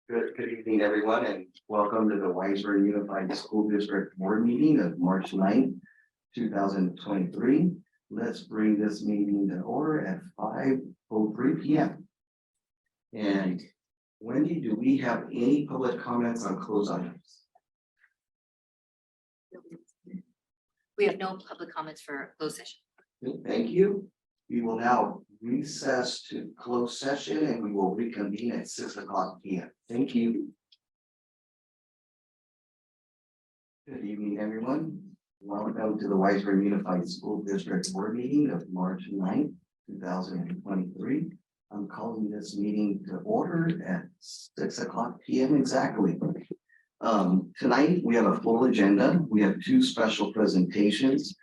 Good evening, everyone, and welcome to the Wiseburg Unified School District Board Meeting of March 9th, 2023. Let's bring this meeting to order at 5:03 p.m. And Wendy, do we have any public comments on closed items? We have no public comments for closed session. Thank you. We will now recess to closed session and we will reconvene at 6 o'clock p.m. Thank you. Good evening, everyone. Welcome to the Wiseburg Unified School District Board Meeting of March 9th, 2023. I'm calling this meeting to order at 6 o'clock p.m. exactly. Tonight we have a full agenda. We have two special presentations.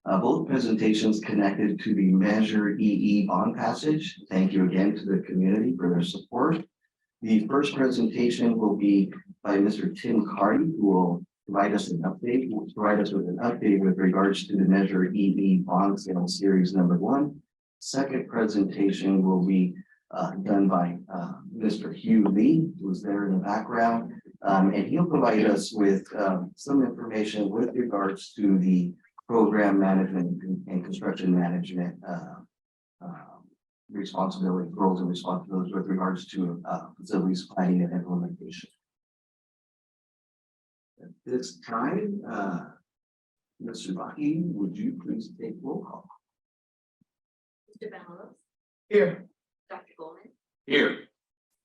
Both presentations connected to the Measure EE bond passage. Thank you again to the community for their support. The first presentation will be by Mr. Tim Carty, who will provide us with an update with regards to the Measure EE bond sale series number 1. Second presentation will be done by Mr. Hugh Lee, who is there in the background, and he'll provide us with some information with regards to the program management and construction management responsibility, roles and responsibilities with regards to facilities planning and implementation. At this time, Mr. Rocky, would you please take roll call? Mr. Benellos. Here. Dr. Goldman. Here.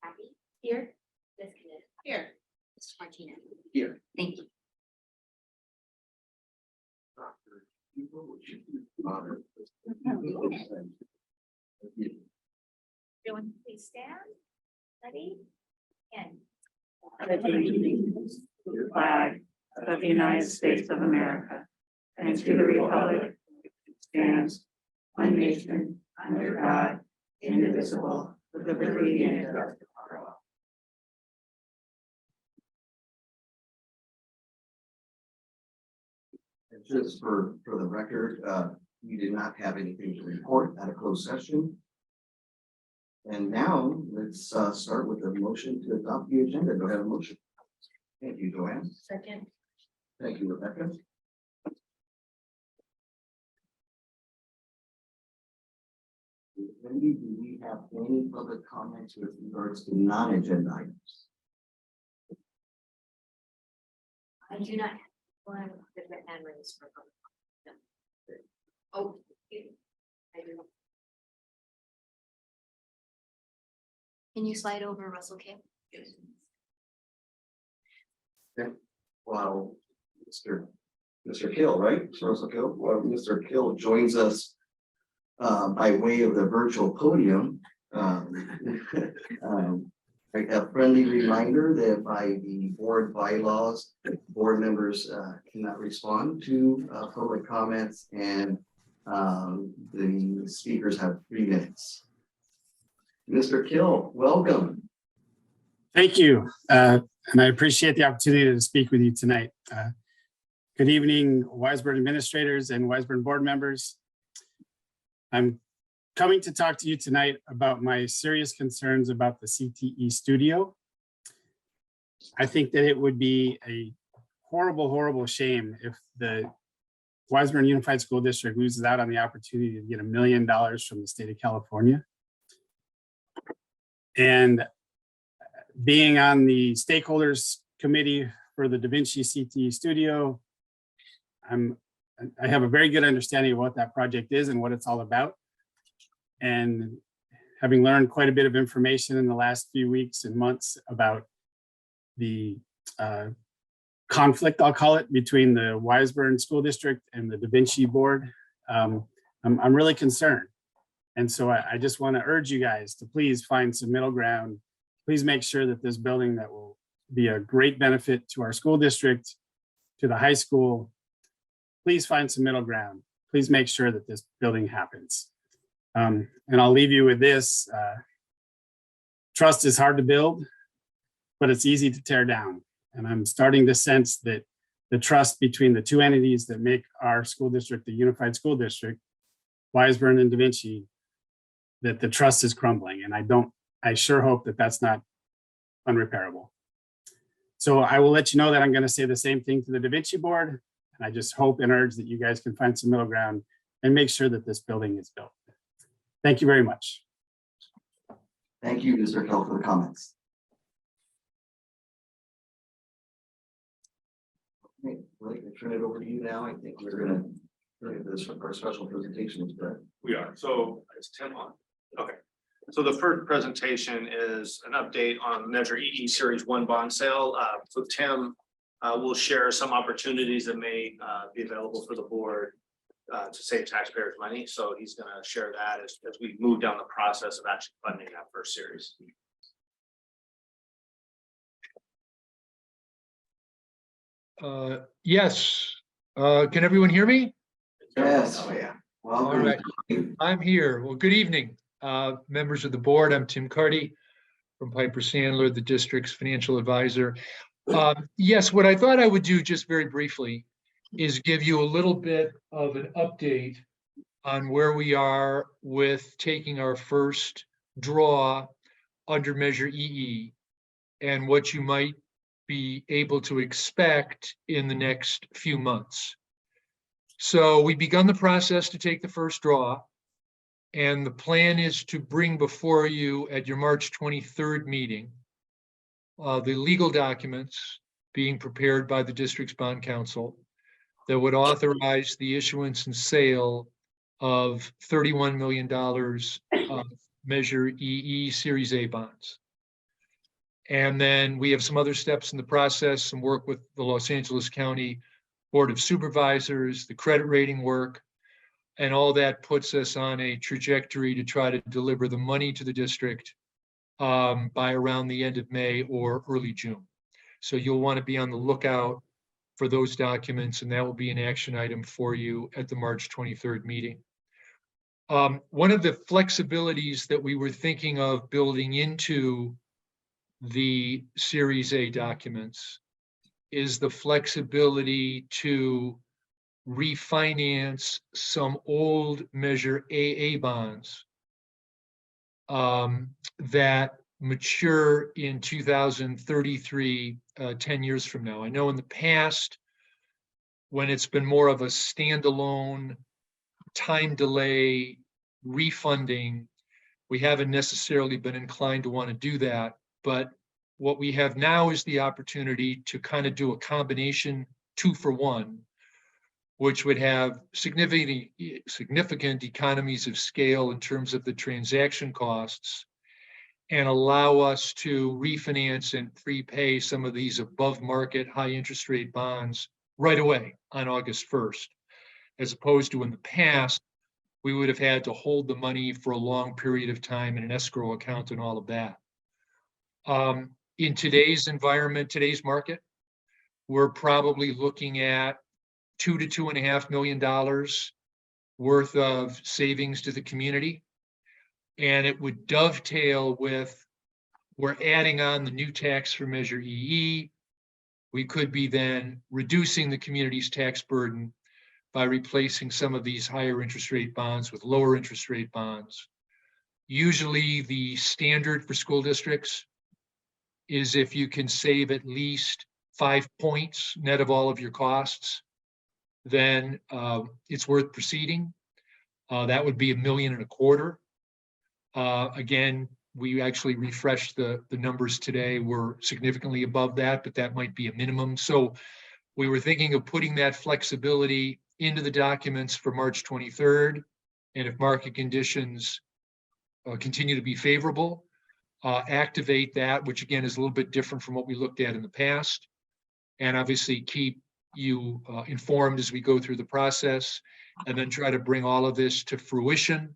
Happy. Here. Ms. Kenneth. Here. Mr. Martinez. Here. Thank you. Everyone, please stand. Ready? And pledge allegiance to the flag of the United States of America and to the republic which stands one nation under God, indivisible, with liberty and justice for all. And just for the record, we did not have anything to report at a closed session. And now let's start with a motion to adopt the agenda. Do I have a motion? Thank you, Joanne. Second. Thank you, Rebecca. Wendy, do we have any public comments with regards to non-agenda items? I do not have one with the hand raised for public comment. No. Oh, excuse me. I do. Can you slide over Russell Kim? Yes. Okay. Well, Mr. Kill, right? Russell Kill. Well, Mr. Kill joins us by way of the virtual podium. A friendly reminder that by the board bylaws, board members cannot respond to public comments, and the speakers have 3 minutes. Mr. Kill, welcome. Thank you, and I appreciate the opportunity to speak with you tonight. Good evening, Wiseburg administrators and Wiseburg board members. I'm coming to talk to you tonight about my serious concerns about the CTE studio. I think that it would be a horrible, horrible shame if the Wiseburg Unified School District loses out on the opportunity to get $1 million from the state of California. And being on the stakeholders committee for the Da Vinci CTE studio, I have a very good understanding of what that project is and what it's all about. And having learned quite a bit of information in the last few weeks and months about the conflict, I'll call it, between the Wiseburg School District and the Da Vinci board, I'm really concerned. And so I just want to urge you guys to please find some middle ground. Please make sure that this building that will be a great benefit to our school district, to the high school, please find some middle ground. Please make sure that this building happens. And I'll leave you with this. Trust is hard to build, but it's easy to tear down. And I'm starting to sense that the trust between the two entities that make our school district the unified school district, Wiseburg and Da Vinci, that the trust is crumbling. And I sure hope that that's not unrepairable. So I will let you know that I'm going to say the same thing to the Da Vinci board. And I just hope and urge that you guys can find some middle ground and make sure that this building is built. Thank you very much. Thank you, Mr. Kell, for the comments. Okay, Blake, I turn it over to you now. I think we're gonna look at this for our special presentations, but We are, so it's 10 on, okay. So the first presentation is an update on Measure EE Series 1 bond sale. So Tim will share some opportunities that may be available for the board to save taxpayers money. So he's gonna share that as we move down the process of actually funding that first series. Yes. Can everyone hear me? yes, Oh, yeah. welcome. All right. I'm here. Well, good evening, members of the board. I'm Tim Carty from Piper Sandler, the district's financial advisor. Yes, what I thought I would do just very briefly is give you a little bit of an update on where we are with taking our first draw under Measure EE and what you might be able to expect in the next few months. So we've begun the process to take the first draw, and the plan is to bring before you at your March 23rd meeting the legal documents being prepared by the district's bond counsel that would authorize the issuance and sale of $31 million of Measure EE Series A bonds. And then we have some other steps in the process, some work with the Los Angeles County Board of Supervisors, the credit rating work, and all that puts us on a trajectory to try to deliver the money to the district by around the end of May or early June. So you'll want to be on the lookout for those documents, and that will be an action item for you at the March 23rd meeting. One of the flexibilities that we were thinking of building into the Series A documents is the flexibility to refinance some old Measure AA bonds that mature in 2033, 10 years from now. I know in the past, when it's been more of a standalone time delay refunding, we haven't necessarily been inclined to want to do that. But what we have now is the opportunity to kind of do a combination 2-for-1, which would have significant economies of scale in terms of the transaction costs and allow us to refinance and prepay some of these above market high interest rate bonds right away on August 1st, as opposed to in the past, we would have had to hold the money for a long period of time in an escrow account and all of that. In today's environment, today's market, we're probably looking at $2 to $2.5 million worth of savings to the community. And it would dovetail with, we're adding on the new tax for Measure EE. We could be then reducing the community's tax burden by replacing some of these higher interest rate bonds with lower interest rate bonds. Usually the standard for school districts is if you can save at least 5 points net of all of your costs, then it's worth proceeding. That would be $1.25 million. Again, we actually refreshed the numbers today. We're significantly above that, but that might be a minimum. So we were thinking of putting that flexibility into the documents for March 23rd. And if market conditions continue to be favorable, activate that, which again is a little bit different from what we looked at in the past. And obviously keep you informed as we go through the process, and then try to bring all of this to fruition.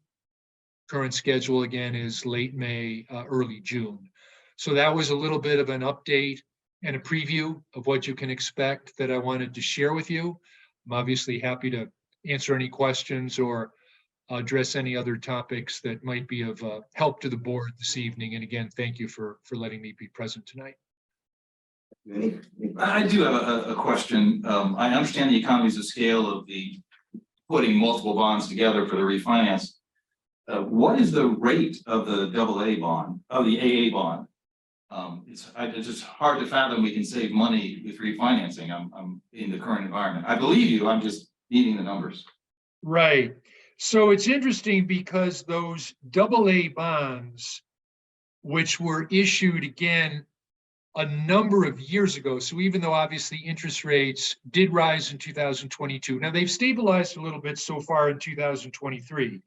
Current schedule again is late May, early June. So that was a little bit of an update and a preview of what you can expect that I wanted to share with you. I'm obviously happy to answer any questions or address any other topics that might be of help to the board this evening. And again, thank you for letting me be present tonight. I do have a question. I understand the economies of scale of the putting multiple bonds together for the refinance. What is the rate of the AA bond, of the AA bond? It's just hard to fathom we can save money with refinancing. I'm in the current environment. I believe you, I'm just needing the numbers. Right. So it's interesting because those AA bonds, which were issued again a number of years ago. So even though obviously interest rates did rise in 2022, now they've stabilized a little bit so far in 2023.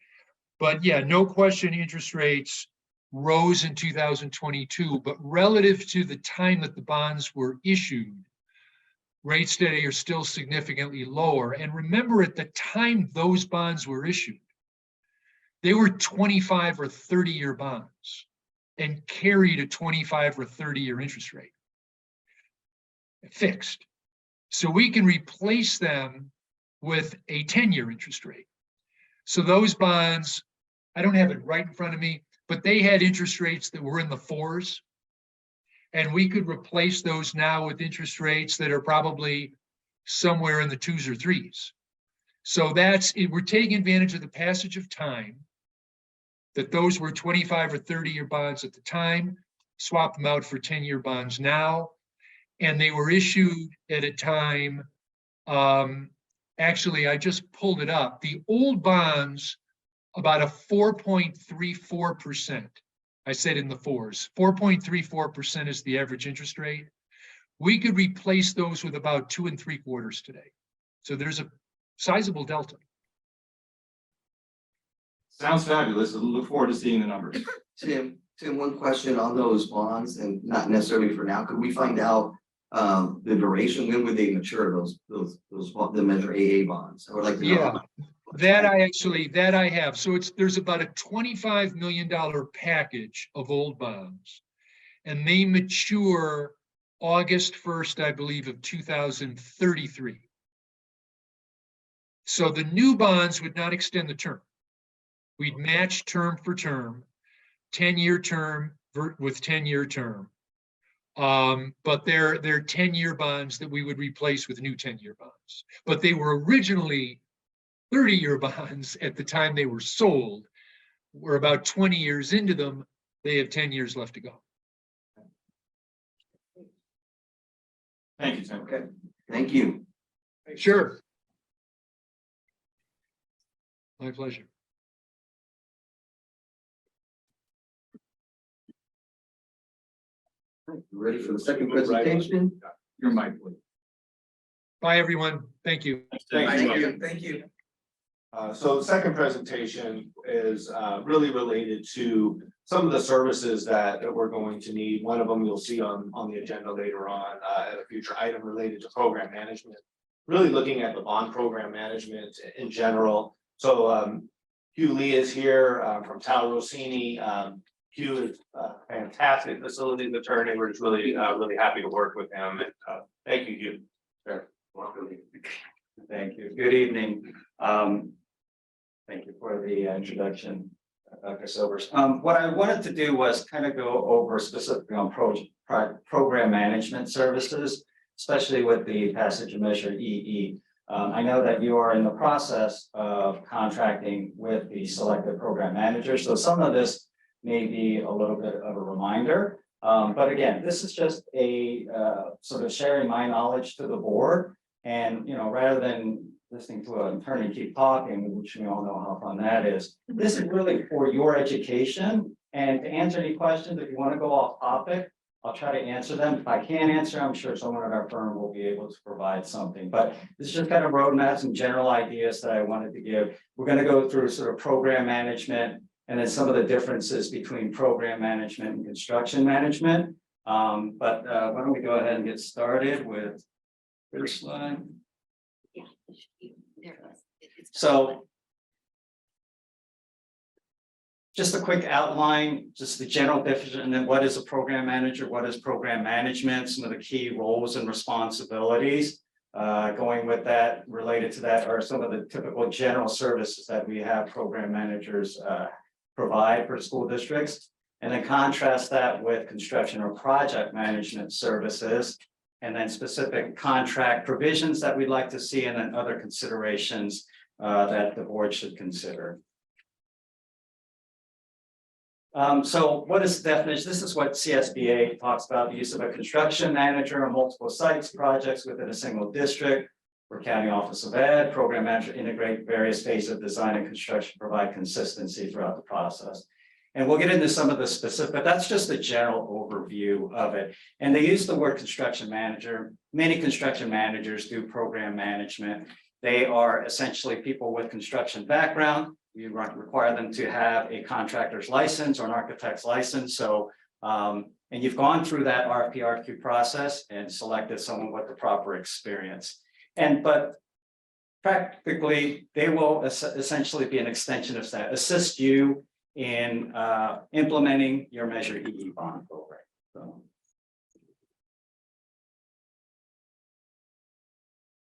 But yeah, no question, interest rates rose in 2022, but relative to the time that the bonds were issued, rates today are still significantly lower. And remember, at the time those bonds were issued, they were 25 or 30-year bonds and carried a 25 or 30-year interest rate, fixed. So we can replace them with a 10-year interest rate. So those bonds, I don't have it right in front of me, but they had interest rates that were in the 4s. And we could replace those now with interest rates that are probably somewhere in the 2s or 3s. So that's it. We're taking advantage of the passage of time, that those were 25 or 30-year bonds at the time, swap them out for 10-year bonds now. And they were issued at a time, actually, I just pulled it up. The old bonds, about a 4.34%. I said in the 4s, 4.34% is the average interest rate. We could replace those with about 2 3/4 today. So there's a sizable delta. Sounds fabulous. I look forward to seeing the numbers. Tim, one question on those bonds, and not necessarily for now, could we find out the duration, when would they mature, the Measure AA bonds? I would like to know. Yeah, that I have. So there's about a $25 million package of old bonds, and they mature August 1st, I believe, of 2033. So the new bonds would not extend the term. We'd match term for term, 10-year term with 10-year term. But they're 10-year bonds that we would replace with new 10-year bonds. But they were originally 30-year bonds at the time they were sold. We're about 20 years into them. They have 10 years left to go. Thank you, Tim. Okay, thank you. Sure. My pleasure. Ready for the second presentation? Your mic, please. Bye, everyone. Thank you. Thank you. So the second presentation is really related to some of the services that we're going to need. One of them you'll see on the agenda later on at a future item related to program management. Really looking at the bond program management in general. So Hugh Lee is here from Tal Rossini. Hugh is a fantastic facilities attorney. We're just really happy to work with him. And thank you, Hugh. Sure. Welcome. Thank you. Good evening. Thank you for the introduction, Dr. Silvers. What I wanted to do was kind of go over specifically on program management services, especially with the passage of Measure EE. I know that you are in the process of contracting with the selected program managers, so some of this may be a little bit of a reminder. But again, this is just a sort of sharing my knowledge to the board. And, you know, rather than listening to an attorney keep talking, which we all know how fun that is, this is really for your education. And to answer any questions, if you want to go off topic, I'll try to answer them. If I can't answer, I'm sure someone at our firm will be able to provide something. But this is just kind of roadmaps and general ideas that I wanted to give. We're going to go through sort of program management and then some of the differences between program management and construction management. But why don't we go ahead and get started with first slide. Yeah. There it was. So just a quick outline, just the general definition, and then what is a program manager, what is program management, some of the key roles and responsibilities. Going with that, related to that are some of the typical general services that we have program managers provide for school districts, and then contrast that with construction or project management services, and then specific contract provisions that we'd like to see, and then other considerations that the board should consider. So what is the definition? This is what CSBA talks about, the use of a construction manager on multiple sites, projects within a single district. For County Office of Ed, program manager integrate various phases of design and construction, provide consistency throughout the process. And we'll get into some of the specific, but that's just a general overview of it. And they use the word construction manager. Many construction managers do program management. They are essentially people with construction background. You require them to have a contractor's license or an architect's license. So, and you've gone through that RFQ process and selected someone with the proper experience. But practically, they will essentially be an extension of that, assist you in implementing your Measure EE bond program.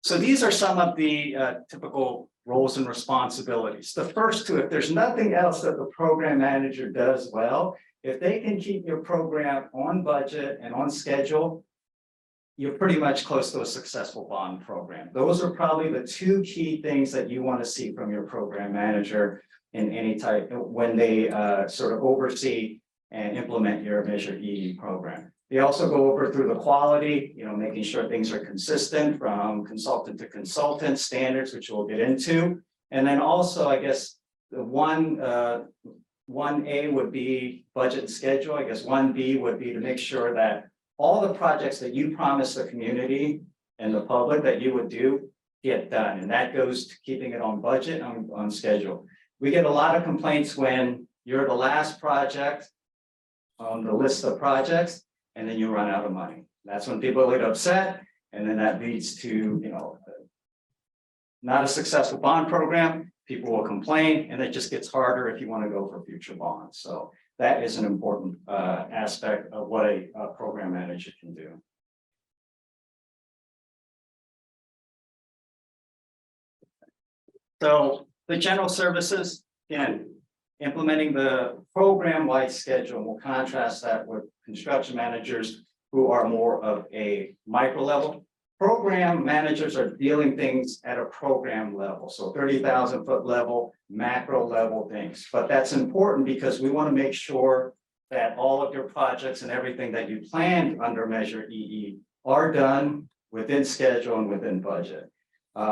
So these are some of the typical roles and responsibilities. The first two, if there's nothing else that the program manager does well, if they can keep your program on budget and on schedule, you're pretty much close to a successful bond program. Those are probably the two key things that you want to see from your program manager in any type when they sort of oversee and implement your Measure EE program. They also go over through the quality, making sure things are consistent from consultant to consultant standards, which we'll get into. And then also, I guess, the 1A would be budget and schedule. I guess 1B would be to make sure that all the projects that you promise the community and the public that you would do get done. And that goes to keeping it on budget, on schedule. We get a lot of complaints when you're the last project on the list of projects, and then you run out of money. That's when people get upset, and then that leads to, not a successful bond program. People will complain, and it just gets harder if you want to go for future bonds. So that is an important aspect of what a program manager can do. So the general services, again, implementing the program-wide schedule. We'll contrast that with construction managers who are more of a micro level. Program managers are dealing things at a program level, so 30,000 foot level, macro level things. But that's important because we want to make sure that all of your projects and everything that you planned under Measure EE are done within schedule and within budget.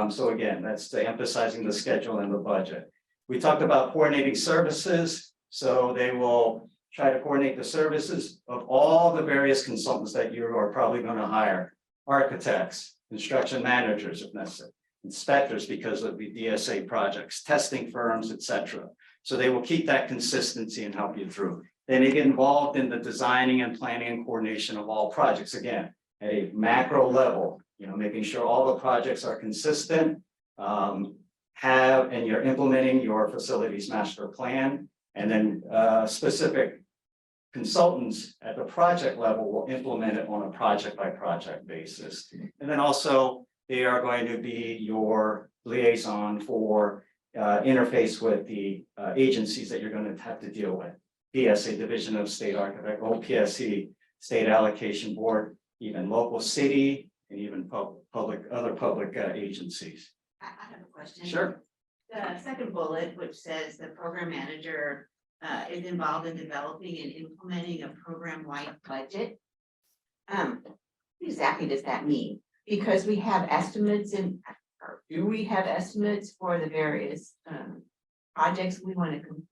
So again, that's emphasizing the schedule and the budget. We talked about coordinating services, so they will try to coordinate the services of all the various consultants that you are probably going to hire. Architects, construction managers if necessary, inspectors because of the DSA projects, testing firms, etc. So they will keep that consistency and help you through. Then they get involved in the designing and planning and coordination of all projects, again, at a macro level, making sure all the projects are consistent, and you're implementing your facilities master plan, and then specific consultants at the project level will implement it on a project by project basis. And then also they are going to be your liaison for interface with the agencies that you're going to have to deal with. PSA, Division of State Architect, OPSE, State Allocation Board, even local city, and even other public agencies. I have a question. Sure. The second bullet, which says the program manager is involved in developing and implementing a program-wide budget. What exactly does that mean? Because we have estimates or do we have estimates for the various projects we want to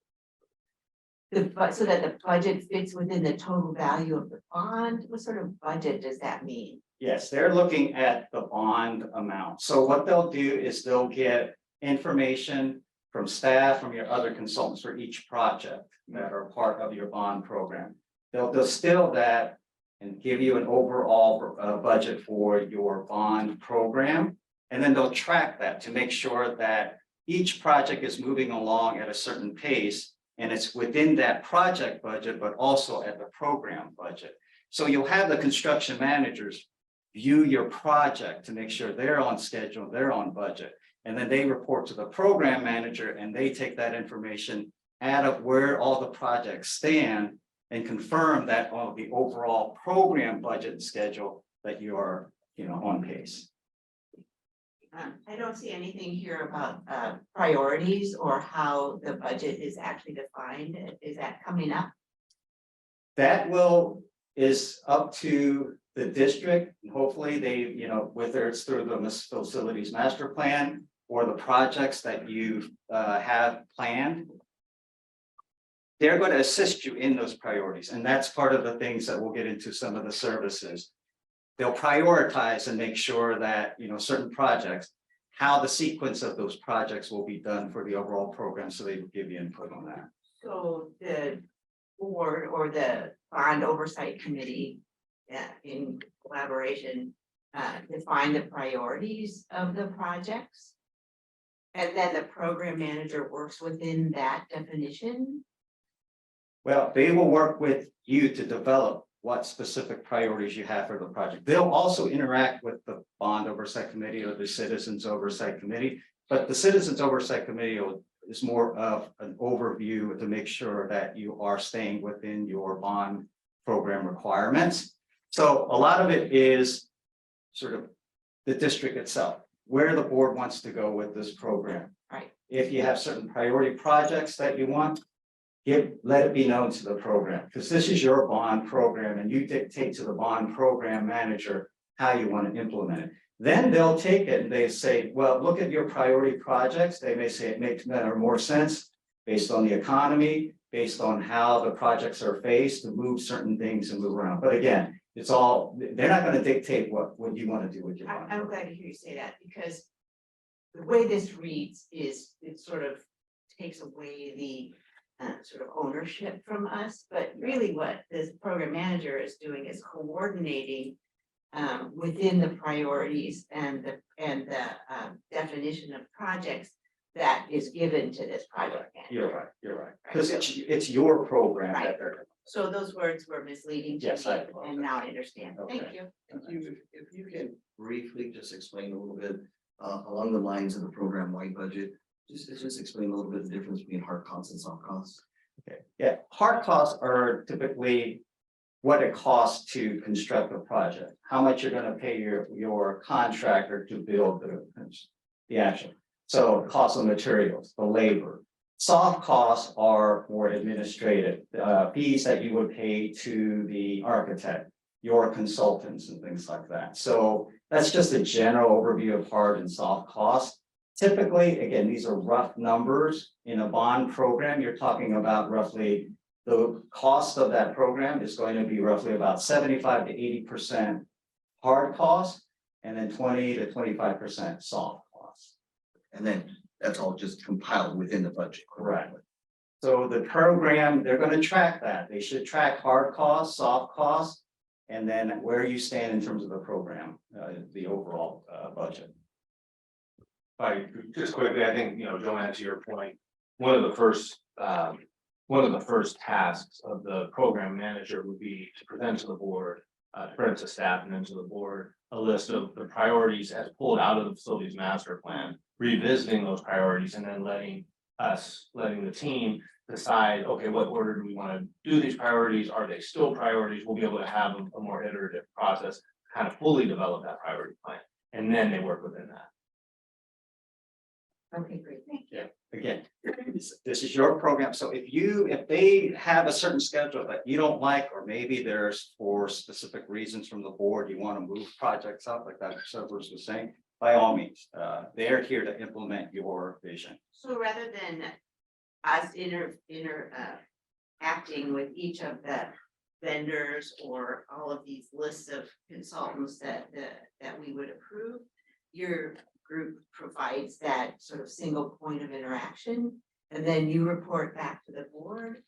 so that the budget fits within the total value of the bond? What sort of budget does that mean? Yes, they're looking at the bond amount. So what they'll do is they'll get information from staff, from your other consultants for each project that are part of your bond program. They'll distill that and give you an overall budget for your bond program. And then they'll track that to make sure that each project is moving along at a certain pace and it's within that project budget, but also at the program budget. So you'll have the construction managers view your project to make sure they're on schedule, they're on budget. And then they report to the program manager and they take that information, add up where all the projects stand and confirm that on the overall program budget and schedule that you are, on pace. I don't see anything here about priorities or how the budget is actually defined. Is that coming up? That is up to the district, and hopefully they, you know, whether it's through the facilities master plan or the projects that you have planned. They're going to assist you in those priorities, and that's part of the things that we'll get into some of the services. They'll prioritize and make sure that, you know, certain projects, how the sequence of those projects will be done for the overall program, so they will give you input on that. So the board or the bond oversight committee, in collaboration, define the priorities of the projects. And then the program manager works within that definition. Well, they will work with you to develop what specific priorities you have for the project. They'll also interact with the bond oversight committee or the citizens oversight committee, but the citizens oversight committee is more of an overview to make sure that you are staying within your bond program requirements. So a lot of it is sort of the district itself, where the board wants to go with this program. Right. If you have certain priority projects that you want, let it be known to the program, because this is your bond program and you dictate to the bond program manager how you want to implement it. Then they'll take it and they say, well, look at your priority projects. They may say it makes better, more sense based on the economy, based on how the projects are faced to move certain things and move around. But again, it's all, they're not going to dictate what you want to do with your bond. I'm glad to hear you say that, because the way this reads is it sort of takes away the sort of ownership from us, but really what this program manager is doing is coordinating within the priorities and the definition of projects that is given to this project manager. You're right. Because it's your program that Right. they're. So those words were misleading to Yes, me, I apologize. and now I understand. Thank Okay. you. If you can briefly just explain a little bit along the lines of the program-wide budget, just explain a little bit the difference between hard costs and soft costs. Okay, yeah, hard costs are typically what it costs to construct a project, how much you're gonna pay your contractor to build the action. So cost of materials, the labor. Soft costs are more administrative, fees that you would pay to the architect, your consultants and things like that. So that's just a general overview of hard and soft costs. Typically, again, these are rough numbers. In a bond program, you're talking about roughly the cost of that program is going to be roughly about 75 to 80% hard costs, and then 20 to 25% soft costs. And then that's all just compiled within the budget. Correct. So the program, they're going to track that. They should track hard costs, soft costs, and then where you stand in terms of the program, the overall budget. Just quickly, I think, you know, Joanne, to your point, one of the first tasks of the program manager would be to present to the board, to present to staff and then to the board, a list of the priorities as pulled out of the facilities master plan, revisiting those priorities and then letting the team decide, okay, what order do we want to do these priorities? Are they still priorities? We'll be able to have a more iterative process, to kind of fully develop that priority plan. And then they work within that. Okay, great. Thank you. Again, this is your program. So if they have a certain schedule that you don't like, or maybe there's for specific reasons from the board, you want to move projects up, like Dr. Silvers was saying, by all means, they're here to implement your vision. So rather than us acting with each of the vendors or all of these lists of consultants that we would approve, your group provides that sort of single point of interaction, and then you report back to the board?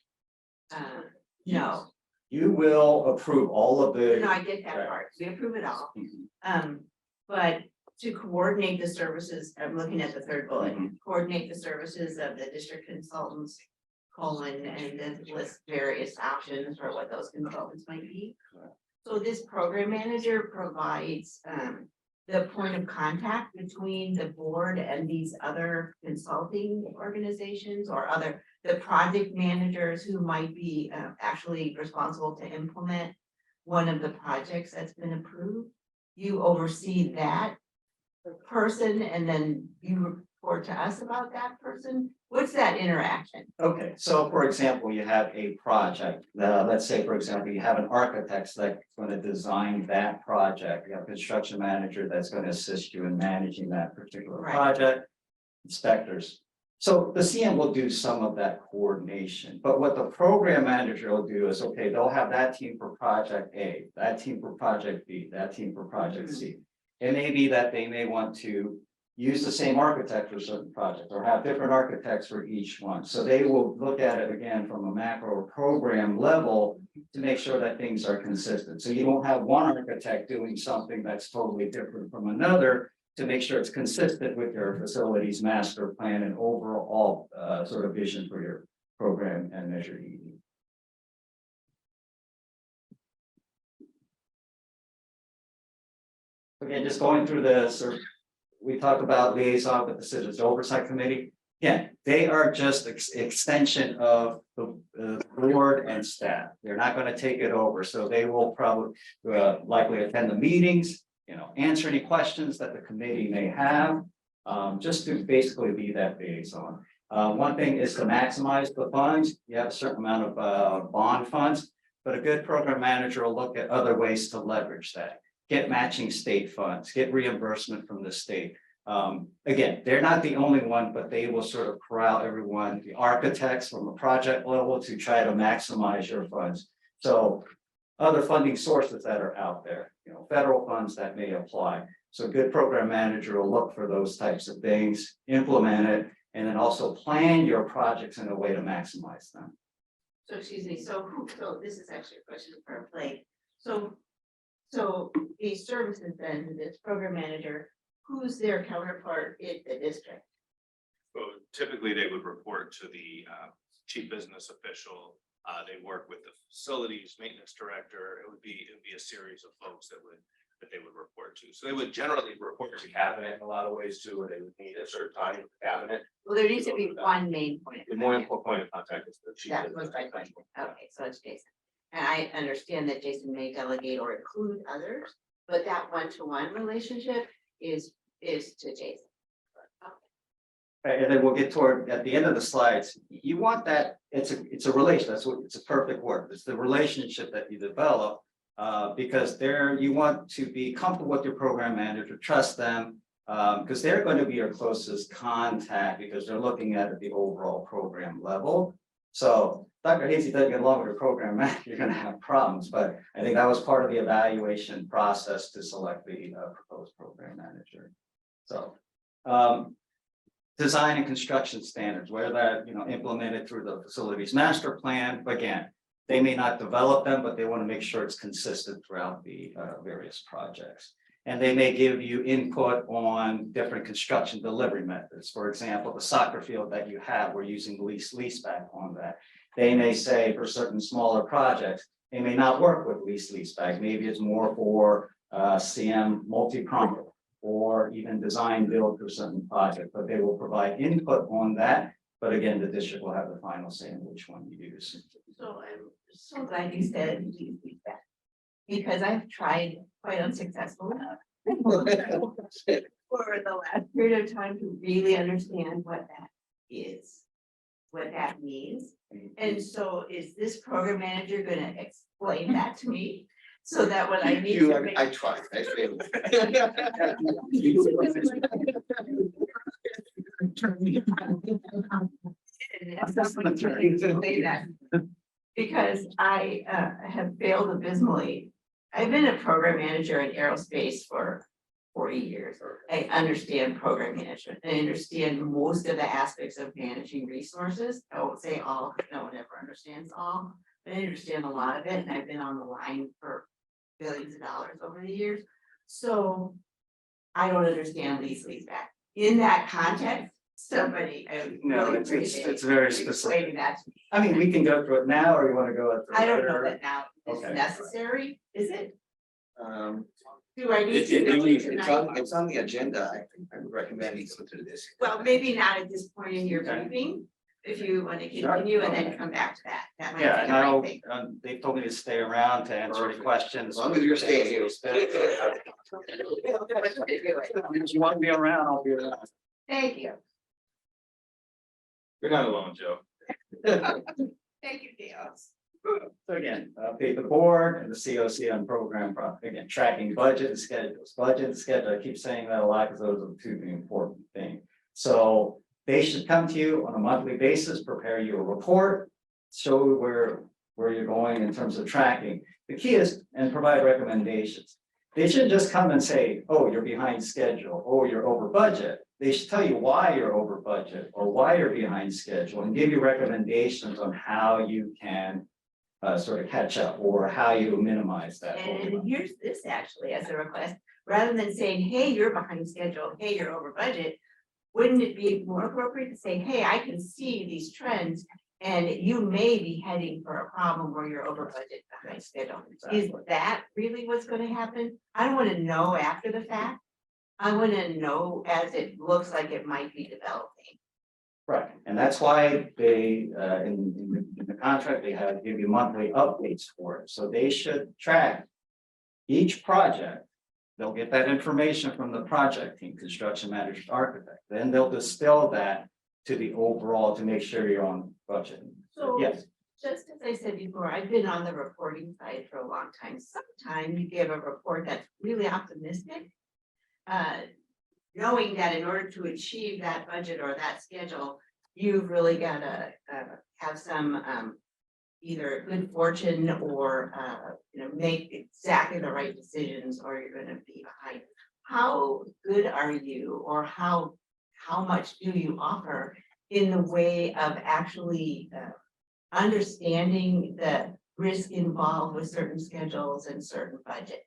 No, You will approve all of the. no, I get that part. We approve it all. But to coordinate the services, I'm looking at the third bullet, coordinate the services of the district consultants, and then list various options for what those consultants might be. So this program manager provides the point of contact between the board and these other consulting organizations or the project managers who might be actually responsible to implement one of the projects that's been approved. You oversee that person, and then you report to us about that person? What's that interaction? Okay, so for example, you have a project, let's say, for example, you have an architect that's going to design that project. You have a construction manager that's going to assist you in managing that particular Right. project. Inspectors. So the CM will do some of that coordination, but what the program manager will do is, okay, they'll have that team for project A, that team for project B, that team for project C. It may be that they may want to use the same architect for certain projects or have different architects for each one. So they will look at it again from a macro program level to make sure that things are consistent. So you don't have one architect doing something that's totally different from another to make sure it's consistent with your facilities master plan and overall sort of vision for your program and measure ED. Again, just going through this, we talked about liaison with the Citizens Oversight Committee. Yeah, they are just extension of the board and staff. They're not going to take it over, so they will probably likely attend the meetings, answer any questions that the committee may have, just to basically be that liaison. One thing is to maximize the funds. You have a certain amount of bond funds, but a good program manager will look at other ways to leverage that. Get matching state funds, get reimbursement from the state. Again, they're not the only one, but they will sort of corral everyone, the architects from a project level to try to maximize your funds. So other funding sources that are out there, federal funds that may apply. So a good program manager will look for those types of things, implement it, and then also plan your projects in a way to maximize them. So excuse me, so this is actually a question for Blake. So these services then, this program manager, who's their counterpart in the district? So typically they would report to the chief business official. They work with the facilities maintenance director. It would be a series of folks that they would report to. So they would generally report to cabinet in a lot of ways too, or they would need a certain time with cabinet. Well, there needs to be one main point. The more important point of contact is the chief. That was my question. Okay, so it's Jason. And I understand that Jason may delegate or include others, but that one-to-one relationship is to Jason. Right, and then we'll get toward, at the end of the slides, you want that, it's a relation, it's a perfect word. It's the relationship that you develop, because you want to be comfortable with your program manager, trust them, because they're going to be your closest contact because they're looking at the overall program level. So Dr. Hasey doesn't get along with your program manager, you're going to have problems, but I think that was part of the evaluation process to select the proposed program manager. So design and construction standards, where that implemented through the facilities master plan. Again, they may not develop them, but they want to make sure it's consistent throughout the various projects. And they may give you input on different construction delivery methods. For example, the soccer field that you have, we're using leaseback on that. They may say for certain smaller projects, they may not work with leaseback. Maybe it's more for CM multi-pronged or even design build for certain projects, but they will provide input on that. But again, the district will have the final say in which one you use. So I'm so glad you said feedback, because I've tried quite unsuccessfully for the last period of time to really understand what that is, what that means. And so is this program manager going to explain that to me? So that when I need to. I tried, I failed. Because I have failed abysmally. I've been a program manager in aerospace for 40 years. I understand program management. I understand most of the aspects of managing resources. I won't say all, because no one ever understands all, but I understand a lot of it, and I've been on the line for billions of dollars over the years. So I don't understand leaseback. In that context, somebody, I would No, really it's appreciate very explaining specific. that to me. I mean, we can go through it now, or you want to go through it? I don't know later? that now is Okay. necessary, is it? Um, Do I need to know it tonight? It's on the agenda. I would recommend you go through this. Well, maybe not at this point in your Okay. briefing, if you want to Sure. continue and then come back to that. That might Yeah, be and the right I'll, thing. they told me to stay around to answer any Perfect. questions. As long as you're staying here. If you want to be around, I'll be around. Thank you. You're not alone, Joe. Thank you, Dios. So again, update the board and the COC on program, again, tracking budget and schedules, budget and schedule. I keep saying that a lot because those are the two important things. So they should come to you on a monthly basis, prepare you a report, show where you're going in terms of tracking. The key is, and provide recommendations. They shouldn't just come and say, oh, you're behind schedule, oh, you're over budget. They should tell you why you're over budget or why you're behind schedule and give you recommendations on how you can sort of catch up or how you minimize that. And here's this actually as a request, rather than saying, hey, you're behind schedule, hey, you're over budget. Wouldn't it be more appropriate to say, hey, I can see these trends and you may be heading for a problem where you're over budget behind schedule. Is that really what's going to happen? I don't want to know after the fact. I want to know as it looks like it might be developing. Right, and that's why they, in the contract, they have to give you monthly updates for it, so they should track each project. They'll get that information from the project team, construction manager, architect, then they'll distill that to the overall to make sure you're on budget. So Yes, just as I said before, I've been on the reporting side for a long time. Sometimes you give a report that's really optimistic. Knowing that in order to achieve that budget or that schedule, you've really got to have some either good fortune or make exactly the right decisions or you're going to be behind. How good are you or how much do you offer in the way of actually understanding the risk involved with certain schedules and certain budgets?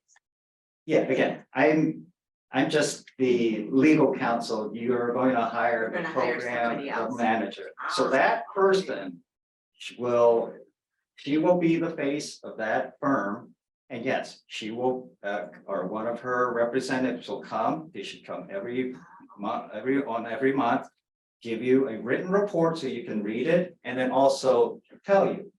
yeah, again, I'm just the legal counsel, you're going to hire You're the gonna hire program somebody else. manager. So that person she will be the face of that firm. And yes, she will, or one of her representatives will come, they should come every month, every month, give you a written report so you can read it, and then also tell you,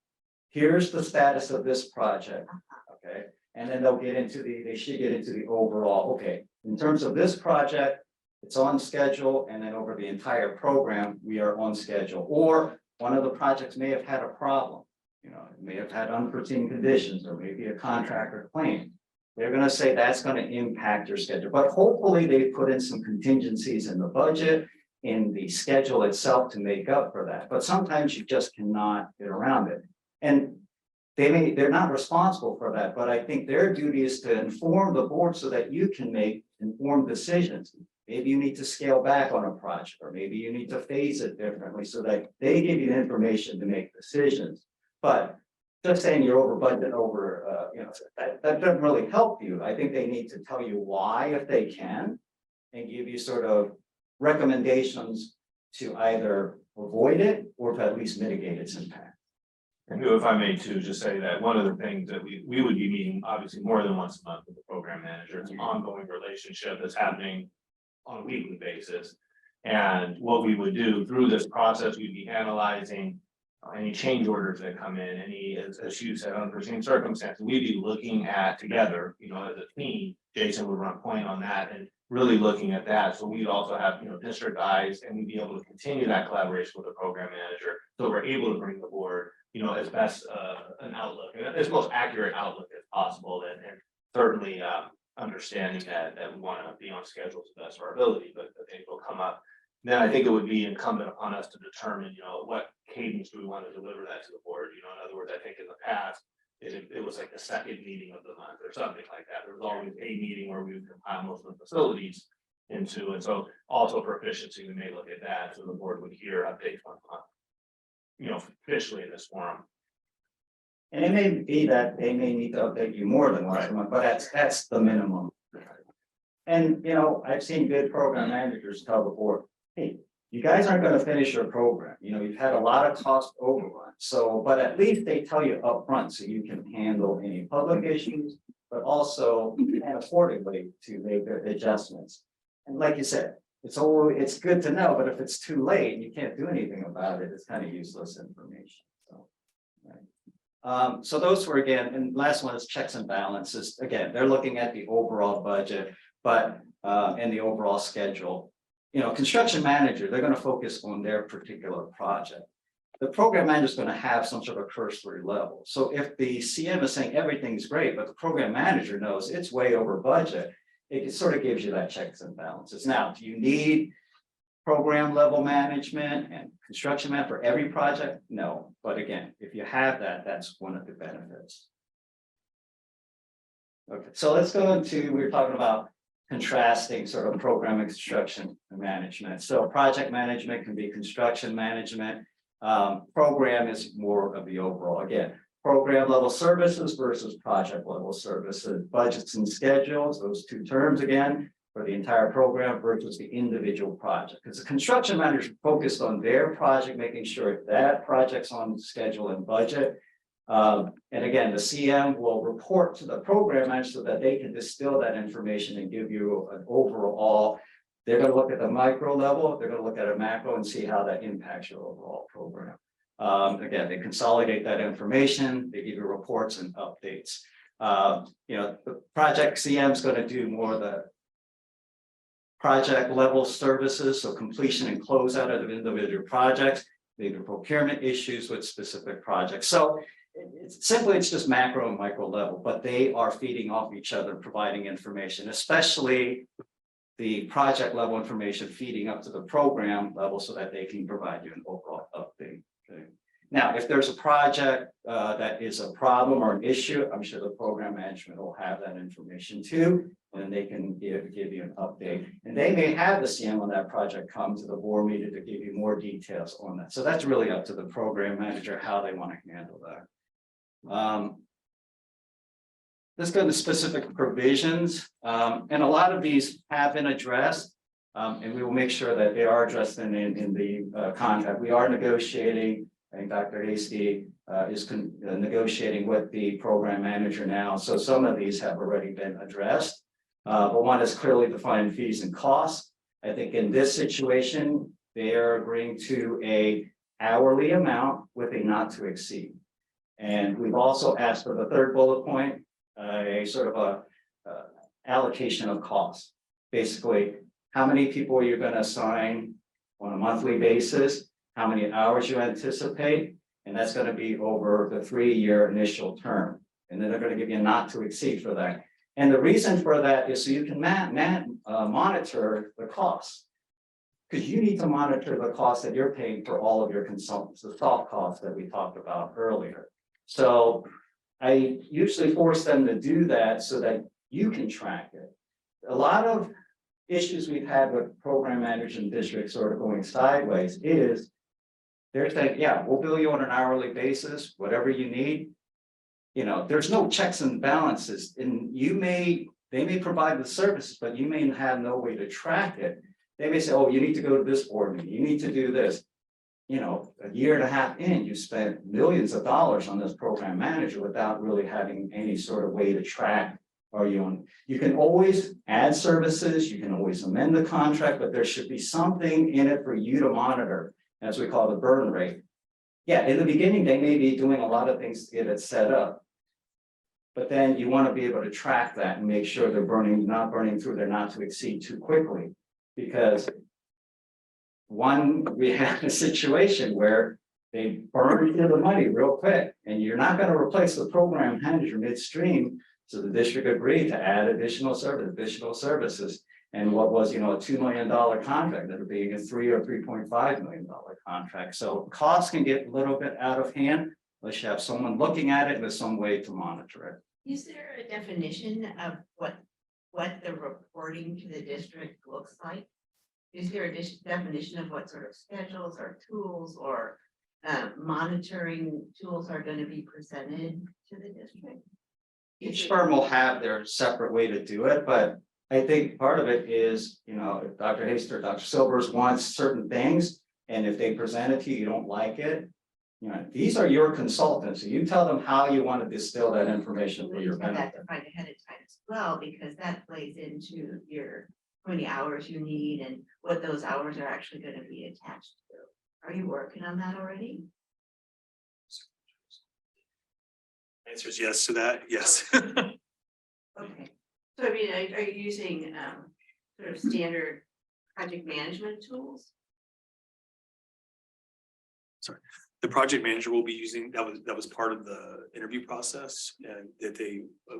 here's the status of this project, okay? And then they should get into the overall, okay, in terms of this project, it's on schedule, and then over the entire program, we are on schedule. Or one of the projects may have had a problem, it may have had unforeseen conditions, or maybe a contractor claim. They're gonna say that's gonna impact your schedule, but hopefully they put in some contingencies in the budget, in the schedule itself to make up for that. But sometimes you just cannot get around it. And they're not responsible for that, but I think their duty is to inform the board so that you can make informed decisions. Maybe you need to scale back on a project, or maybe you need to phase it differently so that they give you the information to make decisions. But just saying you're over budget that doesn't really help you. I think they need to tell you why if they can, and give you sort of recommendations to either avoid it or to at least mitigate its impact. And if I may too, just say that one of the things that we would be meeting, obviously more than once a month with the program manager, it's an ongoing relationship that's happening on a weekly basis. And what we would do through this process, we'd be analyzing any change orders that come in, any, as you said, unforeseen circumstances, we'd be looking at together, as a team. Jason would run point on that and really looking at that. So we'd also have, district eyes, and we'd be able to continue that collaboration with the program manager. So we're able to bring the board, as best an outlook, and as most accurate outlook as possible, and certainly understanding that we want to be on schedule to the best of our ability, but things will come up. Then I think it would be incumbent upon us to determine, what cadence do we want to deliver that to the board. In other words, I think in the past, it was like the second meeting of the month or something like that. There was always a meeting where we would compile most of the facilities into, and so also for efficiency, we may look at that, so the board would hear updates on officially in this forum. And it may be that they may need to update you more than once a month, but that's the minimum. And I've seen good program managers tell the board, hey, you guys aren't going to finish your program. You've had a lot of cost overrun. So, but at least they tell you upfront so you can handle any public issues, but also and accordingly to make the adjustments. And like you said, it's good to know, but if it's too late and you can't do anything about it, it's kind of useless information. So, right. So those were, again, and last one is checks and balances. Again, they're looking at the overall budget, but and the overall schedule. construction manager, they're gonna focus on their particular project. The program manager is gonna have some sort of cursory level. So if the CM is saying everything's great, but the program manager knows it's way over budget, it sort of gives you that checks and balances. Now, do you need program level management and construction man for every project? No, but again, if you have that, that's one of the benefits. Okay, so let's go into, we were talking about contrasting sort of program and construction management. So project management can be construction management. Program is more of the overall, again, program level services versus project level services, budgets and schedules, those two terms again, for the entire program versus the individual project. Because the construction manager is focused on their project, making sure that project's on schedule and budget. And again, the CM will report to the program manager so that they can distill that information and give you an overall. They're going to look at the micro level, they're going to look at a macro and see how that impacts your overall program. Again, they consolidate that information, they give you reports and updates. The project CM is going to do more of the project level services, so completion and closeout of individual projects, maybe procurement issues with specific projects. So it's just macro and micro level, but they are feeding off each other, providing information, especially the project level information feeding up to the program level so that they can provide you an overall update. Okay. Now, if there's a project that is a problem or an issue, I'm sure the program management will have that information too, and they can give you an update. And they may have the CM on that project come to the board meeting to give you more details on that. So that's really up to the program manager how they want to handle that. Let's go to specific provisions, and a lot of these have been addressed, and we will make sure that they are addressed in the contract. We are negotiating. I think Dr. Hasty is negotiating with the program manager now. So some of these have already been addressed, but one is clearly defined fees and costs. I think in this situation, they are agreeing to a hourly amount with a not to exceed. And we've also asked for the third bullet point, a sort of allocation of costs. Basically, how many people are you going to assign on a monthly basis? How many hours you anticipate? And that's going to be over the 3-year initial term. And then they're going to give you a not to exceed for that. And the reason for that is so you can monitor the costs. Because you need to monitor the costs that you're paying for all of your consultants, the soft costs that we talked about earlier. So I usually force them to do that so that you can track it. A lot of issues we've had with program managers and districts sort of going sideways is they're saying, yeah, we'll bill you on an hourly basis, whatever you need. There's no checks and balances, and they may provide the services, but you may have no way to track it. They may say, oh, you need to go to this board meeting, you need to do this. A year and a half in, you spent millions of dollars on this program manager without really having any sort of way to track. You can always add services, you can always amend the contract, but there should be something in it for you to monitor, as we call the burn rate. Yeah, in the beginning, they may be doing a lot of things to get it set up. But then you want to be able to track that and make sure they're not burning through their not to exceed too quickly. Because we had a situation where they burned through the money real quick, and you're not going to replace the program manager midstream. So the district agreed to add additional services. And what was, a $2 million contract that are being a $3 or $3.5 million contract. So costs can get a little bit out of hand unless you have someone looking at it and there's some way to monitor it. Is there a definition of what the reporting to the district looks like? Is there a definition of what sort of schedules or tools or monitoring tools are going to be presented to the district? Each firm will have their separate way to do it, but I think part of it is, if Dr. Hasty or Dr. Silvers wants certain things, and if they present it to you, you don't like it, these are your consultants. So you tell them how you want to distill that information for your benefit. That defined ahead of time as well, because that plays into your how many hours you need and what those hours are actually going to be attached to. Are you working on that already? Answer is yes to that, yes. Okay, so are you using sort of standard project management tools? The project manager will be using, that was part of the interview process, and that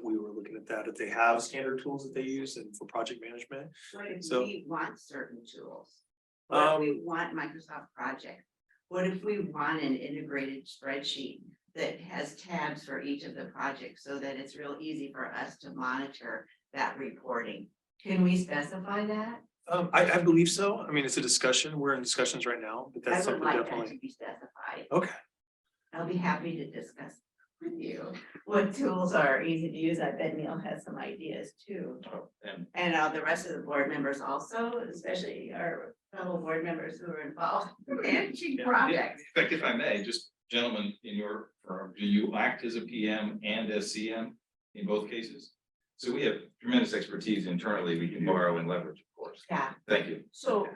we were looking at that, if they have standard tools that they use and for project management. What if So- we want certain tools? What if we want Microsoft Project? What if we want an integrated spreadsheet that has tabs for each of the projects so that it's real easy for us to monitor that reporting? Can we specify that? I believe so. I mean, it's a discussion. We're in discussions right now, but I that's would something like that definitely. to be specified. Okay, I'll be happy to discuss with you what tools are easy to use. I bet Neil has some ideas too. And the rest of the board members also, especially our fellow board members who are involved in managing projects. In fact, if I may, just gentlemen, in your firm, do you act as a PM and as CM in both cases? So we have tremendous expertise internally we can borrow and leverage, of course. Yeah, Thank you. so,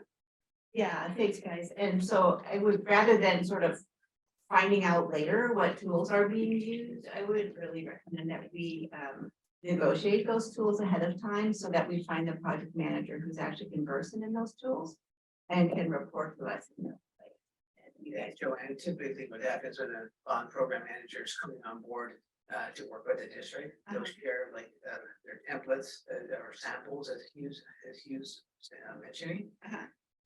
yeah, thanks, guys. And so I would, rather than sort of finding out later what tools are being used, I would really recommend that we negotiate those tools ahead of time so that we find the project manager who's actually conversant in those tools and can report to us. Yeah, Joanne, typically what happens when a bond program manager is coming on board to work with the district, they'll share like their templates or samples as Hugh's mentioning.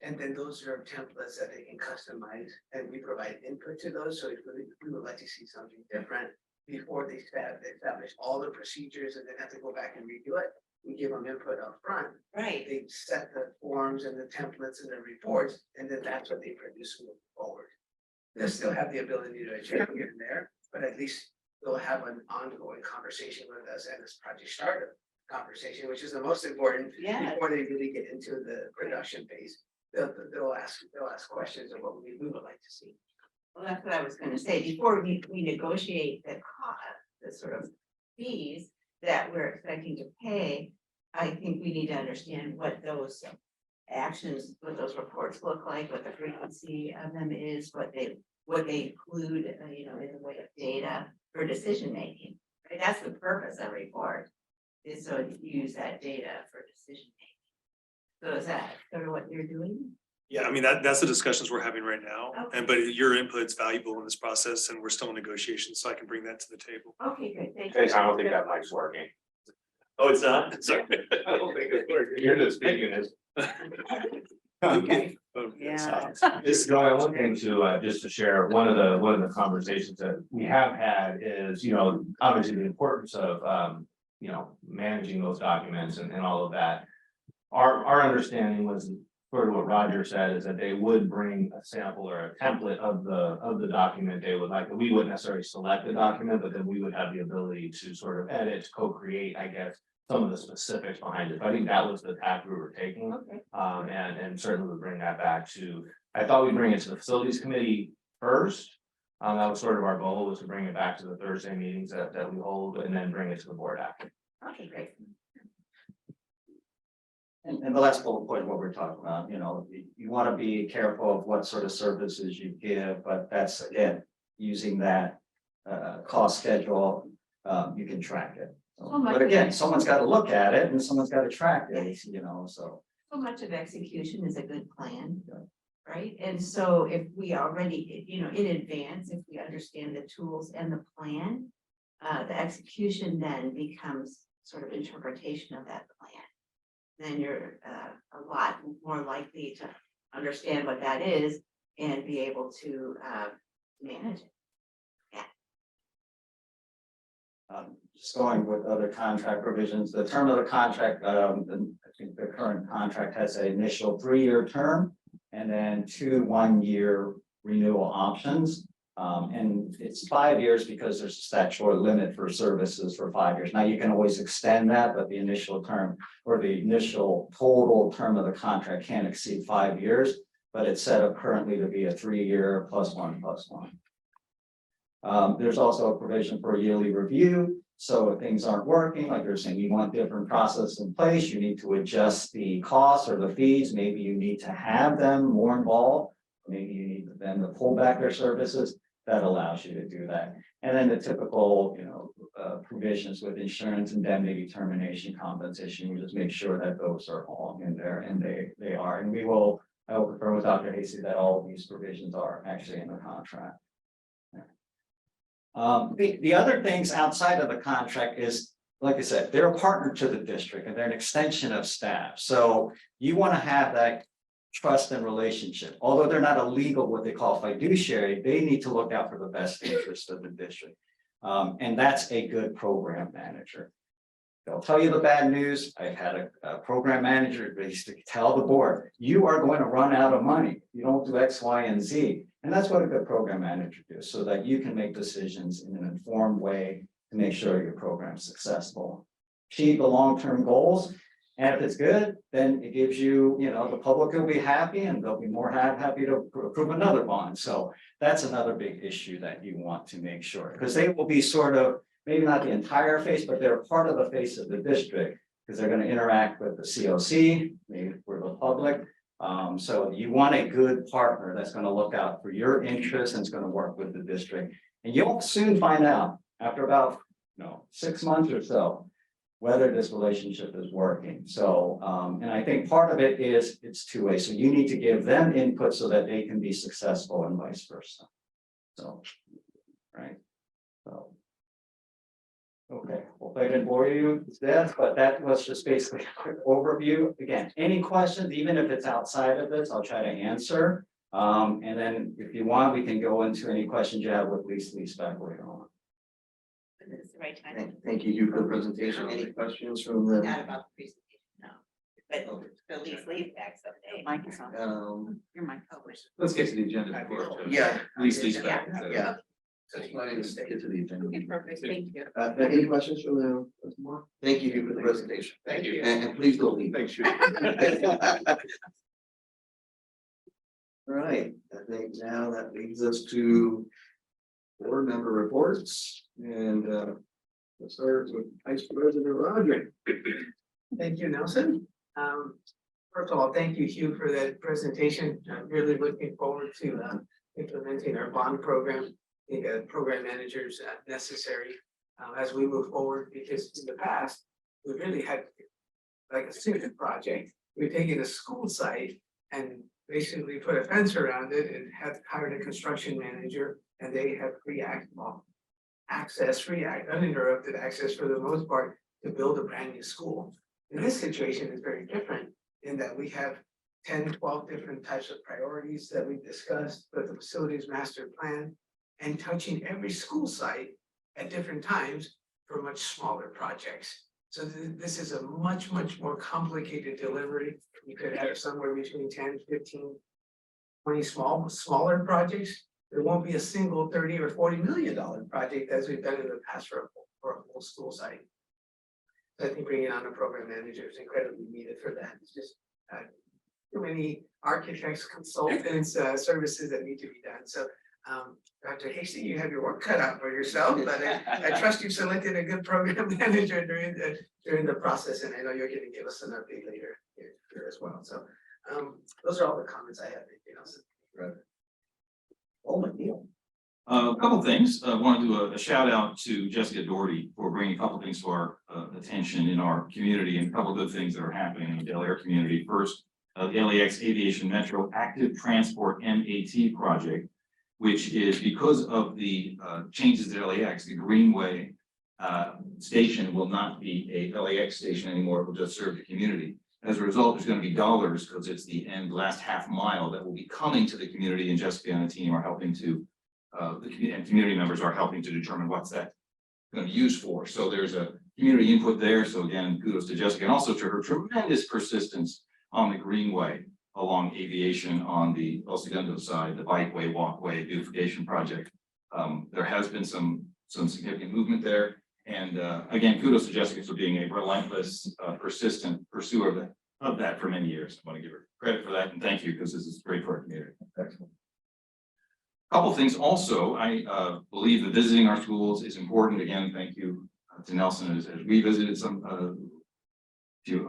And then those are templates that they can customize and we provide input to those. So if we would like to see something different before they establish all the procedures and then have to go back and redo it, we give them input up front. Right. They set the forms and the templates and the reports, and then that's what they produce moving forward. They'll still have the ability to adjust here and there, but at least they'll have an ongoing conversation with us and this project startup conversation, which is the most important. Yeah. Before they really get into the production phase, they'll ask questions of what we would like to see. Well, that's what I was gonna say, before we negotiate the cost, the sort of fees that we're expecting to pay, I think we need to understand what those actions, what those reports look like, what the frequency of them is, what they include, in the way of data for decision making. Right, that's the purpose of a report, is so to use that data for decision making. So is that sort of what you're doing? yeah, I mean, that's the discussions we're having right now, Okay. but your input's valuable in this process and we're still in negotiations, so I can bring that to the table. Okay, good, thank you. I don't think that mic's working. Oh, it's not? Sorry. I don't think it's working. You're just speaking it. Okay. Yeah. This is going to look into, just to share, one of the conversations that we have had is, obviously the importance of, managing those documents and all of that. Our understanding was sort of what Roger said, is that they would bring a sample or a template of the document they would like. We wouldn't necessarily select the document, but then we would have the ability to sort of edit, co-create, I guess, some of the specifics behind it. I think that was the tack we were taking. Okay. And certainly would bring that back to, I thought we'd bring it to the facilities committee first. That was sort of our goal, was to bring it back to the Thursday meetings that we hold and then bring it to the board after. Okay, great. And the last bullet point, what we're talking about, you want to be careful of what sort of services you give, but that's again, using that cost schedule, you can track it. But again, someone's got to look at it and someone's got to track it, so. So much of execution is a good plan, right? And so if we already, in advance, if we understand the tools and the plan, the execution then becomes sort of interpretation of that plan. Then you're a lot more likely to understand what that is and be able to manage it. Just going with other contract provisions, the term of the contract, I think the current contract has an initial 3-year term and then 2 1-year renewal options. And it's 5 years because there's a statutory limit for services for 5 years. Now you can always extend that, but the initial term or the initial total term of the contract can't exceed 5 years, but it's set up currently to be a 3-year +1 +1. There's also a provision for a yearly review. So if things aren't working, like you're saying, you want different process in place, you need to adjust the costs or the fees. Maybe you need to have them more involved. Maybe you need them to pull back their services. That allows you to do that. And then the typical, provisions with insurance, indemnity, termination, compensation. We just make sure that those are all in there, and they are. And I will confirm with Dr. Hasty that all of these provisions are actually in the contract. The other things outside of the contract is, like I said, they're a partner to the district and they're an extension of staff. So you want to have that trust and relationship. Although they're not a legal, what they call fiduciary, they need to look out for the best interest of the district. And that's a good program manager. They'll tell you the bad news. I've had a program manager basically tell the board, you are going to run out of money. You don't do X, Y, and Z. And that's what a good program manager does, so that you can make decisions in an informed way to make sure your program's successful. Achieve the long-term goals. And if it's good, then it gives you, the public will be happy and they'll be more happy to approve another bond. So that's another big issue that you want to make sure, because they will be sort of, maybe not the entire face, but they're part of the face of the district, because they're going to interact with the COC, maybe for the public. So you want a good partner that's going to look out for your interests and is going to work with the district. And you'll soon find out after about 6 months or so whether this relationship is working. So, and I think part of it is it's two-way. So you need to give them input so that they can be successful and vice versa. So, right. So, okay, well, I didn't bore you to death, but that was just basically a quick overview. Again, any questions, even if it's outside of this, I'll try to answer. And then if you want, we can go into any questions you have with Lisa back later on. This is the right time. Thank you Hugh, for the presentation. Any questions from the? Not about the presentation, no. But the leave back someday. Mike is on. Your mic. Let's get to the agenda before. Yeah. Lease back. Yeah. Let's get to the agenda. Okay, perfect, thank you. Any questions from the? Thank you Hugh, for the presentation. Thank you. And please don't leave. Thanks, you. All right, I think now that leads us to board member reports, and let's start with Vice President Roderick. Thank you, Nelson. First of all, thank you, Hugh, for that presentation. I'm really looking forward to implementing our bond program. I think program managers necessary as we move forward, because in the past, we really had like a student project. We've taken a school site and basically put a fence around it and have hired a construction manager, and they have free uninterrupted access for the most part to build a brand new school. And this situation is very different in that we have 10, 12 different types of priorities that we discussed, but the facilities master plan, and touching every school site at different times for much smaller projects. So this is a much more complicated delivery. You could have somewhere between 10, 15, 20 smaller projects. There won't be a single $30 or $40 million project as we've done in the past for a full school site. So I think bringing on a program manager is incredibly needed for that. It's just too many architects, consultants, services that need to be done. So Dr. Hasty, you have your work cut out for yourself, but I trust you selected a good program manager during the process, and I know you're going to give us an update later here as well. So those are all the comments I have. Oh, my deal. A couple things. I want to do a shout out to Jessica Doherty for bringing a couple things to our attention in our community, and a couple of good things that are happening in the Del Air community. First, the LAX Aviation Metro Active Transport MAT project, which is because of the changes at LAX, the Greenway station will not be a LAX station anymore. It will just serve the community. As a result, there's going to be dollars, because it's the last half mile that will be coming to the community, and Jessica and the team are helping to, and community members are helping to determine what's that going to be used for. So there's a community input there. So again, kudos to Jessica, and also to her tremendous persistence on the Greenway along aviation on the El Segundo side, the bikeway, walkway, beautification project. There has been some significant movement there. And again, kudos to Jessica for being a relentless, persistent pursuer of that for many years. I want to give her credit for that, and thank you, because this is great for our community. Excellent. Couple things also, I believe that visiting our schools is important. Again, thank you to Nelson as we visited a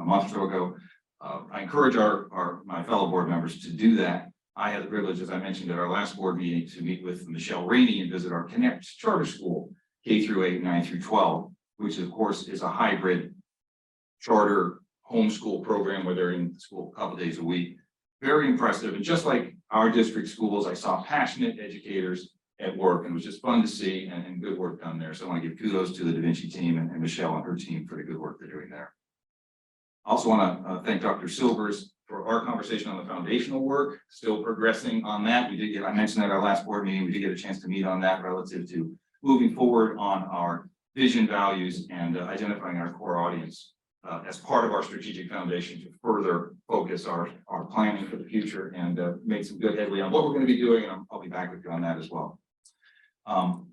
month or so ago. I encourage my fellow board members to do that. I had the privilege, as I mentioned at our last board meeting, to meet with Michelle Rainey and visit our Connect charter school. K through 8, 9 through 12, which of course is a hybrid charter homeschool program where they're in school a couple days a week. Very impressive. And just like our district schools, I saw passionate educators at work, and it was just fun to see and good work done there. So I want to give kudos to the Da Vinci team and Michelle and her team for the good work they're doing there. I also want to thank Dr. Silvers for our conversation on the foundational work, still progressing on that. I mentioned at our last board meeting, we did get a chance to meet on that relative to moving forward on our vision, values, and identifying our core audience as part of our strategic foundation to further focus our planning for the future and make some good headway on what we're going to be doing. And I'll be back with you on that as well.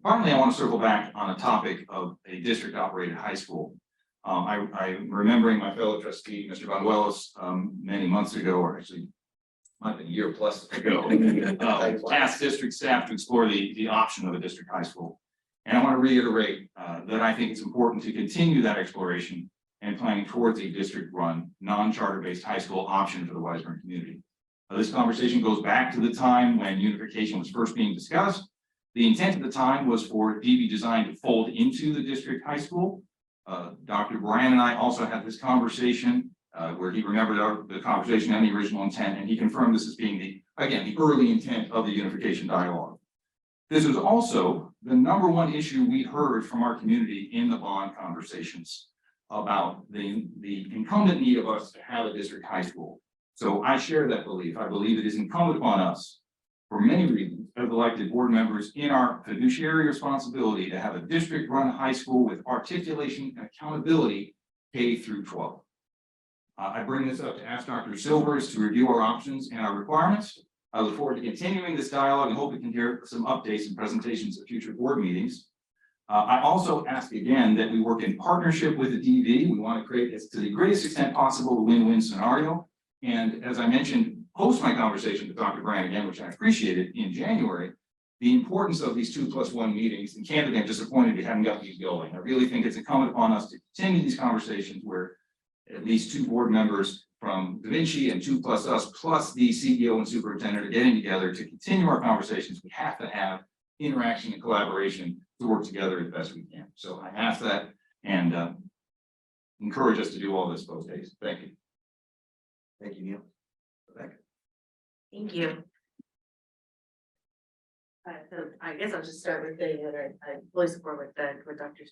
Finally, I want to circle back on a topic of a district operated high school. I'm remembering my fellow trustee, Mr. Von Wellis, many months ago, or actually might have been a year plus ago, asked district staff to explore the option of a district high school. And I want to reiterate that I think it's important to continue that exploration and planning towards a district-run, non-charter based high school option for the Wiseburn community. This conversation goes back to the time when unification was first being discussed. The intent at the time was for DB design to fold into the district high school. Dr. Bryan and I also had this conversation where he remembered the conversation and the original intent, and he confirmed this as being the early intent of the unification dialogue. This was also the #1 issue we heard from our community in the bond conversations about the incumbent need of us to have a district high school. So I share that belief. I believe it is incumbent upon us, for many reasons, as elected board members, in our fiduciary responsibility to have a district-run high school with articulation and accountability K through 12. I bring this up to ask Dr. Silvers to review our options and our requirements. I look forward to continuing this dialogue and hope we can hear some updates and presentations at future board meetings. I also ask again that we work in partnership with the DV. We want to create, to the greatest extent possible, a win-win scenario. And as I mentioned, post my conversation with Dr. Bryan again, which I appreciated in January, the importance of these 2+1 meetings, and candidly, I'm disappointed we haven't got these going. I really think it's incumbent upon us to continue these conversations where at least 2 board members from Da Vinci and 2+ us, plus the CEO and superintendent are getting together to continue our conversations. We have to have interaction and collaboration to work together as best we can. So I ask that and encourage us to do all this both days. Thank you. Thank you, Neil. Rebecca? Thank you. So I guess I'll just start with saying that I fully support what Dr.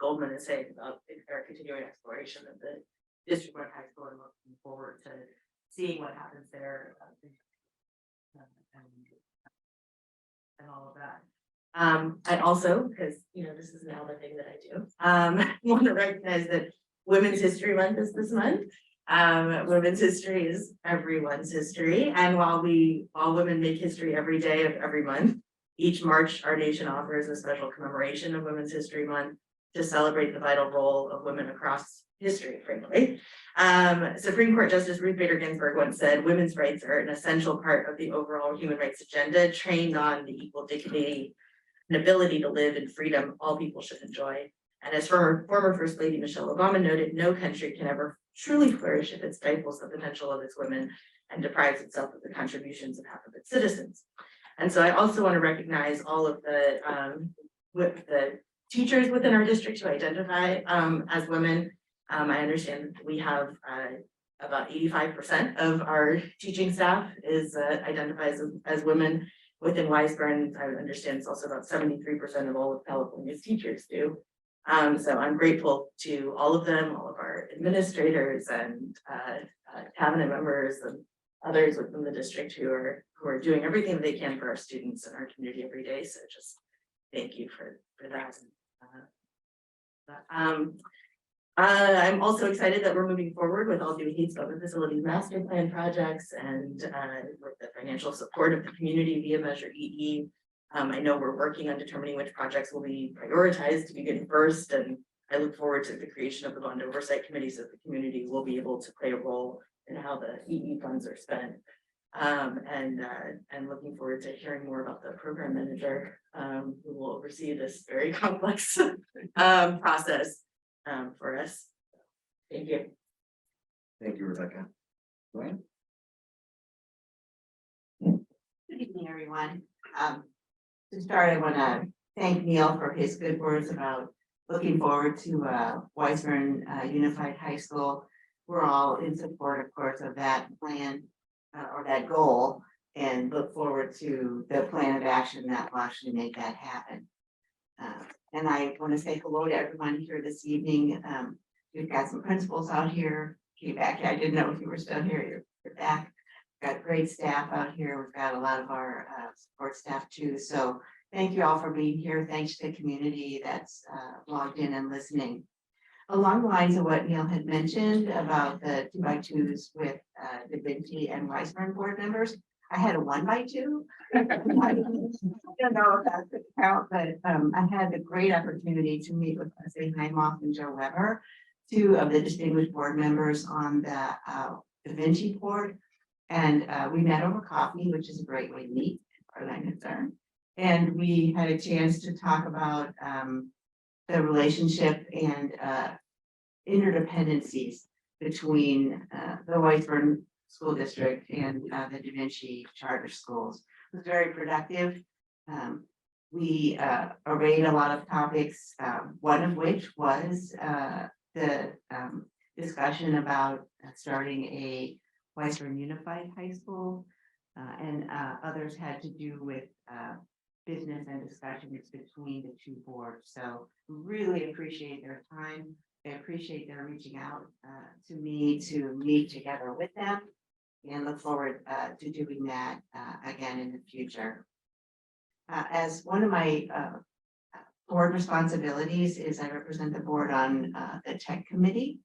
Goldman is saying about our continuing exploration of the district-run high school and looking forward to seeing what happens there and all of that. I also, because this is now the thing that I do, want to recognize that Women's History Month is this month. Women's history is everyone's history, and while women make history every day of every month, each March our nation offers a special commemoration of Women's History Month to celebrate the vital role of women across history, frankly. Supreme Court Justice Ruth Bader Ginsburg once said, "Women's rights are an essential part of the overall human rights agenda, trained on the equal dignity and ability to live in freedom all people should enjoy." And as former First Lady Michelle Obama noted, no country can ever truly flourish if it stifles the potential of its women and deprives itself of the contributions of half of its citizens. And so I also want to recognize all of the teachers within our district who identify as women. I understand we have about 85% of our teaching staff identifies as women within Wiseburn. I understand it's also about 73% of all of California's teachers do. So I'm grateful to all of them, all of our administrators and cabinet members and others within the district who are doing everything they can for our students and our community every day. So just thank you for that. I'm also excited that we're moving forward with all new Heath Public Facilities Master Plan projects and with the financial support of the community via Measure EE. I know we're working on determining which projects will be prioritized to begin first, and I look forward to the creation of the Bond Oversight Committee so the community will be able to play a role in how the EE funds are spent. And looking forward to hearing more about the program manager who will oversee this very complex process for us. Thank you. Thank you, Rebecca. Ryan? Good evening, everyone. To start, I want to thank Neil for his good words about looking forward to Weisburn Unified High School. We're all in support, of course, of that plan or that goal, and look forward to the plan of action that will actually make that happen. And I want to say hello to everyone here this evening. We've got some principals out here. Came back. I didn't know if you were still here. You're back. We've got great staff out here. We've got a lot of our support staff too. So thank you all for being here. Thanks to the community that's logged in and listening. Along the lines of what Neil had mentioned about the 2x2s with Da Vinci and Weisburn board members, I had a 1x2. I don't know if that's the count, but I had the great opportunity to meet with Leslie Heimoff and Joe Weber, two of the distinguished board members on the Da Vinci board. And we met over coffee, which is a great way to meet, as far as I'm concerned. And we had a chance to talk about the relationship and interdependencies between the Weisburn School District and the Da Vinci Charter Schools. It was very productive. We arrayed a lot of topics, one of which was the discussion about starting a Weisburn Unified High School, and others had to do with business and discussions between the two boards. So really appreciate their time. I appreciate their reaching out to me to meet together with them, and look forward to doing that again in the future. As one of my board responsibilities is I represent the board on the tech committee,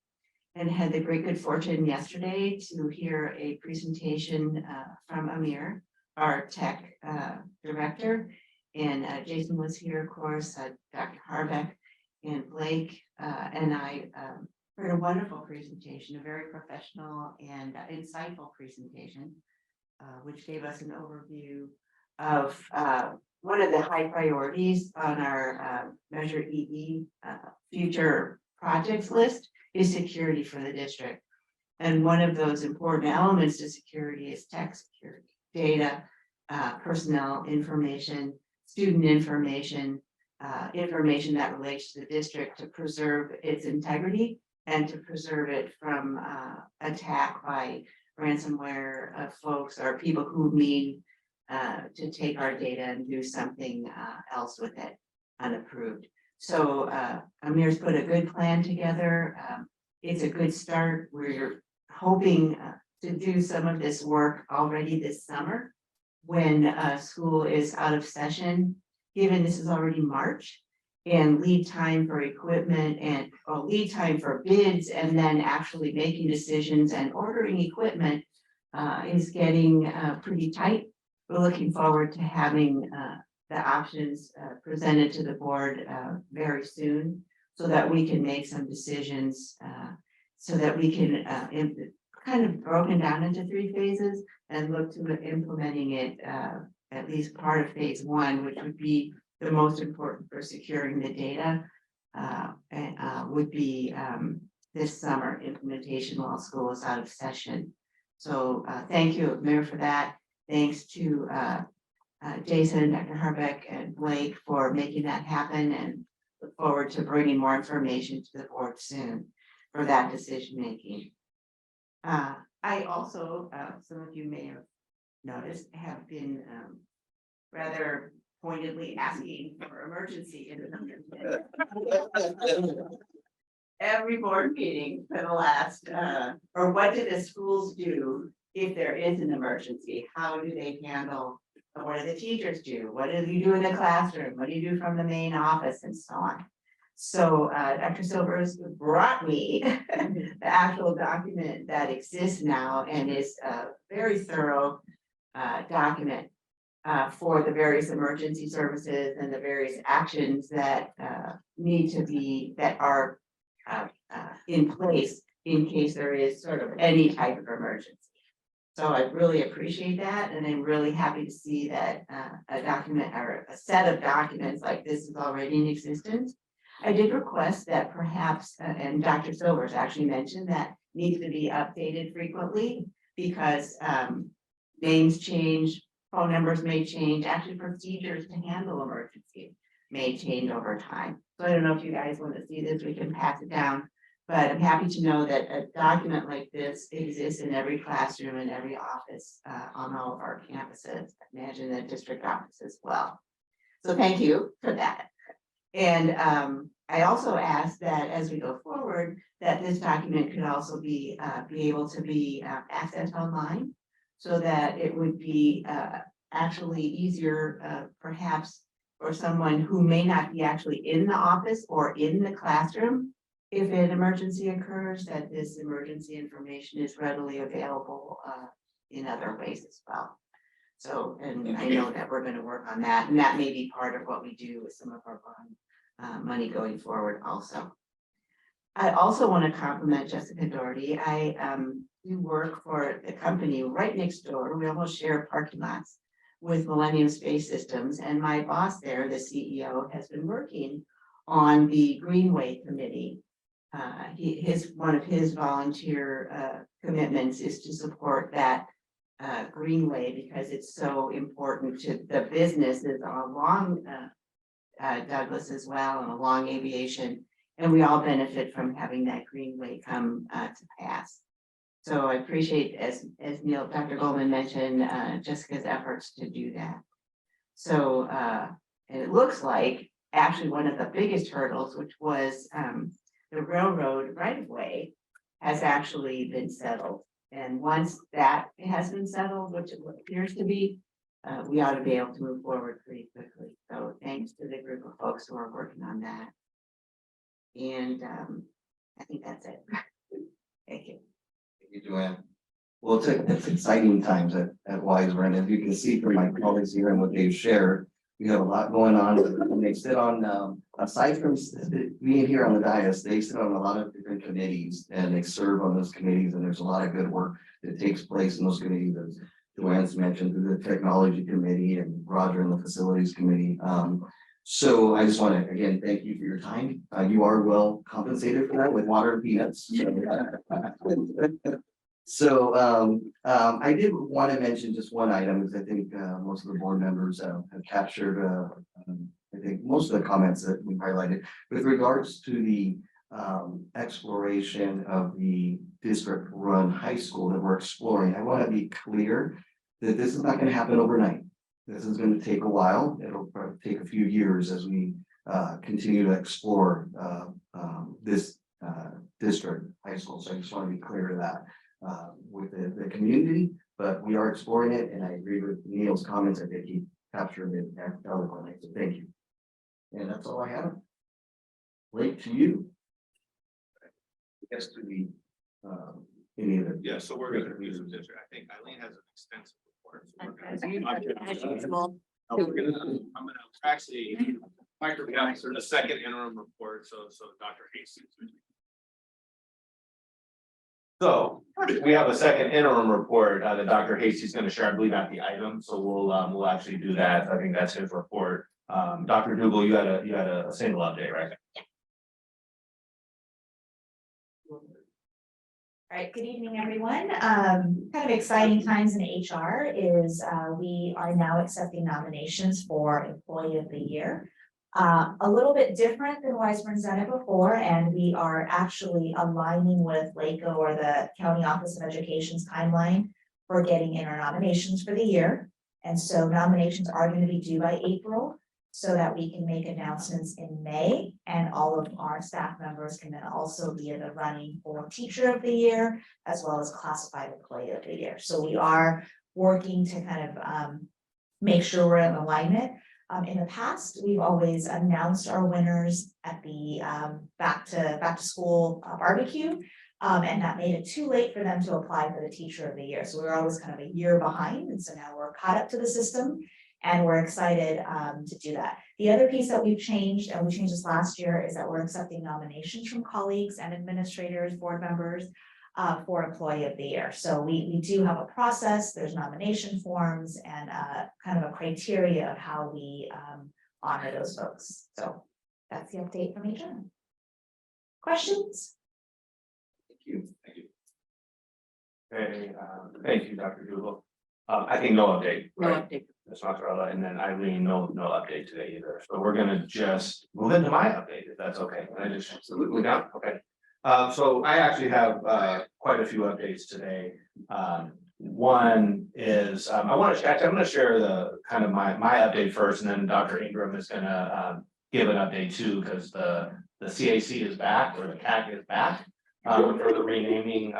and had the great good fortune yesterday to hear a presentation from Amir, our tech director. And Jason was here, of course, Dr. Harbeck and Blake, and I heard a wonderful presentation, a very professional and insightful presentation, which gave us an overview of one of the high priorities on our Measure EE future projects list is security for the district. And one of those important elements to security is tech security, data, personnel information, student information, information that relates to the district to preserve its integrity and to preserve it from attack by ransomware folks or people who mean to take our data and do something else with it unapproved. So Amir's put a good plan together. It's a good start. We're hoping to do some of this work already this summer when school is out of session, given this is already March, and lead time for equipment and lead time for bids and then actually making decisions and ordering equipment is getting pretty tight. We're looking forward to having the options presented to the board very soon so that we can make some decisions so that we can kind of broken down into 3 phases and look to implementing it at least part of phase 1, which would be the most important for securing the data, and would be this summer implementation while school is out of session. So thank you, Mayor, for that. Thanks to Jason, Dr. Harbeck, and Blake for making that happen, and look forward to bringing more information to the board soon for that decision making. I also, some of you may have noticed, have been rather pointedly asking for emergency intervention. Every board meeting for the last, or what do the schools do if there is an emergency? How do they handle? What do the teachers do? What do you do in the classroom? What do you do from the main office and so on? So Dr. Silvers brought me the actual document that exists now and is a very thorough document for the various emergency services and the various actions that need to be, that are in place in case there is sort of any type of emergency. So I really appreciate that, and I'm really happy to see that a document or a set of documents like this is already in existence. I did request that perhaps, and Dr. Silvers actually mentioned that needs to be updated frequently because names change, phone numbers may change, actually procedures to handle emergencies. may change over time. So I don't know if you guys want to see this, we can pass it down. But I'm happy to know that a document like this exists in every classroom and every office on all of our campuses. I imagine the district office as well. So thank you for that. And I also asked that as we go forward, that this document could also be able to be accessed online, so that it would be actually easier perhaps for someone who may not be actually in the office or in the classroom. If an emergency occurs, that this emergency information is readily available in other ways as well. So, and I know that we're going to work on that, and that may be part of what we do with some of our bond money going forward also. I also want to compliment Jessica Doherty. I do work for the company right next door. We almost share parking lots with Millennium Space Systems, and my boss there, the CEO, has been working on the Greenway Committee. One of his volunteer commitments is to support that Greenway, because it's so important to the businesses along Douglas as well, and along aviation, and we all benefit from having that Greenway come to pass. So I appreciate, as Dr. Goldman mentioned, Jessica's efforts to do that. So and it looks like actually one of the biggest hurdles, which was the railroad right-of-way, has actually been settled. And once that has been settled, which it appears to be, we ought to be able to move forward pretty quickly. So thanks to the group of folks who are working on that. And I think that's it. Thank you. Thank you, Joanne. Well, it's exciting times at Wise Run. As you can see from my colleagues here and what they've shared, we have a lot going on, and they sit on, aside from being here on the dais, they sit on a lot of different committees, and they serve on those committees, and there's a lot of good work that takes place in those committees, as Joanne's mentioned, through the technology committee and Roger in the facilities committee. So I just want to, again, thank you for your time. You are well compensated for that with water and peanuts. So I did want to mention just one item, because I think most of the board members have captured, I think, most of the comments that we highlighted with regards to the exploration of the district-run high school that we're exploring. I want to be clear that this is not going to happen overnight. This is going to take a while. It'll probably take a few years as we continue to explore this district high school. So I just want to be clear to that. With the community, but we are exploring it, and I agree with Neil's comments. I think he captured it eloquently, so thank you. And that's all I have. Late to you. Yes, to the any of it. Yeah, so we're gonna review some district. I think Eileen has an extensive report. So we're As gonna- usual. I'm gonna actually microphone for the second interim report, so Dr. Hastings. So we have a second interim report that Dr. Hasty is going to share, I believe, at the item. So we'll actually do that. I think that's his report. Dr. Dougal, you had a single update, right? All right, good evening, everyone. Kind of exciting times in HR is we are now accepting nominations for Employee of the Year. A little bit different than Wiseman's done it before, and we are actually aligning with LACO, or the County Office of Education's timeline for getting in our nominations for the year. And so nominations are going to be due by April, so that we can make announcements in May, and all of our staff members can then also be in the running for Teacher of the Year, as well as Classified Employee of the Year. So we are working to kind of make sure we're in alignment. In the past, we've always announced our winners at the back to school barbecue, and that made it too late for them to apply for the Teacher of the Year. So we were always kind of a year behind, and so now we're caught up to the system, and we're excited to do that. The other piece that we've changed, and we changed this last year, is that we're accepting nominations from colleagues and administrators, board members, for Employee of the Year. So we do have a process, there's nomination forms, and kind of a criteria of how we honor those folks. So that's the update from HR. Questions? Thank you. Okay, thank you, Dr. Dougal. I think no update. No right? update. That's not Charlotte, and then Eileen, no update today either. So we're gonna just move into my update, if that's okay. Can I just absolutely down? Okay. So I actually have quite a few updates today. One is, I'm gonna share the kind of my update first, and then Dr. Ingram is gonna give an update too, because the CAC is back, or the CAC is back. For the renaming,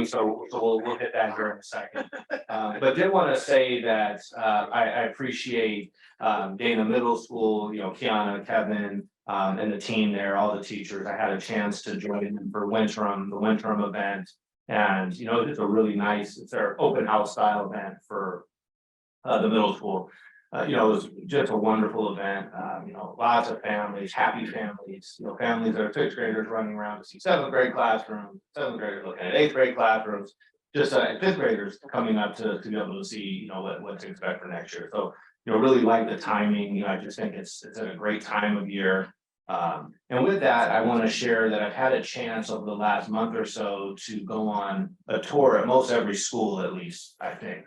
so we'll hit that here in a second. But did want to say that I appreciate Dana Middle School, you know, Kiana, Kevin, and the team there, all the teachers. I had a chance to join them for the Wintrum event. And, you know, it's a really nice, it's their open house style event for the middle school. You know, it was just a wonderful event, you know, lots of families, happy families, you know, families that are 6th graders running around to see 7th grade classrooms, 7th graders looking at 8th grade classrooms, just and 5th graders coming up to be able to see, you know, what to expect for next year. So, you know, really like the timing, you know, I just think it's at a great time of year. And with that, I want to share that I've had a chance over the last month or so to go on a tour at most every school, at least, I think.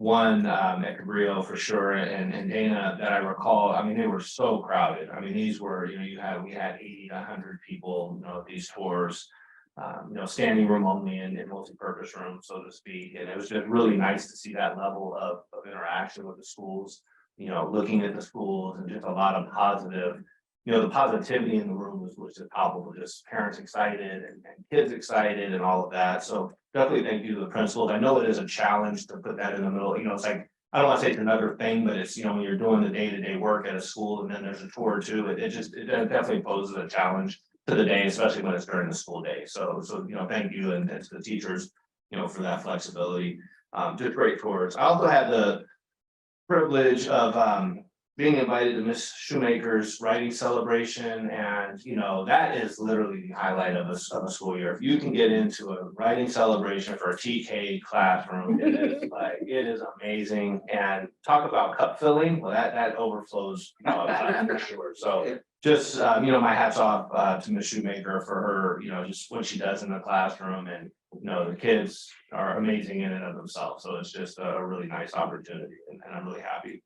One at Cabrillo for sure, and Dana that I recall, I mean, they were so crowded. I mean, these were, you know, we had 80 to 100 people, you know, at these tours, you know, standing room only and multi-purpose rooms, so to speak. And it was just really nice to see that level of interaction with the schools, you know, looking at the schools, and just a lot of positive, you know, the positivity in the room was just palpable, just parents excited and kids excited and all of that. So definitely thank you to the principals. I know it is a challenge to put that in the middle, you know, it's like, I don't want to say it's another thing, but it's, you know, when you're doing the day-to-day work at a school and then there's a tour too, it definitely poses a challenge to the day, especially when it's during the school day. So, you know, thank you and to the teachers, you know, for that flexibility. Just great tours. I also had the privilege of being invited to Miss Shoemaker's writing celebration, and you know that is literally the highlight of a school year. If you can get into a writing celebration for a TK classroom, it is amazing. And talk about cup filling, well that overflows, you know, for sure. So just you know, my hat's off to Miss Shoemaker for her, you know, just what she does in the classroom, and you know the kids are amazing in and of themselves. So it's just a really nice opportunity, and I'm really happy.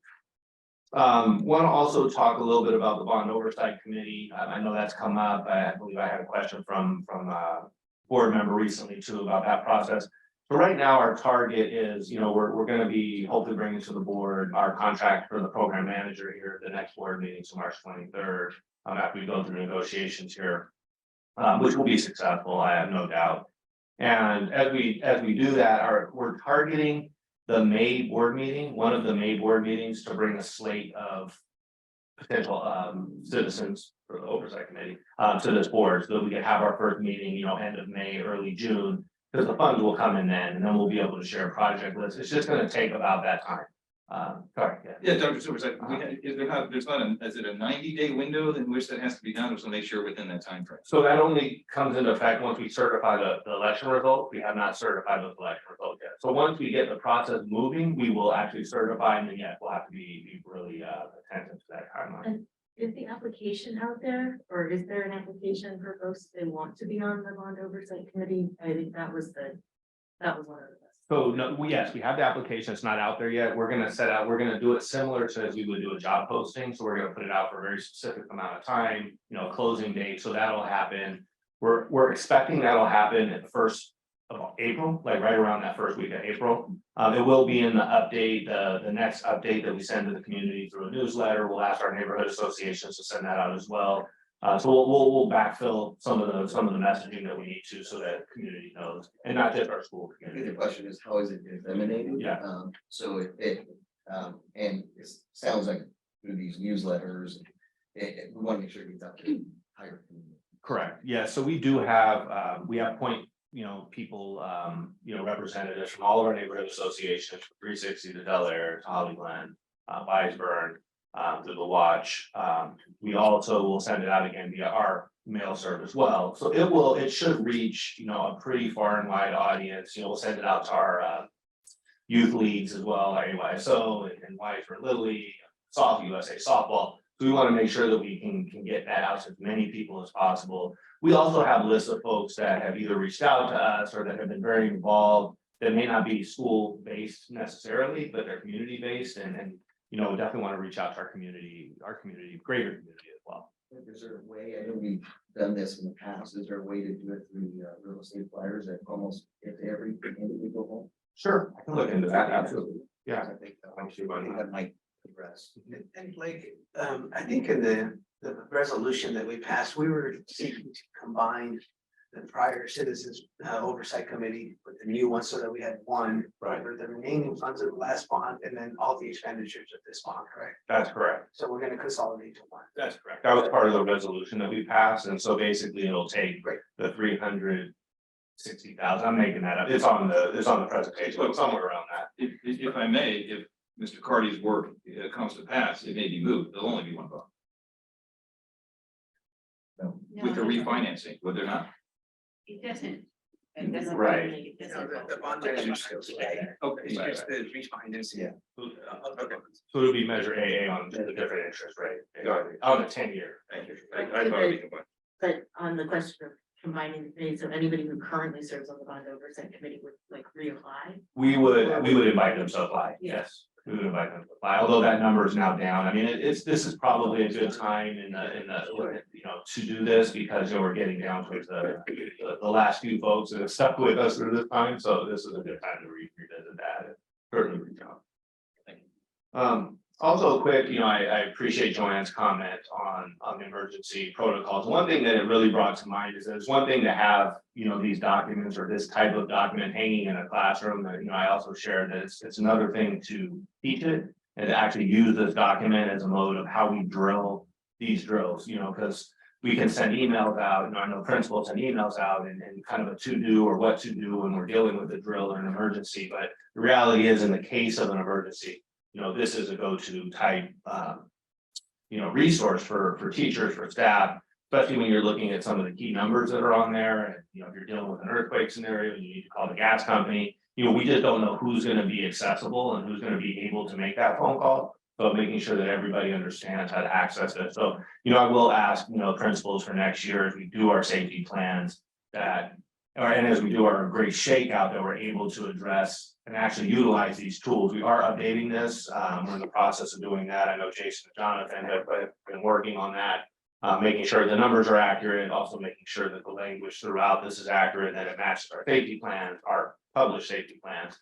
Want to also talk a little bit about the Bond Oversight Committee. I know that's come up. I believe I had a question from a board member recently too about that process. So right now our target is, you know, we're going to be hopefully bringing to the board our contract for the program manager here at the next board meeting, so March 23rd, after we go through negotiations here, which will be successful, I have no doubt. And as we do that, we're targeting the May board meeting, one of the May board meetings, to bring a slate of potential citizens for the oversight committee to this board, so that we can have our first meeting, you know, end of May, early June, because the funds will come in then, and then we'll be able to share a project list. It's just going to take about that time. Sorry. Yeah, Dr. Silvers, is it a 90-day window in which that has to be done, or to make sure within that time frame? So that only comes into effect once we certify the election results. We have not certified those election results yet. So once we get the process moving, we will actually certify, and then yes, we'll have to be really attentive to that timeline. Is the application out there, or is there an application for folks that want to be on the Bond Oversight Committee? I think that was one of the best. So no, yes, we have the application. It's not out there yet. We're gonna do it similar to as we would do a job posting. So we're gonna put it out for a very specific amount of time, you know, closing date. So that'll happen. We're expecting that'll happen at the 1st of April, like right around that first week of April. It will be in the update, the next update that we send to the community through a newsletter. We'll ask our neighborhood associations to send that out as well. So we'll backfill some of the messaging that we need to, so that community knows, and not just our school community. The question is, how is it disseminated? Yeah. So and it sounds like through these newsletters, we want to make sure it gets out to higher. Correct. Yeah. So we do have, we have point, you know, people, you know, representatives from all of our neighborhood associations, 360 to Delaware, to Holly Glen, Weisburn, to the Watch. We also will send it out again via our mail serve as well. So it should reach, you know, a pretty far and wide audience. You know, we'll send it out to our youth leagues as well, our AYSO and Weisburn Little League, USA softball. So we want to make sure that we can get that out to as many people as possible. We also have lists of folks that have either reached out to us or that have been very involved that may not be school-based necessarily, but they're community-based and, you know, definitely want to reach out to our community, greater community as well. Is there a way, I know we've done this in the past, is there a way to do it through the real estate flyers that almost get to every individual home? Sure, I can look into that, absolutely. Yeah. I think Thank you, buddy. that might address. And like, I think in the resolution that we passed, we were seeking to combine the prior citizens oversight committee with the new one so that we had one. Right. For the remaining funds of the last bond and then all the expenditures of this bond, correct? That's correct. So we're gonna consolidate to one. That's correct. That was part of the resolution that we passed, and so basically it'll take the 360,000, I'm making that up, it's on the presentation, but somewhere around that. If I may, if Mr. Carty's work comes to pass, it may be moved, there'll only be one vote. With the refinancing, would there not? It doesn't. Right. You know, the bond measures still stay. Okay. It's just the refinancing. Yeah. Okay. So it'll be measure AA on the different interest rate, on the 10-year. Thank you. I thought it'd be combined. But on the question of combining the committees, so anybody who currently serves on the bond oversight committee would like reapply? We would invite them to apply, yes. We would invite them to apply, although that number is now down. I mean, this is probably a good time in the, you know, to do this because you know, we're getting down towards the last few folks that have stuck with us through this time. So this is a good time to revisit that and certainly reach out. Thank you. Also quick, you know, I appreciate Joanne's comment on the emergency protocols. One thing that it really brought to mind is that it's one thing to have, you know, these documents or this type of document hanging in a classroom. And, you know, I also shared that it's another thing to teach it and to actually use this document as a mode of how we drill these drills, you know, because we can send emails out, you know, I know principals send emails out and kind of a to-do or what to do when we're dealing with a drill or an emergency. But the reality is in the case of an emergency, you know, this is a go-to type, you know, resource for teachers, for staff, especially when you're looking at some of the key numbers that are on there. And, you know, if you're dealing with an earthquake scenario, you need to call the gas company. You know, we just don't know who's going to be accessible and who's going to be able to make that phone call. So making sure that everybody understands how to access it. So, you know, I will ask, you know, principals for next year as we do our safety plans and as we do our great shakeout that we're able to address and actually utilize these tools. We are updating this. We're in the process of doing that. I know Jason and Jonathan have been working on that, making sure the numbers are accurate, also making sure that the language throughout this is accurate, that it matches our safety plans, our published safety plans.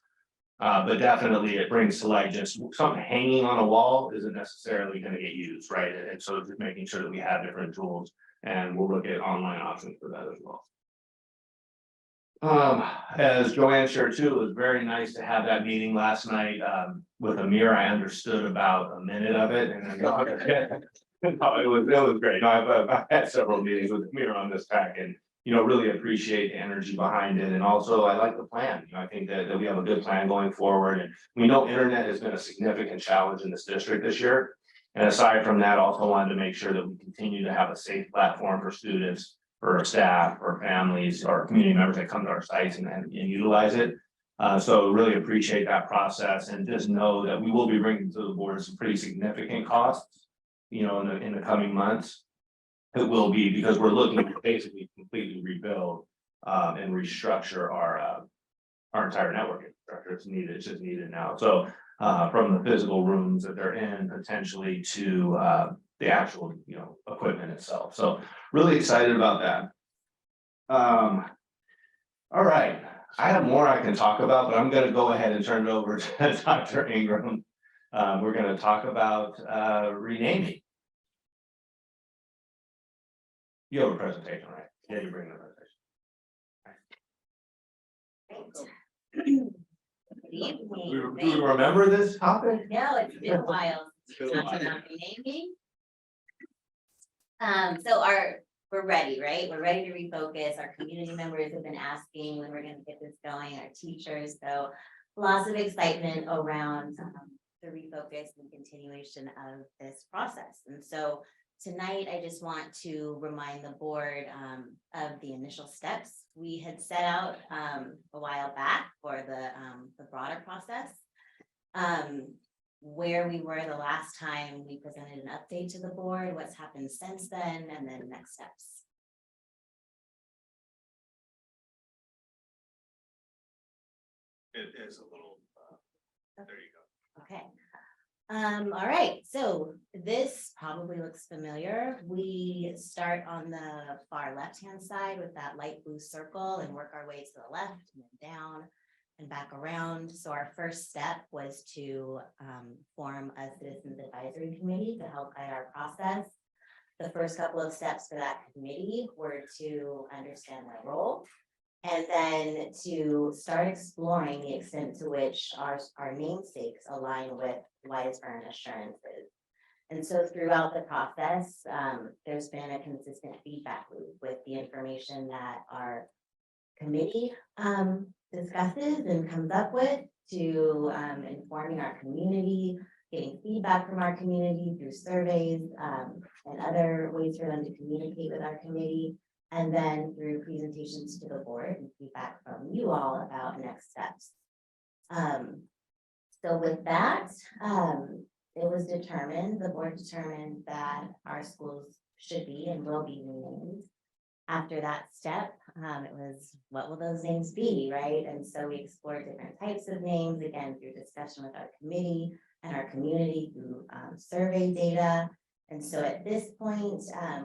But definitely it brings to light just something hanging on a wall isn't necessarily going to get used, right? And so just making sure that we have different tools and we'll look at online options for that as well. As Joanne shared too, it was very nice to have that meeting last night with Amir. I understood about a minute of it and no, it was great. No, I've had several meetings with Amir on this pack and you know, really appreciate the energy behind it. And also I like the plan. You know, I think that we have a good plan going forward. And we know internet has been a significant challenge in this district this year. And aside from that, also wanted to make sure that we continue to have a safe platform for students, for our staff, for families, our community members that come to our sites and utilize it. So really appreciate that process and just know that we will be bringing to the board some pretty significant costs, you know, in the coming months. It will be because we're looking to basically completely rebuild and restructure our entire network infrastructure. It's just needed now. So from the physical rooms that they're in potentially to the actual, you know, equipment itself. So really excited about that. All right, I have more I can talk about, but I'm going to go ahead and turn it over to Dr. Ingram. We're going to talk about renaming. You have a presentation, right? Yeah, you bring the presentation. Good evening. Do we remember this topic? No, it's been a while. Been a while. Renaming. We're ready, right? We're ready to refocus. Our community members have been asking when we're gonna get this going, our teachers, so lots of excitement around the refocus and continuation of this process. And so tonight, I just want to remind the board of the initial steps we had set out a while back for the broader process. Where we were the last time we presented an update to the board, what's happened since then, and then next steps. it is a little, there you go. Okay. All right, so this probably looks familiar. We start on the far left-hand side with that light blue circle and work our way to the left and then down and back around. So our first step was to form a citizens advisory committee to help guide our process. The first couple of steps for that committee were to understand their role and then to start exploring the extent to which our namesakes align with Wiseburn assurances. And so throughout the process, there's been a consistent feedback loop with the information that our committee discusses and comes up with to informing our community, getting feedback from our community through surveys and other ways for them to communicate with our committee, and then through presentations to the board and feedback from you all about next steps. So with that, it was determined, the board determined that our schools should be and will be renamed. After that step, it was, what will those names be, right? And so we explored different types of names, again, through discussion with our committee and our community through survey data. And so at this point,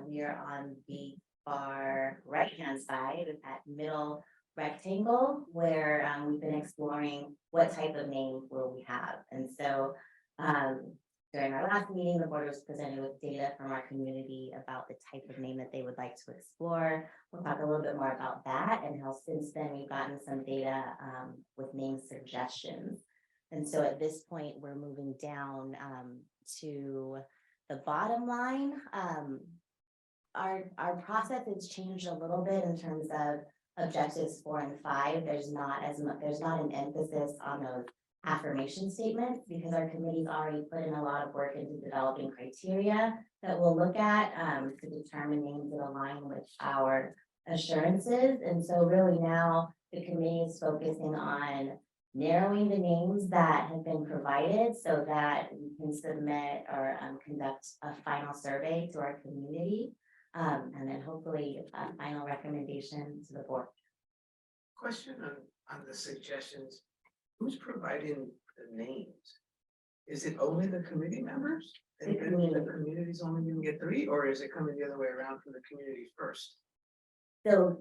we are on the far right-hand side with that middle rectangle where we've been exploring what type of name will we have. And so during our last meeting, the board was presented with data from our community about the type of name that they would like to explore. We'll talk a little bit more about that and how since then we've gotten some data with name suggestions. And so at this point, we're moving down to the bottom line. Our process has changed a little bit in terms of objectives 4 and 5. There's not an emphasis on those affirmation statements because our committee's already put in a lot of work into developing criteria that we'll look at to determine names that align with our assurances. And so really now the committee is focusing on narrowing the names that have been provided so that we can submit or conduct a final survey to our community. And then hopefully a final recommendation to the board. Question on the suggestions, who's providing the names? Is it only the committee members? And then the community's only gonna get 3, or is it coming the other way around from the community first? So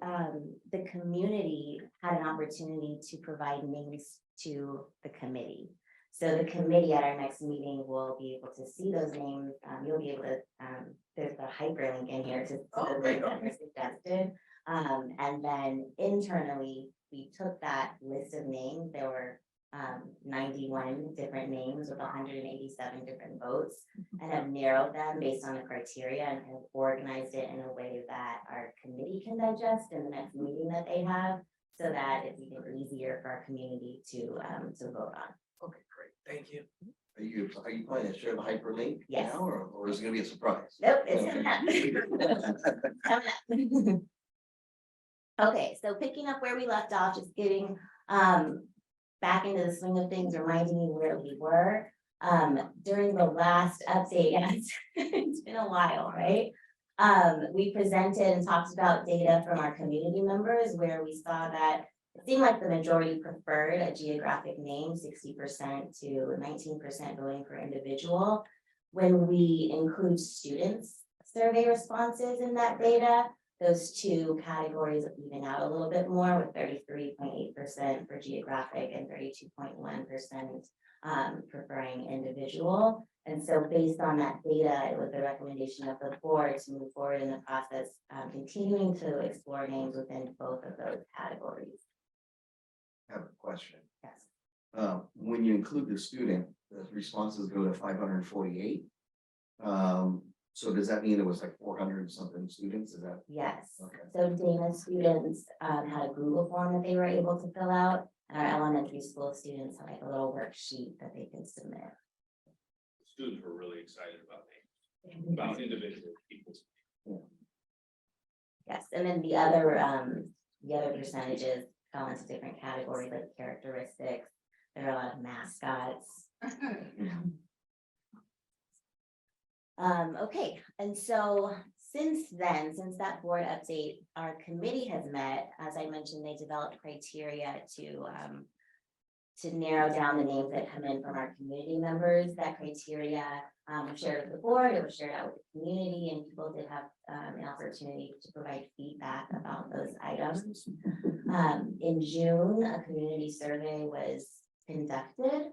the community had an opportunity to provide names to the committee. So the committee at our next meeting will be able to see those names. You'll be able to, there's a hyperlink in here to the names that were suggested. And then internally, we took that list of names. There were 91 different names with 187 different votes and have narrowed them based on the criteria and have organized it in a way that our committee can digest in the next meeting that they have so that it's even easier for our community to vote on. Okay, great, thank you. Are you planning to share the hyperlink Yes. now, or is it gonna be a surprise? Nope, it's coming up. Coming up. Okay, so picking up where we left off, just getting back into the swing of things, reminding you where we were. During the last update, yes, it's been a while, right? We presented and talked about data from our community members where we saw that it seemed like the majority preferred a geographic name, 60% to 19% voting for individual. When we include students' survey responses in that data, those two categories even out a little bit more with 33.8% for geographic and 32.1% preferring individual. And so based on that data, it was the recommendation of the board to move forward in the process, continuing to explore names within both of those categories. I have a question. Yes. When you include the student, the responses go to 548. So does that mean it was like 400 something students? Is that? Yes. Okay. So Dana students had a Google form that they were able to fill out. And our elementary school students had like a little worksheet that they could submit. Students were really excited about individual people's. Yes, and then the other percentages fell into different categories like characteristics. There are a lot of mascots. Okay, and so since then, since that board update, our committee has met. As I mentioned, they developed criteria to narrow down the names that come in from our community members. That criteria was shared with the board, it was shared out with the community, and people did have an opportunity to provide feedback about those items. In June, a community survey was conducted.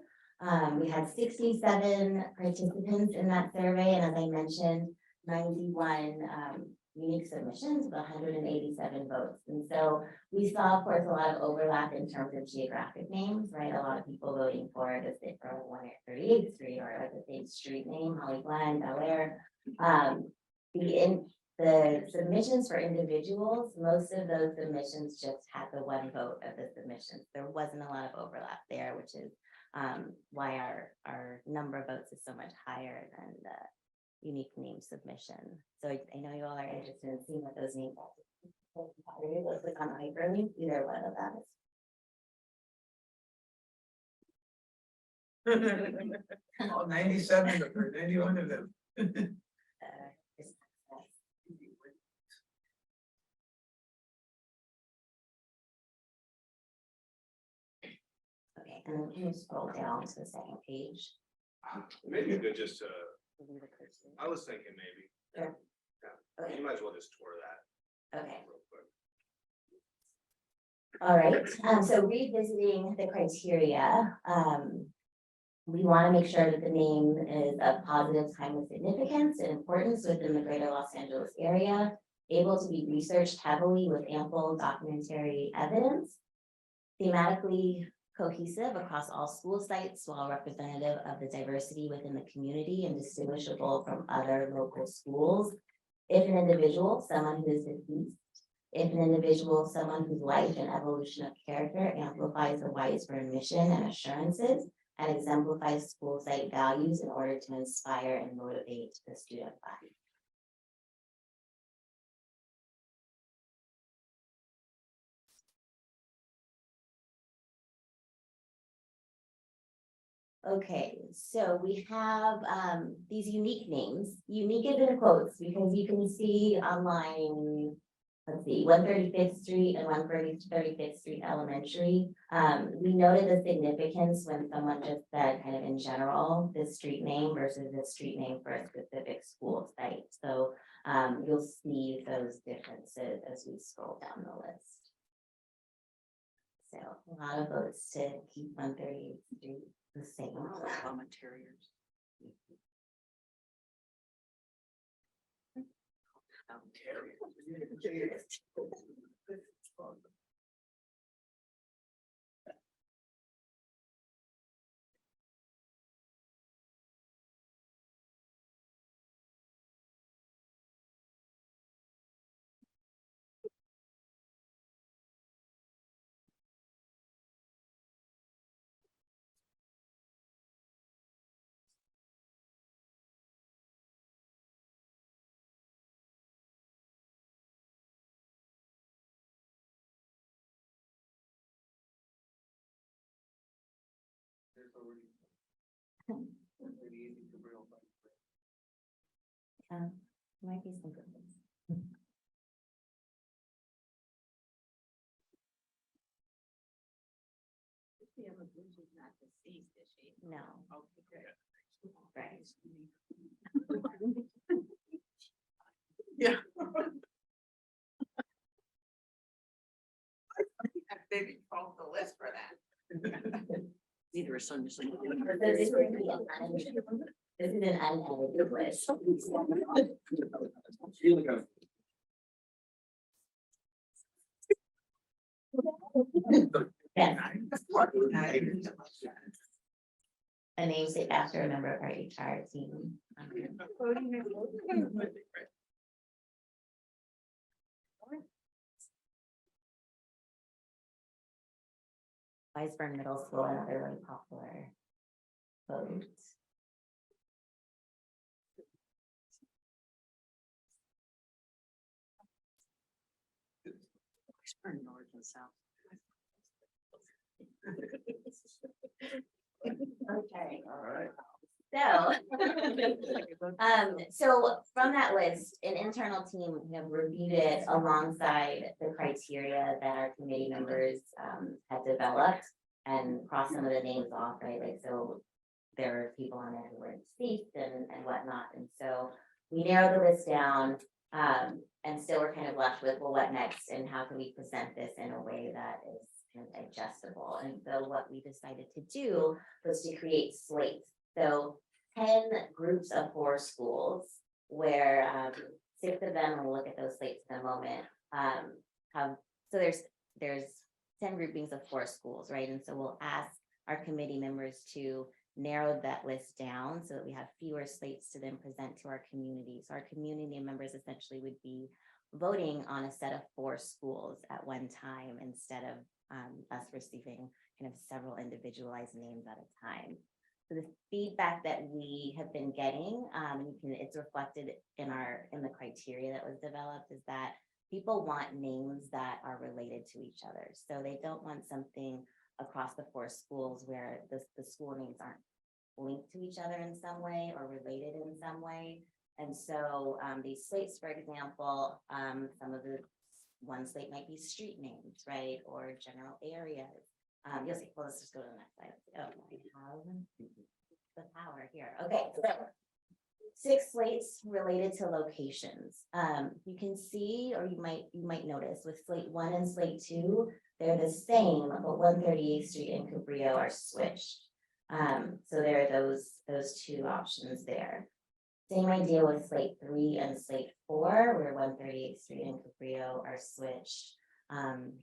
We had 67 participants in that survey, and as I mentioned, 91 unique submissions with 187 votes. And so we saw, of course, a lot of overlap in terms of geographic names, right? A lot of people voting for the state for 138th Street or like the same street name, Holly Glen, Bel Air. The submissions for individuals, most of those submissions just had the one vote of the submissions. There wasn't a lot of overlap there, which is why our number of votes is so much higher than the unique name submission. So I know you all are interested in seeing what those names are. Let's click on hyperlink, either one of them. All 97 or 91 of them. Okay, and then can you scroll down to the second page? Maybe good just to, I was thinking maybe. Sure. Yeah, Okay. you might as well just tour that Okay. real quick. All right, so revisiting the criteria, we want to make sure that the name is of positive timeless significance and importance within the greater Los Angeles area, able to be researched heavily with ample documentary evidence, thematically cohesive across all school sites while representative of the diversity within the community and distinguishable from other local schools. If an individual, someone who is deceased, if an individual, someone whose life and evolution of character amplifies the Whitesburg mission and assurances and exemplifies school site values in order to inspire and motivate the student body. Okay, so we have these unique names. Unique is in quotes because you can see online, let's see, 135th Street and 135th Street Elementary. We noted the significance when someone just said kind of in general, this street name versus this street name for a specific school site. So you'll see those differences as we scroll down the list. So a lot of votes to keep 138th Street the same. Parliamentarians. Might be some good ones. Not deceased, is she? No. Okay. Right. Yeah. Maybe follow the list for that. Neither is Sonia. So this is an unedited list. Yes, a namesake after a member of our HR team. Weisburn Middle School, another really popular vote. North and south. Okay. All right. So from that list, an internal team have reviewed it alongside the criteria that our committee members have developed. and cross some of the names off, right? Like, so there are people on there who were deceased and whatnot. And so we narrowed the list down, and still we're kind of left with, well, what next? And how can we present this in a way that is kind of digestible? And so what we decided to do was to create slates. So 10 groups of 4 schools where 6 of them, and we'll look at those slates in a moment, have, so there's 10 groupings of 4 schools, right? And so we'll ask our committee members to narrow that list down so that we have fewer slates to then present to our community. So our community members essentially would be voting on a set of 4 schools at one time instead of us receiving kind of several individualized names at a time. So the feedback that we have been getting, it's reflected in the criteria that was developed, is that people want names that are related to each other. So they don't want something across the 4 schools where the school names aren't linked to each other in some way or related in some way. And so these slates, for example, some of the one slate might be street names, right? Or general areas. You'll see, well, let's just go to the next slide. Oh, we have the power here. Okay, so 6 slates related to locations. You can see, or you might notice with slate 1 and slate 2, they're the same, but 138th Street and Cabrillo are switched. So there are those 2 options there. Same idea with slate 3 and slate 4, where 138th Street and Cabrillo are switched.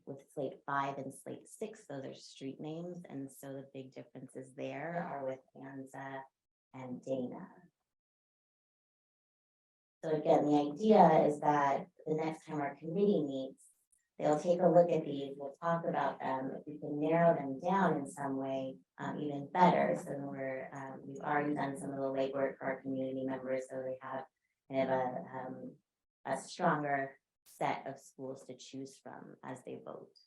With slate 5 and slate 6, those are street names, and so the big differences there are with Anza and Dana. So again, the idea is that the next time our committee meets, they'll take a look at these, we'll talk about them. If we can narrow them down in some way, even better. So we've already done some of the legwork for our community members, so they have kind of a stronger set of schools to choose from as they vote.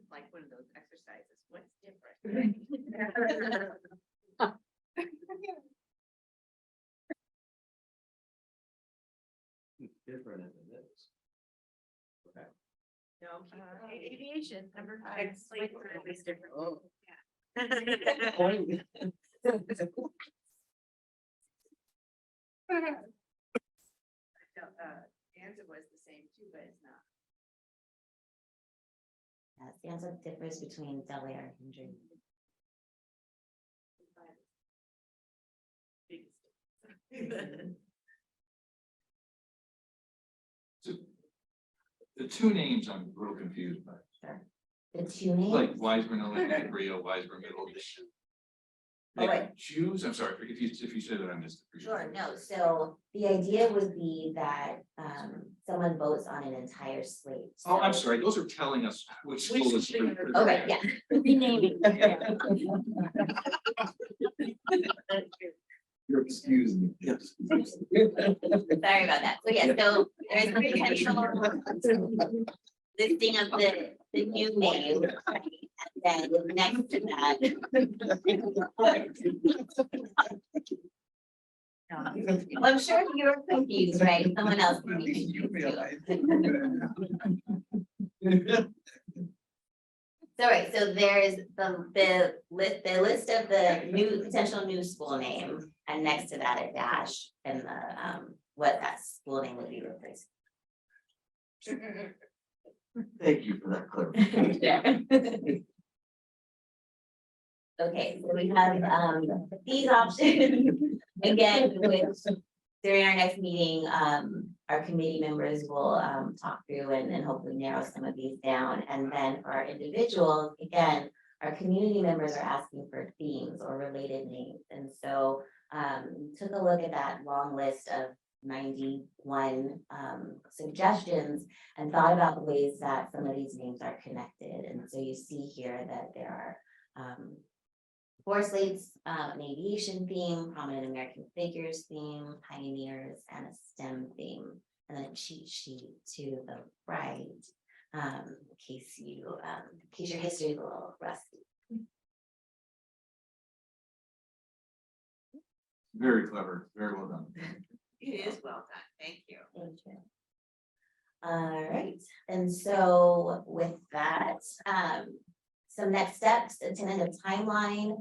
Like one of those exercises, what's different? Different as it is. Okay. No, aviation, number 5. Slate were at least different. Oh. Anza was the same too, but it's not. That's the difference between Delaware and Dream. So the 2 names I'm a little confused by. Sure. The 2 names. Like Wiseman Elementary, Rio, Wiseman Middle. Oh, right. Choose, I'm sorry, if you said that, I missed it. Sure, no, so the idea would be that someone votes on an entire slate. Oh, I'm So- sorry, those are telling us which school is. Okay, yeah. Renaming. You're excused me. Yes. Sorry about that. So yeah, so there's a potential listing of the new name. And then next to that. Well, I'm sure you were confused, right? Someone else can be confused too. So right, so there's the list of the potential new school name, and next to that a dash and the what that school name would be replaced. Thank you for that clarification. Okay, so we have these options again, which during our next meeting, our committee members will talk through and hopefully narrow some of these down. And then for our individuals, again, our community members are asking for themes or related names. And so took a look at that long list of 91 suggestions and thought about ways that some of these names are connected. And so you see here that there are 4 slates, an aviation theme, prominent American figures theme, pioneers, and a STEM theme, and then a cheat sheet to the right, in case your history is a little rusty. Very clever, very well done. It is well done, thank you. Thank you. All right, and so with that, some next steps, a tentative timeline.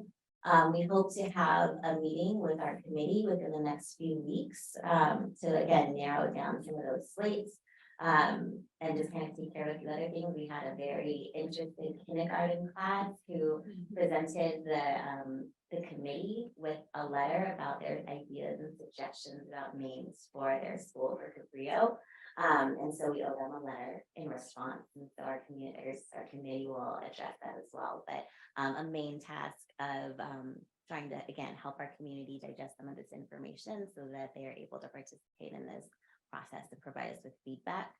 We hope to have a meeting with our committee within the next few weeks, to again narrow down some of those slates. And just kind of take care of a few other things. We had a very interested kindergarten class who presented the committee with a letter about their ideas and suggestions about names for their school for Caprio. And so we owe them a letter in response, and so our committee will address that as well. But a main task of trying to, again, help our community digest some of this information so that they are able to participate in this process to provide us with feedback.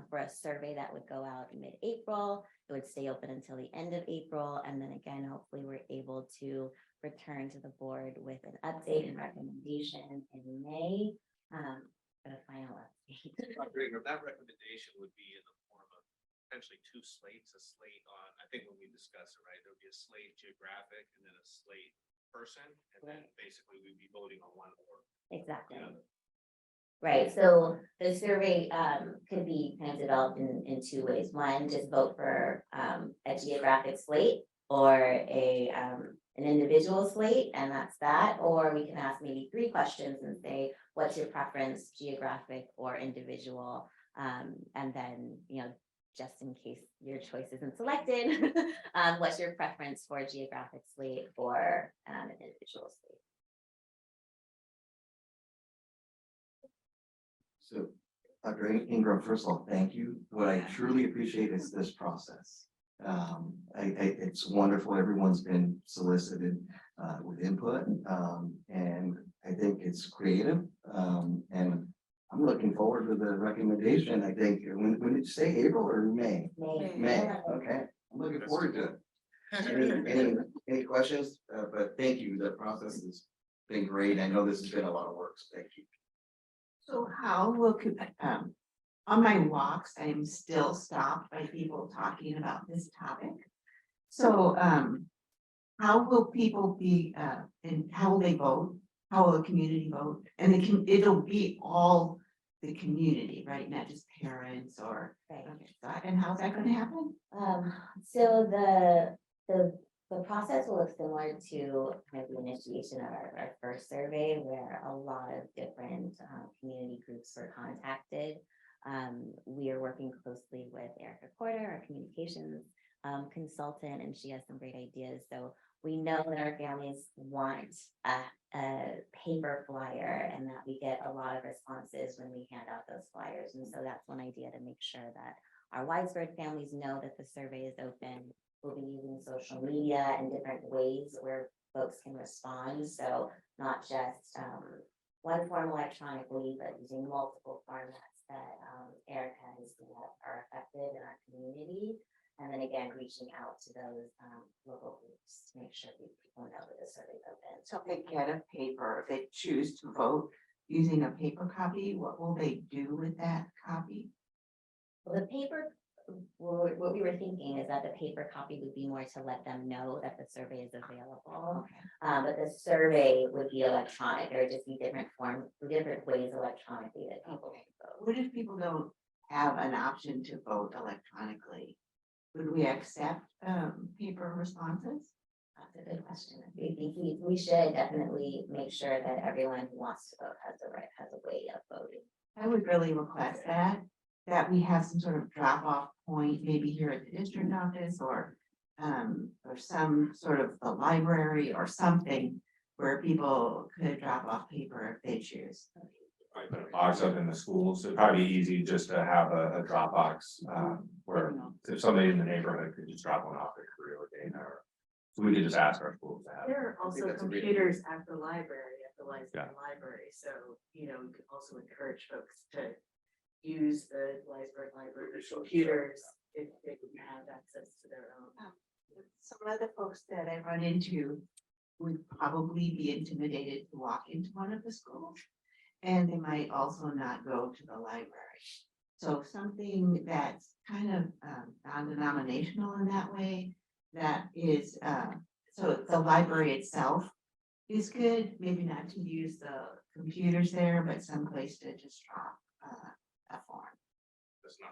For a survey that would go out in mid-April, it would stay open until the end of April, and then again, hopefully we're able to return to the board with an update and recommendation in May for the final update. That recommendation would be in the form of potentially two slates, a slate on, I think when we discuss it, right, there'll be a slate geographic and then a slate person, and then basically we'd be voting on one or. Exactly. Right, so the survey could be kind of developed in two ways. One, just vote for a geographic slate or an individual slate, and that's that. Or we can ask maybe 3 questions and say, what's your preference, geographic or individual? And then, you know, just in case your choice isn't selected, what's your preference for a geographic slate or an individual slate? So, Dr. Ingram, first of all, thank you. What I truly appreciate is this process. It's wonderful. Everyone's been solicited with input, and I think it's creative. And I'm looking forward to the recommendation. I think when did you say, April or May? May. Okay, I'm looking forward to it. Any questions? But thank you. The process has been great. I know this has been a lot of work. So thank you. So how will, on my walks, I am still stopped by people talking about this topic. So, how will people be, and how will they vote? How will the community vote? And it'll be all the community, right? Not just parents or. Right. Okay, and how's that gonna happen? So the process will look similar to kind of the initiation of our first survey, where a lot of different community groups were contacted. We are working closely with Erica Porter, our communications consultant, and she has some great ideas. So we know that our families want a paper flyer, and that we get a lot of responses when we hand out those flyers. And so that's one idea, to make sure that our Wisebird families know that the survey is open. We'll be using social media and different ways where folks can respond. So not just one form electronically, but using multiple formats that Erica has seen that are effective in our community. And then again, reaching out to those local groups to make sure people know that the survey is open. So if they get a paper, if they choose to vote using a paper copy, what will they do with that copy? Well, the paper, what we were thinking is that the paper copy would be more to let them know that the survey is available. Okay. But the survey would be electronic. There would just be different ways electronically that people can vote. What if people don't have an option to vote electronically? Would we accept paper responses? That's a good question. We think we should definitely make sure that everyone who wants to vote has a way of voting. I would really request that we have some sort of drop-off point, maybe here at the district office or some sort of a library or something where people could drop off paper if they choose. Right, put a box up in the schools. It'd probably be easy just to have a Dropbox where if somebody in the neighborhood could just drop one off their career or data, or so we could just ask our schools to have. There are also computers at the library, at the Wisebird Library, so, you know, we could also encourage folks to use the Wisebird Library computers if they have access to their own. Some of the folks that I run into would probably be intimidated to walk into one of the schools. And they might also not go to the library. So something that's kind of non-denominational in that way, that is, so the library itself is good, maybe not to use the computers there, but someplace to just drop a form. is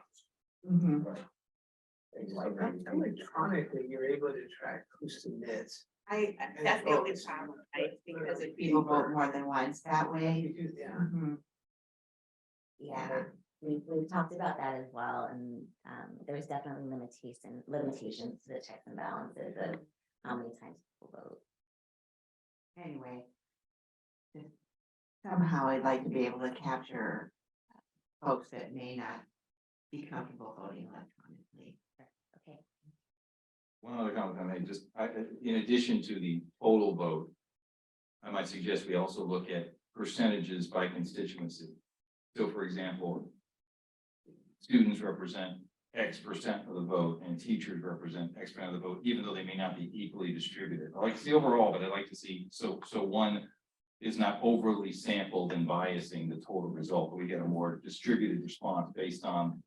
not. Electronically, you're able to track who submits. That's the only problem, right? Because if people vote more than once that way. Yeah. Mhm. Yeah, we've talked about that as well, and there's definitely limitations to the checks and balances of how many times people vote. Anyway. Somehow I'd like to be able to capture folks that may not be comfortable voting electronically. Okay. One other comment I made, just, in addition to the total vote, I might suggest we also look at percentages by constituency. So for example, students represent X% of the vote and teachers represent X% of the vote, even though they may not be equally distributed. I like to see overall, but I'd like to see, so one is not overly sampled and biasing the total result, but we get a more distributed response based on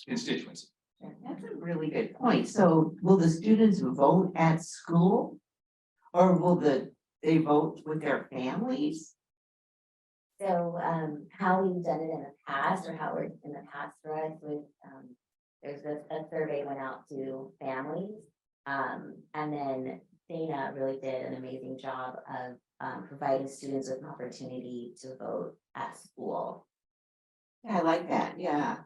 constituency. That's a really good point. So will the students vote at school? Or will they vote with their families? So how we've done it in the past, or how we're in the past for us with, there's a survey went out to families. And then Dana really did an amazing job of providing students with an opportunity to vote at school. I like that, yeah.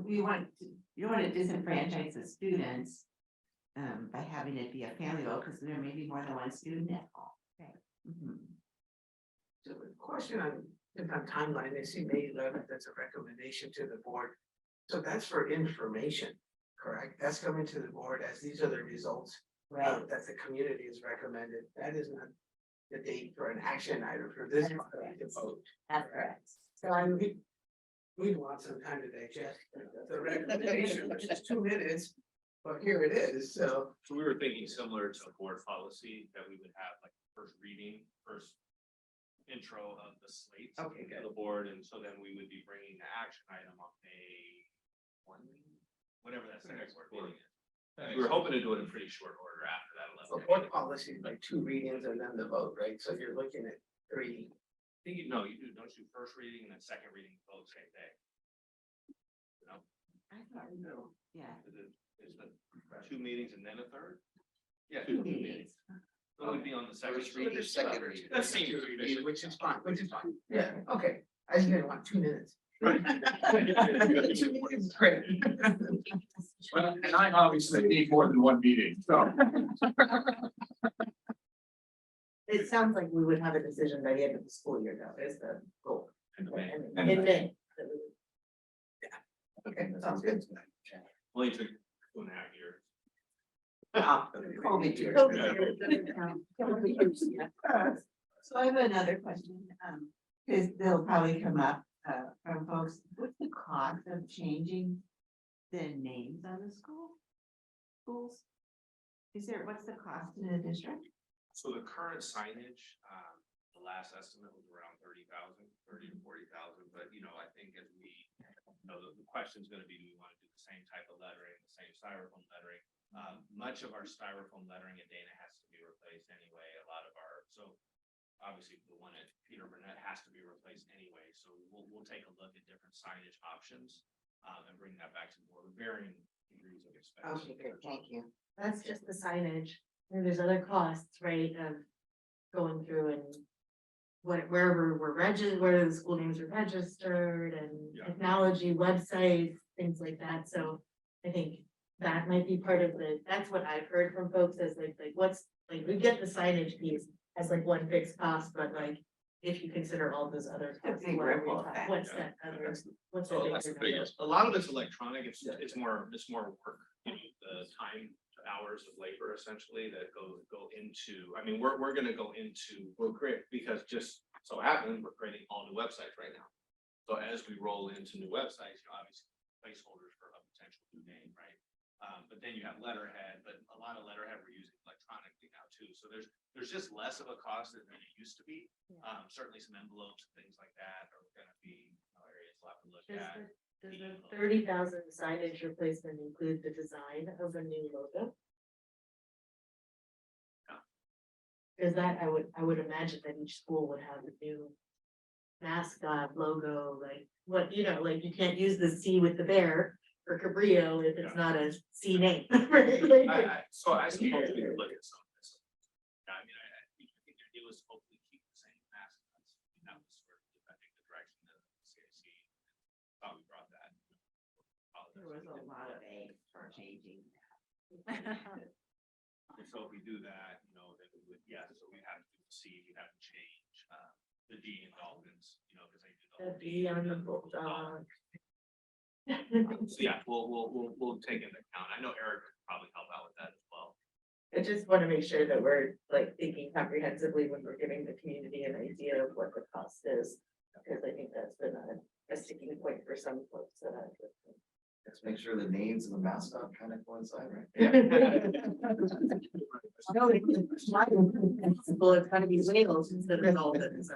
You don't want to disenfranchise the students by having it be a family vote, because there may be more than one student at home. Right. So the question on timeline, they see May 11th, that's a recommendation to the board. So that's for information, correct? That's coming to the board as these are the results. Right. That the community has recommended. That is not the date for an action item for this That's body to vote. That's correct. So We want some time to digest the recommendation, which is 2 minutes, but here it is, so. So we were thinking similar to board policy, that we would have like first reading, first intro of the slate. Okay, To the board, and so then we would be bringing the action item on May 1, whatever that second board meeting is. We were hoping to do it in pretty short order after that. So board policy is like 2 readings and then the vote, right? So you're looking at 3. I think you don't you first reading and then second reading both same day. You know, I thought, no, yeah. is the 2 meetings and then a third? Yeah. 2 meetings. So it would be on the second First reading. reading, second reading. That seems efficient. Which is fine, Yeah, okay. I just didn't want 2 minutes. Right. 2 minutes is great. Well, and I obviously need more than one meeting, so. It sounds like we would have a decision by the end of the school year, though, is the goal. And May. In May. Okay, that sounds good. Only took 2.5 years. COVID years. So I have another question, because they'll probably come up from folks, what's the cost of changing the names on the schools? What's the cost to the district? So the current signage, the last estimate was around 30,000 to 40,000, but I think as we, the question is going to be, do we want to do the same type of lettering, the same styrofoam lettering? Much of our styrofoam lettering at Dana has to be replaced anyway. So obviously the one at Peter Burnett has to be replaced anyway. So we'll take a look at different signage options and bring that back to the board with varying degrees of expense. Okay, good, thank you. That's just the signage. And there's other costs, right, of going through and wherever we're registered, where the school names are registered and technology, websites, things like that. So I think that might be part of that's what I've heard from folks as like what's, like, we get the signage piece as like one fixed cost, but like, if you consider all those other costs, big what are we ripple talking- effect. what's that other, what's So that? that's the bigger number? biggest. A lot of it's electronic. It's more work. The time, hours of labor essentially that go into. I mean, we're going to go into. We'll create, because just so happened we're creating all new websites right now. So as we roll into new websites, obviously placeholders for a potential new name, right? But then you have letterhead, but a lot of letterhead we're using electronically now too. So there's just less of a cost than it used to be. Certainly some envelopes and things like that are going to be areas we'll have to look at. Does the 30,000 signage replacement include the design of a new logo? Because that I would imagine that each school would have a new mascot logo, like what, you know, like you can't use the C with the bear or Cabrillo if it's not a C name. Right? Like, So I suppose we could look at some of this. I mean, I think the idea was to hopefully keep the same mascots. And that was sort of, I think, the direction that CIC thought we brought that. There was a lot of eggs for changing. And so if we do that, you know, then we would, yeah, so we have to see, we have to change the D in Dolphins, you know, because I do. the B on the bulldog. So yeah, we'll take into account. I know Eric could probably help out with that as well. I just want to make sure that we're like thinking comprehensively when we're giving the community an idea of what the cost is. Because I think that's been a sticking point for some folks that I've listened to. Let's make sure the names and the mascot kind of coincide, right? No, it's gotta be whales instead of dolphins.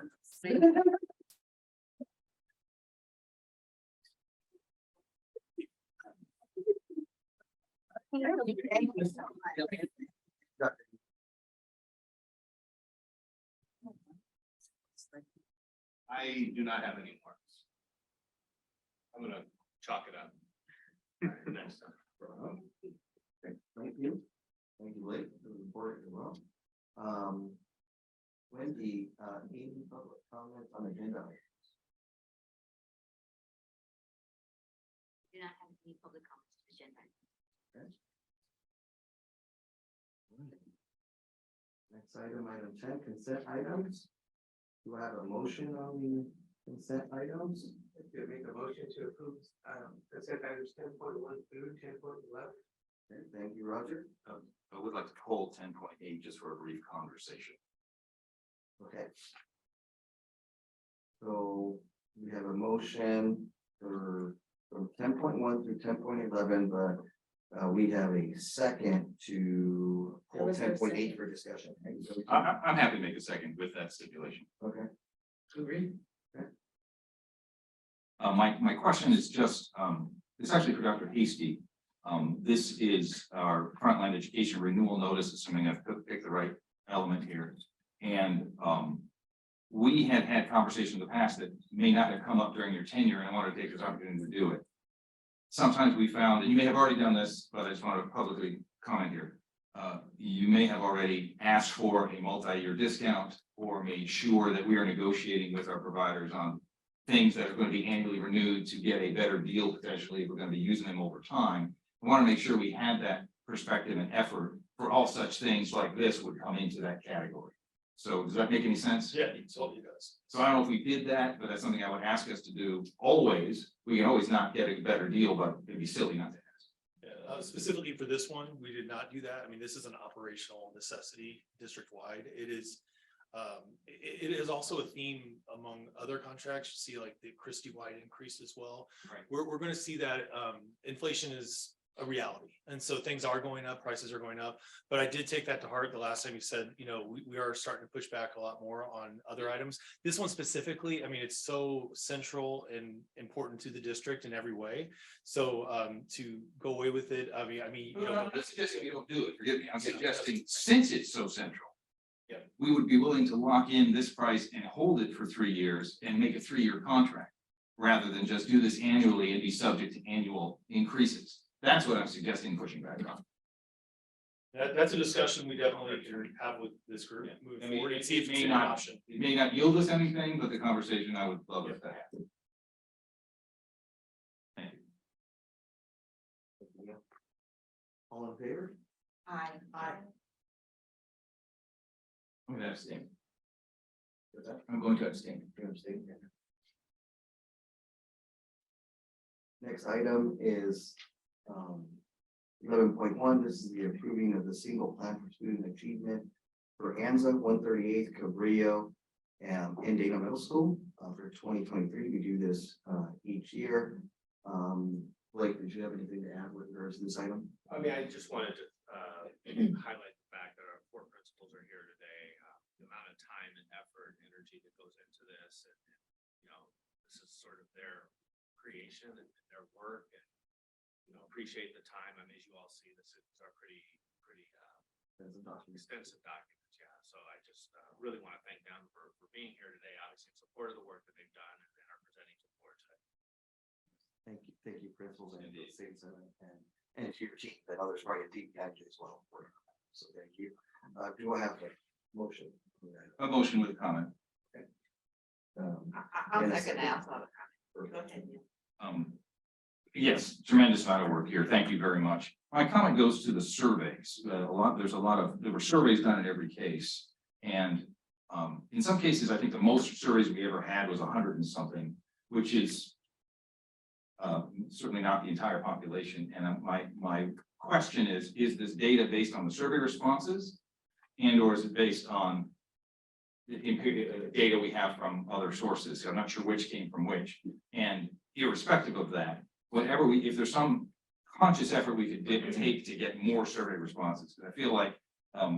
I do not have any more. I'm gonna chalk it up. Next time. Okay, thank you. Thank you, Blake, for the report as well. Wendy, any public comments on agenda items? Do not have any public comments to agenda. Next item, item 10, consent items. Do I have a motion on the consent items? To make a motion to approve, consent items 10.1 through 10.11. Okay, thank you, Roger. I would like to hold 10.8 just for a brief conversation. Okay. So we have a motion for from 10.1 through 10.11, but we have a second to hold was there a 10.8 for discussion. right? So we I'm happy to make a second with that stipulation. Okay. Agree. My question is just, it's actually for Dr. Hasty. This is our frontline education renewal notice, assuming I've picked the right element here. And we had had conversations in the past that may not have come up during your tenure, and I want to take this opportunity to do it. Sometimes we found, and you may have already done this, but I just want to publicly comment here. You may have already asked for a multi-year discount or made sure that we are negotiating with our providers on things that are going to be annually renewed to get a better deal potentially if we're going to be using them over time. We want to make sure we had that perspective and effort for all such things like this would come into that category. So does that make any sense? Yeah, it totally does. So I don't know if we did that, but that's something I would ask us to do always. We can always not get a better deal, but it'd be silly not to ask. Yeah, specifically for this one, we did not do that. I mean, this is an operational necessity district-wide. It is also a theme among other contracts. You see like the Christie-wide increase as well. Right. We're going to see that inflation is a reality. And so things are going up, prices are going up. But I did take that to heart the last time you said, you know, we are starting to push back a lot more on other items. This one specifically, I mean, it's so central and important to the district in every way. So to go away with it, I mean, you know, I'm not suggesting you don't do it, forgive me. I'm suggesting since it's so central. Yeah. We would be willing to lock in this price and hold it for 3 years and make a 3-year contract. Rather than just do this annually and be subject to annual increases. That's what I'm suggesting pushing back on. that's a discussion we definitely can have with this group moving forward and see if it's an option. It may not yield us anything, but the conversation I would love if that happened. Thank you. All in favor? Aye. I'm going to abstain. I'm going to abstain. You abstain? Yeah. Next item is 11.1. This is the approving of the single plan for student achievement for ANZA 138th Cabrillo in Dana Middle School for 2023. We do this each year. Blake, did you have anything to add with regards to this item? I mean, I just wanted to highlight the fact that our core principals are here today. The amount of time and effort and energy that goes into this, and you know, this is sort of their creation and their work, and you know, appreciate the time. I mean, as you all see, this is our pretty extensive documents. Yeah, So I just really want to thank them for being here today, obviously in support of the work that they've done and are presenting to the board today. Thank you, principals and Susan and to your team and others, probably a deep dive as well. So thank you. Do I have a motion? A motion with a comment. I'll Yes. second that. Go ahead. Neil. Yes, tremendous amount of work here. Thank you very much. My comment goes to the surveys. There were surveys done in every case. And in some cases, I think the most surveys we ever had was 100 and something, which is certainly not the entire population. And my question is this data based on the survey responses? And or is it based on the data we have from other sources? I'm not sure which came from which. And irrespective of that, if there's some conscious effort we could take to get more survey responses, because I feel like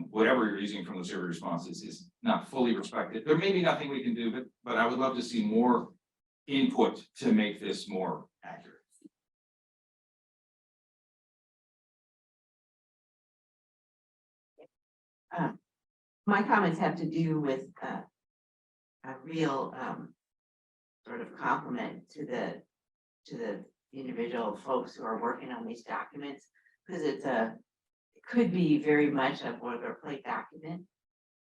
whatever you're using from the survey responses is not fully respected. There may be nothing we can do, but I would love to see more input to make this more accurate. My comments have to do with a real sort of compliment to the individual folks who are working on these documents, because it could be very much a boilerplate document.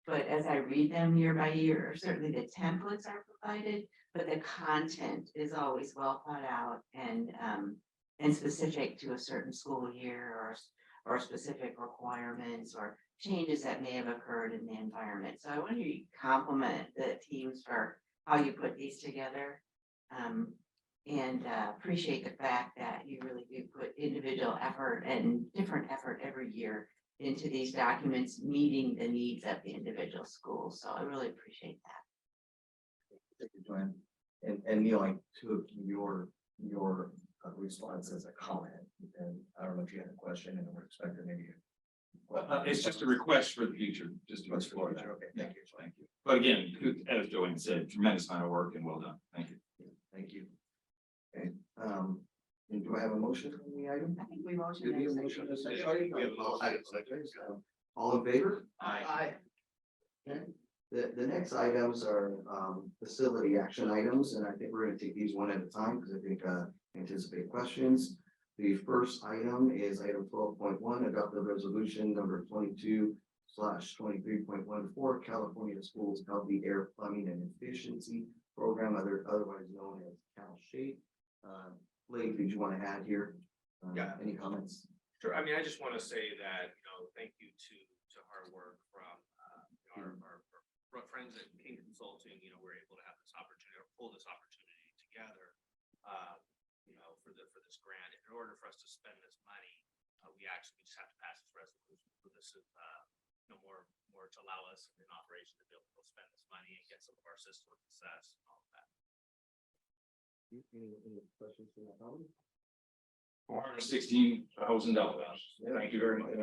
But as I read them year by year, certainly the templates are provided, but the content is always well thought out and specific to a certain school year or specific requirements or changes that may have occurred in the environment. So I want to compliment the teams for how you put these together. And appreciate the fact that you really do put individual effort and different effort every year into these documents, meeting the needs of the individual schools. So I really appreciate that. Thank you, Joanne. And Neil, I took your response as a comment, and I don't know if you had a question and we're expecting maybe. It's just a request for the future, just to explore that. Okay, thank you. Thank you. But again, as Joanne said, tremendous amount of work and well done. Thank you. Thank you. Okay, and do I have a motion on the item? I think we motioned. Did we have a motion on this item? All in favor? Aye. Okay, the next items are facility action items, and I think we're gonna take these one at a time because I think anticipate questions. The first item is item 12.1, adopt the resolution number 22/23.14, California Schools Healthy Air Plumbing and Efficiency Program, otherwise known as CalShape. Blake, did you want to add here? Yeah. Any comments? Sure. I mean, I just want to say that, thank you to hard work from our friends at King Consulting. We're able to have this opportunity or pull this opportunity together. For this grant, in order for us to spend this money, we just have to pass this resolution. So this is more to allow us in operation to be able to spend this money and get some of our system success and all of that. Any questions from that comment? $416,000. Thank you very much.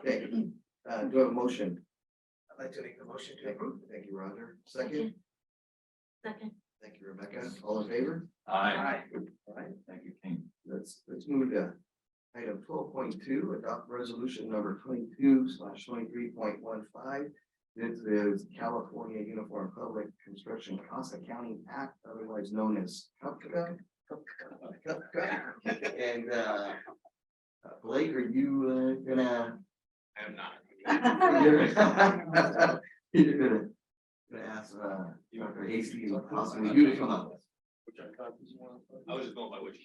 Okay, do I have a motion? I'd like to make the motion to approve. Thank you, Roger. Second, Second. thank you, Rebecca. All in favor? Aye. All right, Thank you, King. let's move to item 12.2, adopt resolution number 22/23.15. This is California Uniform Public Construction Cost Accounting Act, otherwise known as CUPCA. And Blake, are you gonna? I am not. You're gonna ask Dr. Hasty and possibly you to come up. I was just going by what you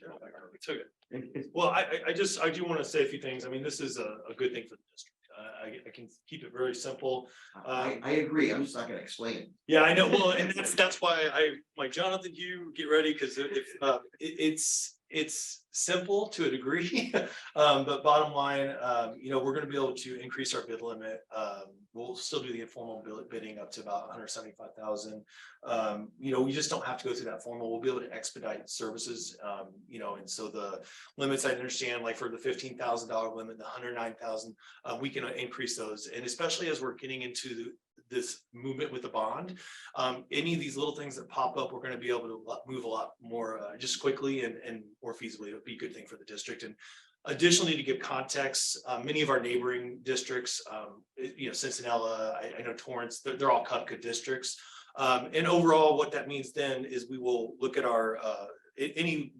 took it. with. Well, I do want to say a few things. I mean, this is a good thing for the district. I can keep it very simple. I agree. I'm just not gonna explain it. Yeah, I know. Well, and that's why Jonathan, you get ready because it's simple to a degree. But bottom line, we're going to be able to increase our bid limit. We'll still do the informal bidding up to about 175,000. We just don't have to go through that formal. We'll be able to expedite services. And so the limits I understand, like for the $15,000 limit, the 109,000, we can increase those. And especially as we're getting into this movement with the bond, any of these little things that pop up, we're going to be able to move a lot more just quickly and more feasibly. It would be a good thing for the district. And Additionally, to give context, many of our neighboring districts, Cincinnati, I know Torrance, they're all Cupca districts. And overall, what that means then is we will look at our any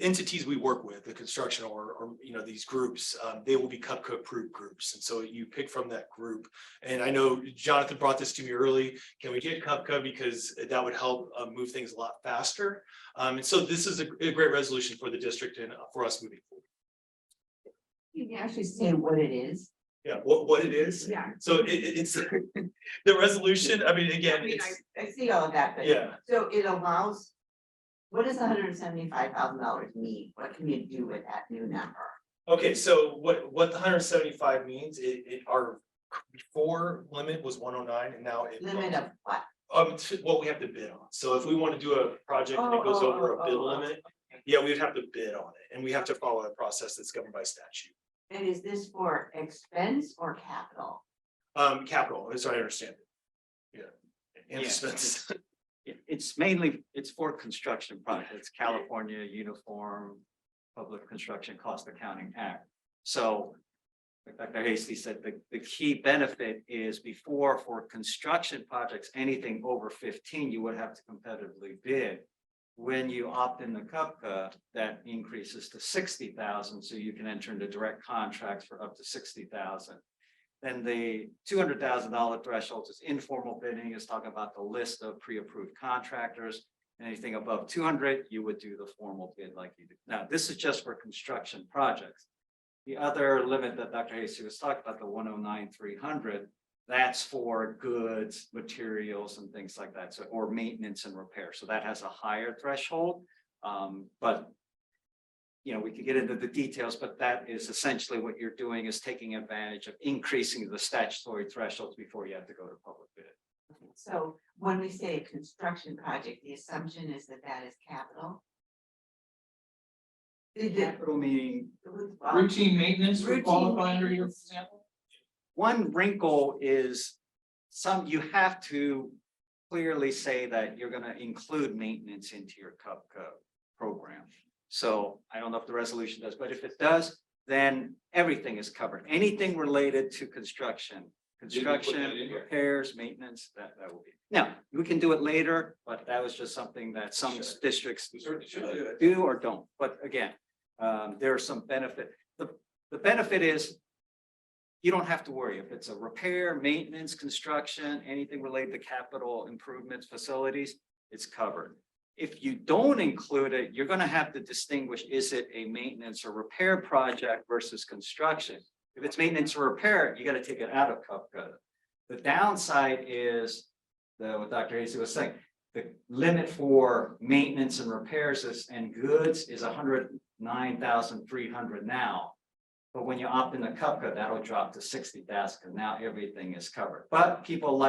entities we work with, the construction or these groups, they will be Cupca approved groups. And so you pick from that group. And I know Jonathan brought this to me early. Can we get Cupca, because that would help move things a lot faster. And so this is a great resolution for the district and for us moving forward. You can actually say what it is. Yeah, what it is. Yeah. So it's the resolution. I mean, again, it's, I see all of that, but. yeah. So it allows, what does $175,000 mean? What can you do with that new number? Okay, so what the 175 means, our before limit was 109 and now it. Limit of what? What we have to bid on. So if we want to do a project and it goes over a bid limit, yeah, we would have to bid on it, and we have to follow a process that's governed by statute. And is this for expense or capital? Capital, as I understand it. Yeah. And Yes. expense. It's mainly, it's for construction projects, California Uniform Public Construction Cost Accounting Act. So like Dr. Hasty said, the key benefit is before for construction projects, anything over 15, you would have to competitively bid. When you opt in the Cupca, that increases to 60,000, so you can enter into direct contracts for up to 60,000. Then the $200,000 threshold is informal bidding, is talking about the list of pre-approved contractors. Anything above 200, you would do the formal bid like you do. Now, this is just for construction projects. The other limit that Dr. Hasty was talking about, the 109,300, that's for goods, materials, and things like that. So, or maintenance and repair. So that has a higher threshold. But we could get into the details, but that is essentially what you're doing, is taking advantage of increasing the statutory thresholds before you have to go to public bid. So when we say a construction project, the assumption is that that is capital. Capital meaning Routine maintenance would Routine qualify under your maintenance. example? one wrinkle is you have to clearly say that you're going to include maintenance into your Cupca program. So I don't know if the resolution does, but if it does, then everything is covered. Anything related to construction, repairs, maintenance, that will be. Now, we can do it later, but that was just something that some districts do or don't. But again, there are some benefit. The benefit is you don't have to worry if it's a repair, maintenance, construction, anything related to capital improvements, facilities, it's covered. If you don't include it, you're going to have to distinguish, is it a maintenance or repair project versus construction? If it's maintenance or repair, you got to take it out of Cupca. The downside is what Dr. Hasty was saying, the limit for maintenance and repairs and goods is 109,300 now. But when you opt in the Cupca, that'll drop to 60,000 because now everything is covered. But people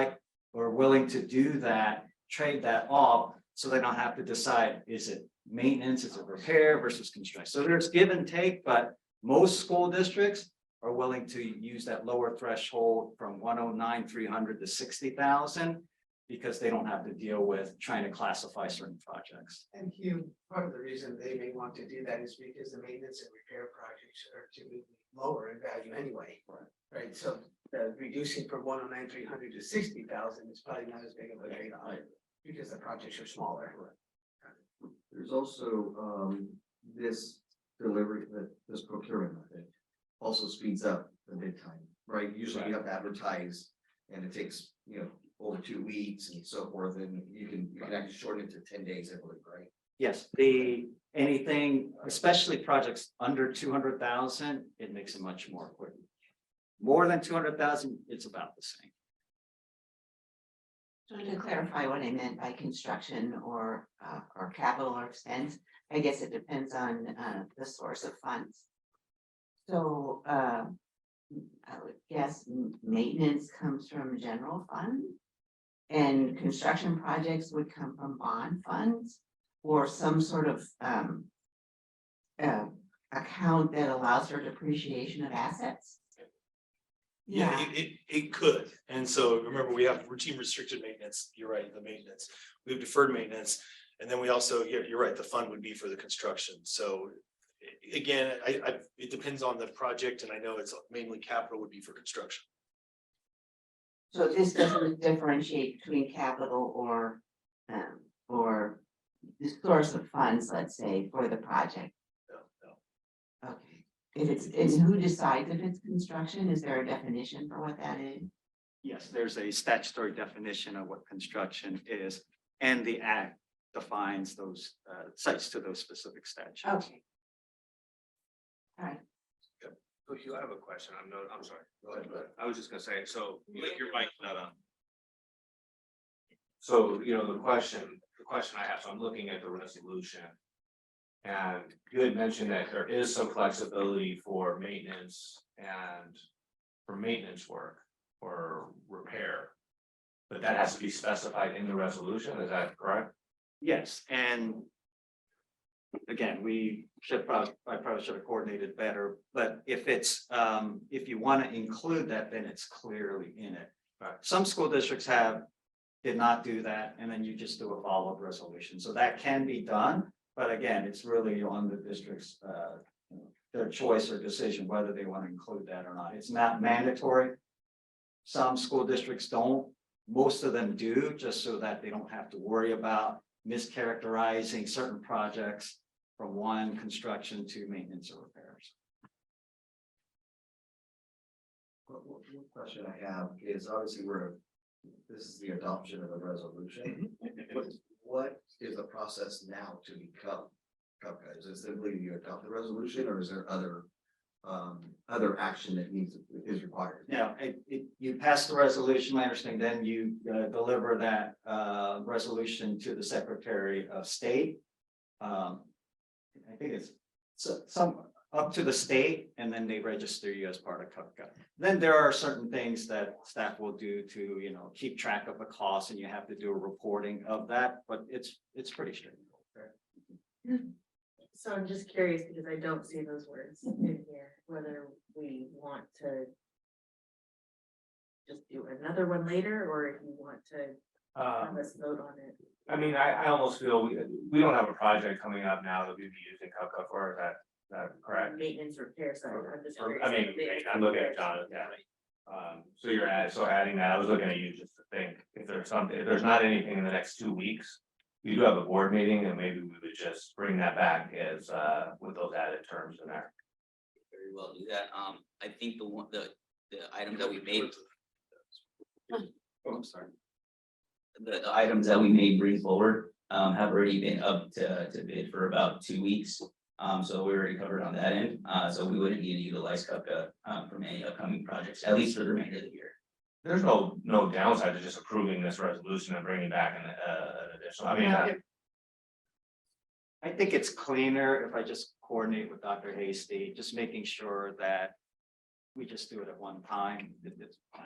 are willing to do that, trade that off, so they don't have to decide, is it maintenance, is it repair versus construction? So there's give and take, but most school districts are willing to use that lower threshold from 109,300 to 60,000 because they don't have to deal with trying to classify certain projects. And Hugh, part of the reason they may want to do that is because the maintenance and repair projects are typically lower in value anyway. Right, so reducing from 109,300 to 60,000 is probably not as big of a trade-off because the projects are smaller. There's also this delivery, this procurement method also speeds up the bid time, right? Usually you have to advertise and it takes, over 2 weeks and so forth, and you can actually shorten it to 10 days, I believe, right? Yes, anything, especially projects under 200,000, it makes it much more quick. More than 200,000, it's about the same. So to clarify what I meant by construction or capital or expense, I guess it depends on the source of funds. So I would guess maintenance comes from general fund and construction projects would come from bond funds or some sort of account that allows for depreciation of assets. Yeah, it could. And so remember, we have routine restricted maintenance. You're right, the maintenance. We have deferred maintenance. And then we also, you're right, the fund would be for the construction. So again, it depends on the project, and I know it's mainly capital would be for construction. So this doesn't differentiate between capital or the source of funds, let's say, for the project. No. Okay, is who decides if it's construction? Is there a definition for what that is? Yes, there's a statutory definition of what construction is, and the act defines those, cites to those specific statutes. Okay. All right. So Hugh, I have a question. I'm sorry. Go ahead. I was just gonna say, so like your mic's not on. So, you know, the question I have, so I'm looking at the resolution. And you had mentioned that there is some flexibility for maintenance and for maintenance work or repair. But that has to be specified in the resolution, is that correct? Yes, and again, I probably should have coordinated better, but if it's, if you want to include that, then it's clearly in it. Right. Some school districts did not do that, and then you just do a follow-up resolution, so that can be done, but again, it's really on the district's, their choice or decision whether they want to include that or not. It's not mandatory. Some school districts don't, most of them do, just so that they don't have to worry about mischaracterizing certain projects from one construction to maintenance or repairs. One question I have is obviously this is the adoption of the resolution. What is the process now to become CUPCA? Is it simply you adopt the resolution or is there other action that is required? Now, you pass the resolution, my understanding, then you deliver that resolution to the Secretary of State. I think it's some up to the state, and then they register you as part of CUPCA. Then there are certain things that staff will do to, you know, keep track of the costs, and you have to do a reporting of that, but it's pretty straightforward. So I'm just curious because I don't see those words in here, whether we want to just do another one later, or if you want to have us vote on it. I mean, I almost feel we don't have a project coming up now that we'd be using CUPCA for, is that correct? Maintenance repair side. I'm just Or, curious. I mean, I'm looking at John, yeah. So adding that, I was looking at you just to think, if there's not anything in the next 2 weeks, we do have a board meeting and maybe we would just bring that back as, with those added terms in there. Very well do that. I think the item that we made. Oh, I'm sorry. The items that we may bring forward, have already been up to bid for about 2 weeks. So we're already covered on that end. So we wouldn't need to utilize CUPCA, from any upcoming projects, at least for the remainder of the year. There's no downside to just approving this resolution and bringing back an additional, I mean. I think it's cleaner if I just coordinate with Dr. Hasty, just making sure that we just do it at one time.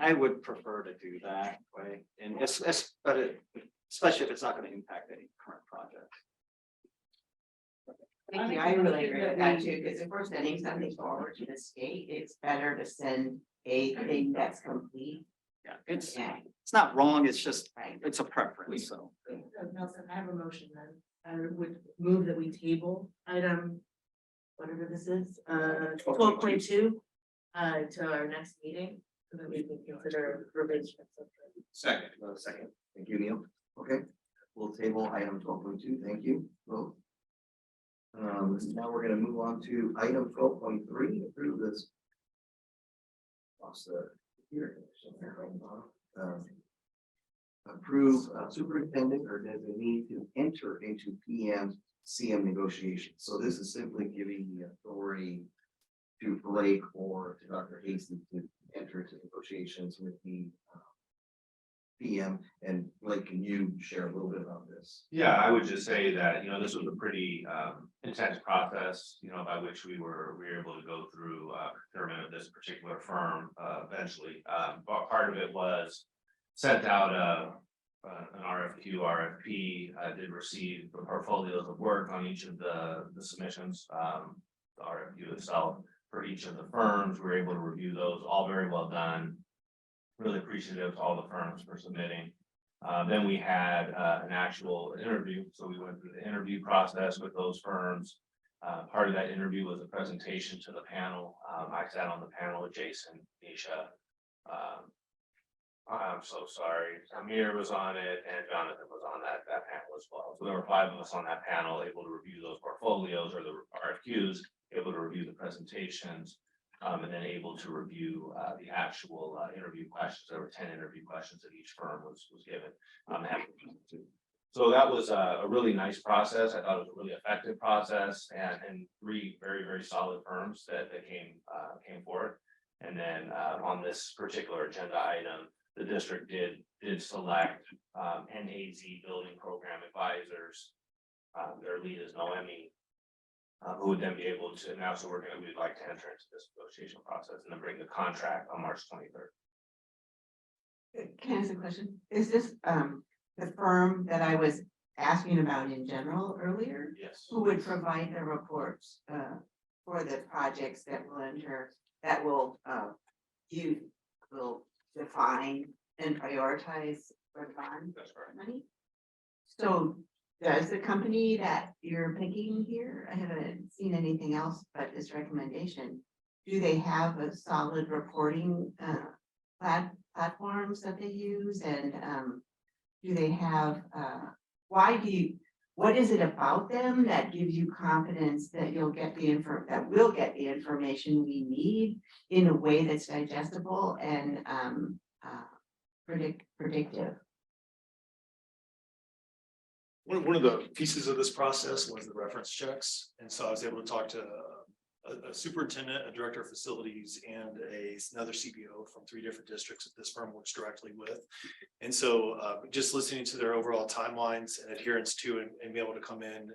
I would prefer to do that way, and especially if it's not going to impact any current project. Thank you. I really agree with that too, because if we're sending something forward to the state, it's better to send a thing that's complete. Yeah, it's not wrong, it's just, it's a preference, so. Nelson, I have a motion then. I would move that we table item, whatever this is, 12.2, to our next meeting, so that we can consider revision. Second. Second. Thank you, Neil. Okay, we'll table item 12.2. Thank you both. Now we're gonna move on to item 12.3, approve this. Lost the here. Approve superintendent or designee to enter into PM/CM negotiations. So this is simply giving the authority to Blake or to Dr. Hasty to enter into negotiations with the PM. And Blake, can you share a little bit about this? Yeah, I would just say that, you know, this was a pretty intense process, you know, by which we were able to go through procurement of this particular firm eventually. But part of it was sent out an RFP. I did receive the portfolios of work on each of the submissions, the RFQ itself for each of the firms. We were able to review those, all very well done. Really appreciative to all the firms for submitting. Then we had an actual interview. So we went through the interview process with those firms. Part of that interview was a presentation to the panel. I sat on the panel with Jason, Nisha. I'm so sorry. Amir was on it and Jonathan was on that panel as well. So there were 5 of us on that panel able to review those portfolios or the RFQs, able to review the presentations, and then able to review the actual interview questions. There were 10 interview questions that each firm was given. So that was a really nice process. I thought it was a really effective process and 3 very, very solid firms that came forward. And then on this particular agenda item, the district did select NAZ Building Program Advisors. Their lead is Noemi, who would then be able to, now so we'd like to enter into this negotiation process and then bring the contract on March 23rd. Can I ask a question? Is this the firm that I was asking about in general earlier? Yes. Who would provide the reports for the projects that will you will define and prioritize for the bond money? So does the company that you're picking here, I haven't seen anything else but this recommendation, do they have a solid reporting platforms that they use, and do they have what is it about them that gives you confidence that you'll get we'll get the information we need in a way that's digestible and predictive? One of the pieces of this process was the reference checks. And so I was able to talk to a superintendent, a director of facilities, and another CBO from 3 different districts that this firm works directly with. And so just listening to their overall timelines and adherence to and be able to come in,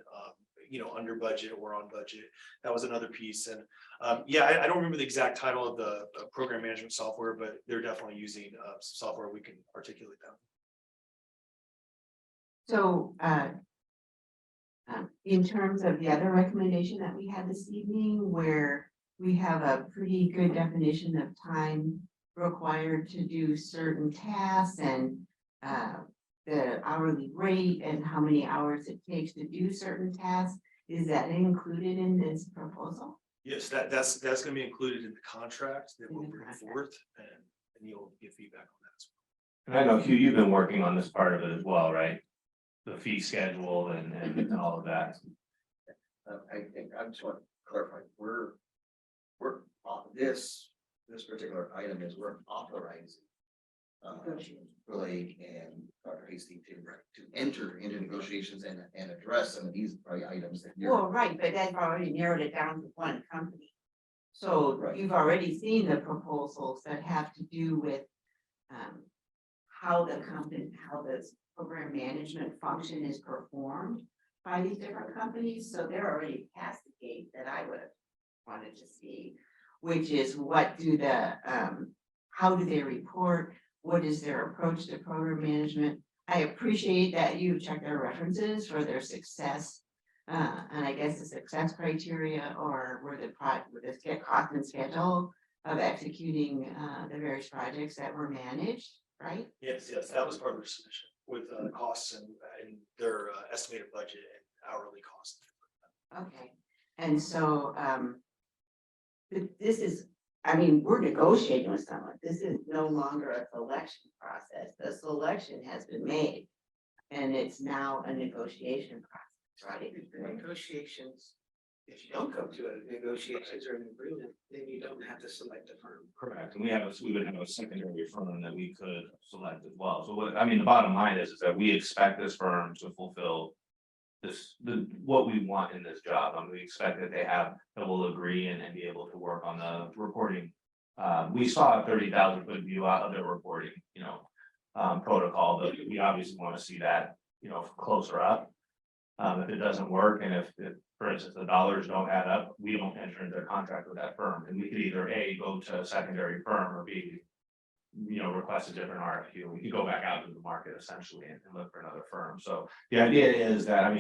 under budget or on budget, that was another piece. And I don't remember the exact title of the program management software, but they're definitely using some software we can articulate that. So in terms of the other recommendation that we had this evening, where we have a pretty good definition of time required to do certain tasks and the hourly rate and how many hours it takes to do certain tasks, is that included in this proposal? Yes, that's going to be included in the contract that we'll bring forth, and you'll get feedback on that as well. And I know, Hugh, you've been working on this part of it as well, right? The fee schedule and all of that. I think I just want to clarify, we're this particular item is we're authorizing Blake and Dr. Hastings to enter into negotiations and address some of these items that you're. Well, right, but they've already narrowed it down to one company. So you've already seen the proposals that have to do with how the program management function is performed by these different companies. So they're already past the gate that I would have wanted to see, which is how do they report? What is their approach to program management? I appreciate that you check their references for their success. And I guess the success criteria or where the cost and schedule of executing the various projects that were managed, right? Yes, that was part of their submission with costs and their estimated budget and hourly costs. Okay, and so this is, we're negotiating with someone. This is no longer a selection process. The selection has been made, and it's now a negotiation process, right? The negotiations, if you don't come to a negotiations or an agreement, then you don't have to select a firm. Correct, and we would have a secondary firm that we could select as well. So the bottom line is that we expect this firm to fulfill what we want in this job. We expect that will agree and be able to work on the reporting. We saw a 30,000 foot view out of their reporting, protocol, but we obviously want to see that, closer up. If it doesn't work, and if for instance, the dollars don't add up, we don't enter into a contract with that firm, and we could either A, go to a secondary firm, or B, request a different RFQ. We could go back out to the market essentially and look for another firm. So the idea is that,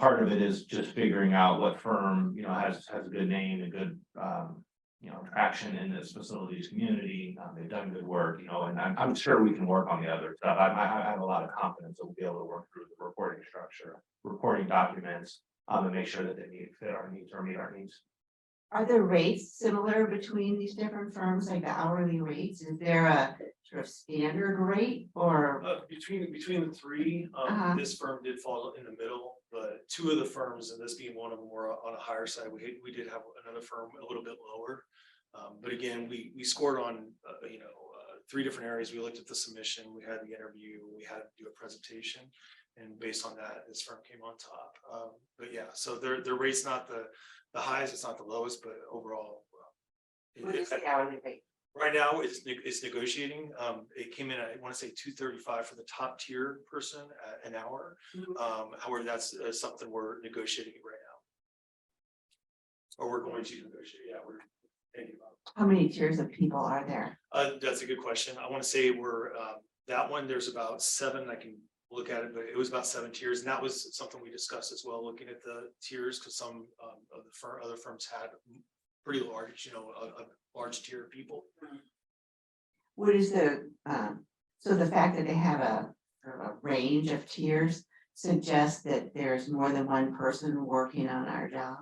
part of it is just figuring out what firm, has a good name and good, traction in this facilities community. They've done good work, and I'm sure we can work on the other stuff. I have a lot of confidence that we'll be able to work through the reporting structure, reporting documents, and make sure that they fit our needs or meet our needs. Are the rates similar between these different firms, like the hourly rates? Is there a sort of standard rate or? Between the three, Uh-huh. this firm did fall in the middle, but two of the firms, and this being one of them, were on a higher side. We did have another firm a little bit lower. But again, we scored on, three different areas. We looked at the submission, we had the interview, we had to do a presentation. And based on that, this firm came on top. But yeah, so their rate's not the highest, it's not the lowest, but overall. What is the hourly rate? Right now, it's negotiating. It came in, I want to say 235 for the top tier person an hour. However, that's something we're negotiating right now. Or we're going to negotiate, yeah, we're thinking about. How many tiers of people are there? That's a good question. I want to say we're, that one, there's about 7, I can look at it, but it was about 7 tiers. And that was something we discussed as well, looking at the tiers, because some of the other firms had pretty large, a large tier of people. What is so the fact that they have a sort of a range of tiers suggests that there's more than one person working on our job?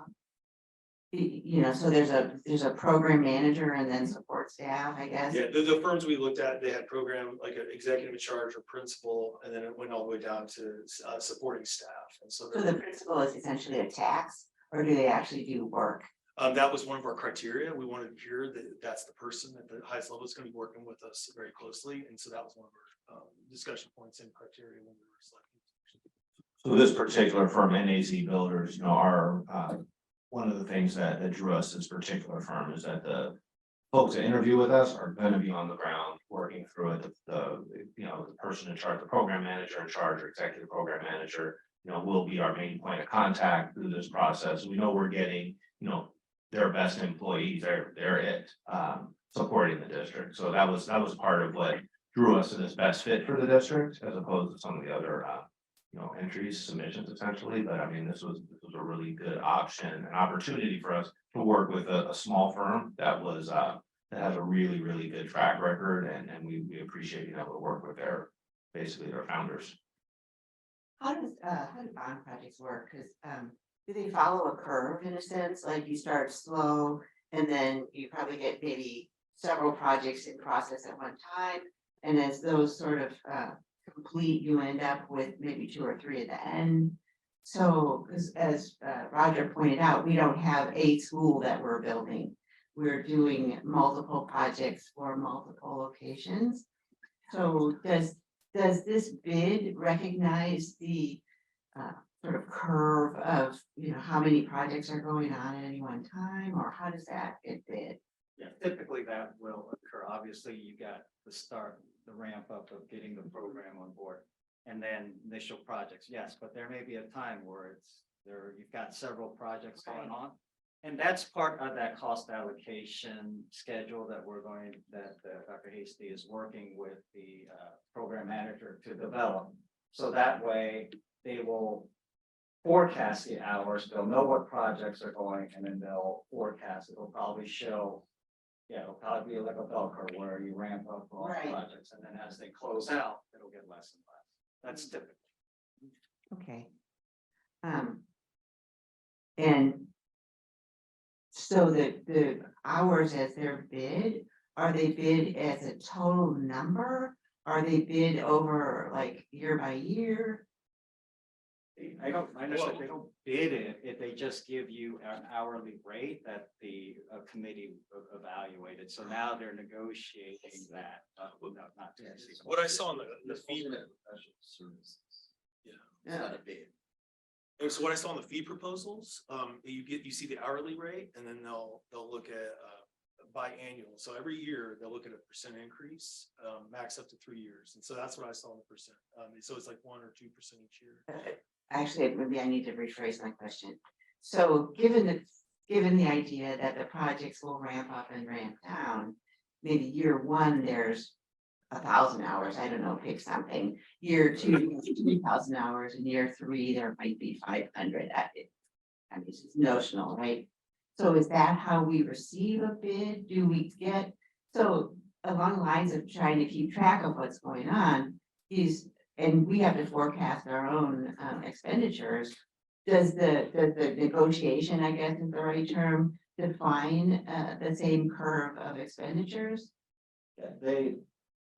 So there's a program manager and then support staff, I guess. Yeah, the firms we looked at, they had program like an executive in charge or principal, and then it went all the way down to supporting staff. And so So the principal is essentially a tax, or do they actually do work? that was one of our criteria. We wanted to hear that that's the person at the highest level is going to be working with us very closely. And so that was one of our discussion points and criteria when we were selecting. So this particular firm, NAZ Builders, are one of the things that drew us to this particular firm is that the folks that interview with us are going to be on the ground working through it. The person in charge, the program manager in charge, or executive program manager, will be our main point of contact through this process. We know we're getting, their best employees. They're it, supporting the district. So that was part of what drew us to this best fit for the district, as opposed to some of the other entries, submissions essentially. But I mean, this was a really good option, an opportunity for us to work with a small firm that was that has a really, really good track record, and we appreciate being able to work with their founders. How do bond projects work? Because do they follow a curve in a sense? Like you start slow and then you probably get maybe several projects in process at one time. And as those sort of complete, you end up with maybe 2 or 3 at the end. So, because as Roger pointed out, we don't have a school that we're building. We're doing multiple projects for multiple locations. So does this bid recognize the sort of curve of, how many projects are going on at any one time, or how does that get bid? Yeah, typically that will occur. Obviously, you got the ramp up of getting the program on board. And then initial projects, yes, but there may be a time where you've got several projects going on. And that's part of that cost allocation schedule that Dr. Hasty is working with the program manager to develop. So that way they will forecast the hours, they'll know what projects are going, and then they'll forecast. It'll probably show, it'll probably be like a bell curve where you ramp up all the projects, and then as they close out, it'll get less and less. That's typical. Okay. And so the hours as they're bid, are they bid as a total number? Are they bid over like year by year? I understand they don't bid it, if they just give you an hourly rate that the committee evaluated. So now they're negotiating that. Not to exceed. What I saw in the fee. Yeah. And so what I saw in the fee proposals, you see the hourly rate, and then they'll look at biannual. So every year they'll look at a percent increase, max up to 3 years. And so that's what I saw in the percent. So it's like 1 or 2% each year. Actually, maybe I need to rephrase my question. So given the idea that the projects will ramp up and ramp down, maybe year 1, there's 1,000 hours, I don't know, pick something. Year 2, 3,000 hours, and year 3, there might be 500. I mean, this is notional, right? So is that how we receive a bid? Do we get, so along the lines of trying to keep track of what's going on, and we have to forecast our own expenditures. does the negotiation, I guess is the right term, define the same curve of expenditures?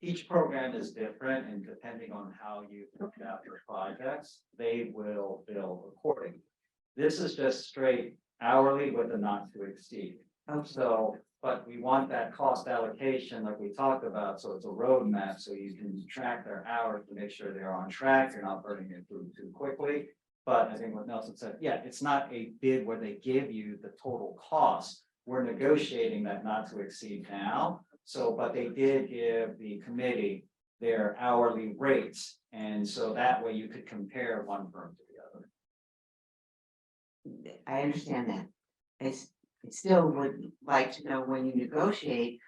Each program is different and depending on how you look at your projects, they will bill accordingly. This is just straight hourly with a not to exceed. So, but we want that cost allocation like we talked about, so it's a roadmap, so you can track their hours to make sure they're on track, you're not burning it through too quickly. But I think what Nelson said, yeah, it's not a bid where they give you the total cost. We're negotiating that not to exceed now. So, but they did give the committee their hourly rates. And so that way you could compare one firm to the other. I understand that. I still would like to know when you negotiate,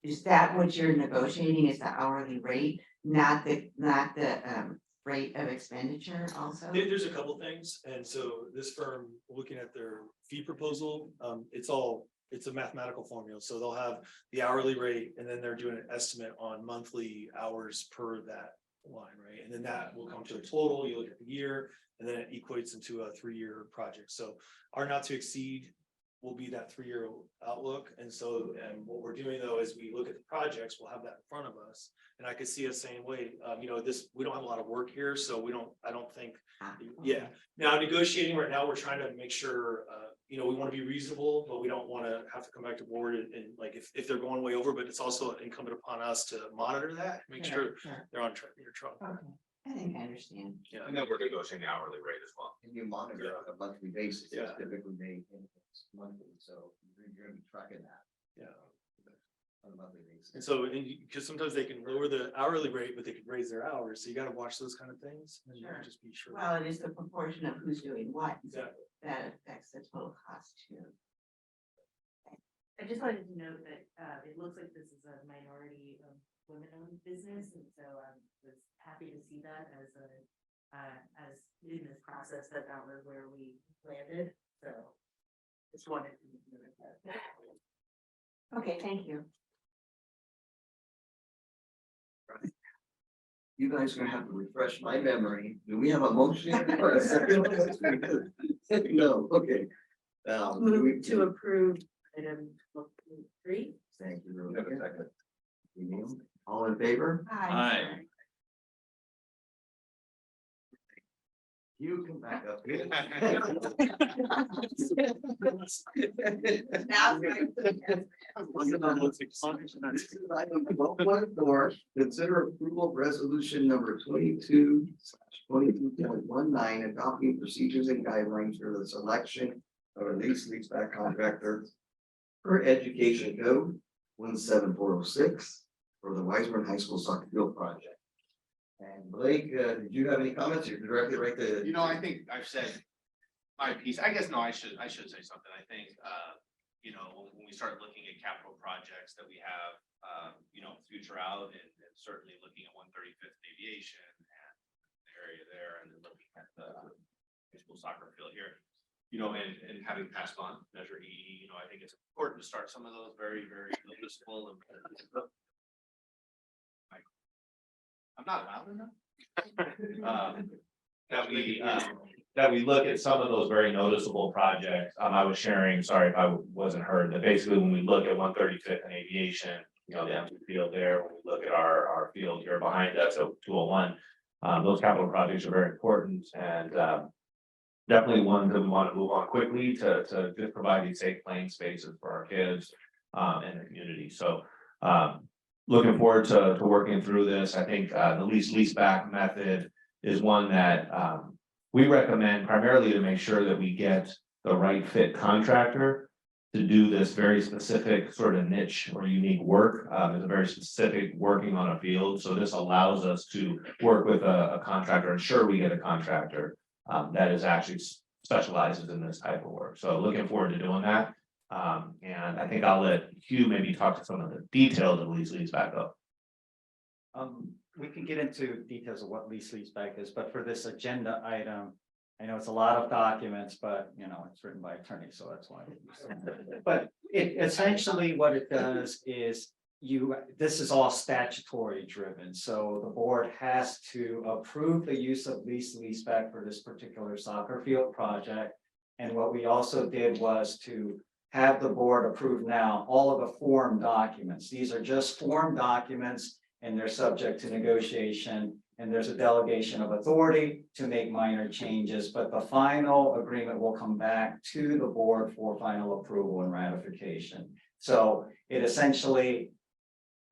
is that what you're negotiating is the hourly rate, not the rate of expenditure also? There's a couple things, and so this firm, looking at their fee proposal, it's a mathematical formula, so they'll have the hourly rate, and then they're doing an estimate on monthly hours per that line, right? And then that will come to a total, you look at the year, and then it equates into a 3-year project. So our not to exceed will be that 3-year outlook. And so, and what we're doing though, is we look at the projects, we'll have that in front of us. And I could see us saying, wait, we don't have a lot of work here, so I don't think, yeah. Now negotiating right now, we're trying to make sure, we want to be reasonable, but we don't want to have to come back to board and like, if they're going way over, but it's also incumbent upon us to monitor that, make sure they're on track, your truck. Okay, I think I understand. Yeah. And then we're negotiating the hourly rate as well. And you monitor on a monthly basis, Yeah. it's typically made monthly, so you're gonna be tracking that Yeah. on a monthly basis. And so, because sometimes they can lower the hourly rate, but they can raise their hours, so you gotta watch those kind of things and Sure. just be sure. Well, it is the proportion of who's doing what Exactly. that affects the total cost too. I just wanted to note that it looks like this is a minority women-owned business, and so I was happy to see that as in this process that was where we landed. So just wanted to note that. Okay, thank you. You guys are gonna have to refresh my memory. Do we have a motion? Or a second? No, okay. Move to approve item 3. Thank you. Rebecca. All in favor? Hi. You can back up here. Item 12.4, consider approval of resolution number 22/22.19, adopting procedures and guidelines for the selection of a leaseback contractor per education code 17406 for the Wiseman High School soccer field project. And Blake, did you have any comments? You're directly right to. I think I've said my piece. I guess, no, I should say something. I think, when we start looking at capital projects that we have, future out and certainly looking at 135th Aviation and the area there and then looking at the high school soccer field here, and having passed on Measure E, I think it's important to start some of those very, very noticeable and I'm not loud enough. That we look at some of those very noticeable projects. I was sharing, sorry if I wasn't heard, that basically when we look at 135th and Aviation, the empty field there, when we look at our field here behind us, so 201, those capital projects are very important and definitely ones that we want to move on quickly to just provide these safe playing spaces for our kids and the community. So looking forward to working through this. I think the lease back method is one that we recommend primarily to make sure that we get the right fit contractor to do this very specific sort of niche or unique work. It's a very specific working on a field. So this allows us to work with a contractor, ensure we get a contractor that is actually specializes in this type of work. So looking forward to doing that. And I think I'll let Hugh maybe talk to some of the details of lease back up. We can get into details of what lease back is, but for this agenda item, I know it's a lot of documents, but it's written by attorneys, so that's why. But essentially what it does is this is all statutory driven, so the board has to approve the use of leaseback for this particular soccer field project. And what we also did was to have the board approve now all of the form documents. These are just form documents and they're subject to negotiation. And there's a delegation of authority to make minor changes, but the final agreement will come back to the board for final approval and ratification. So it essentially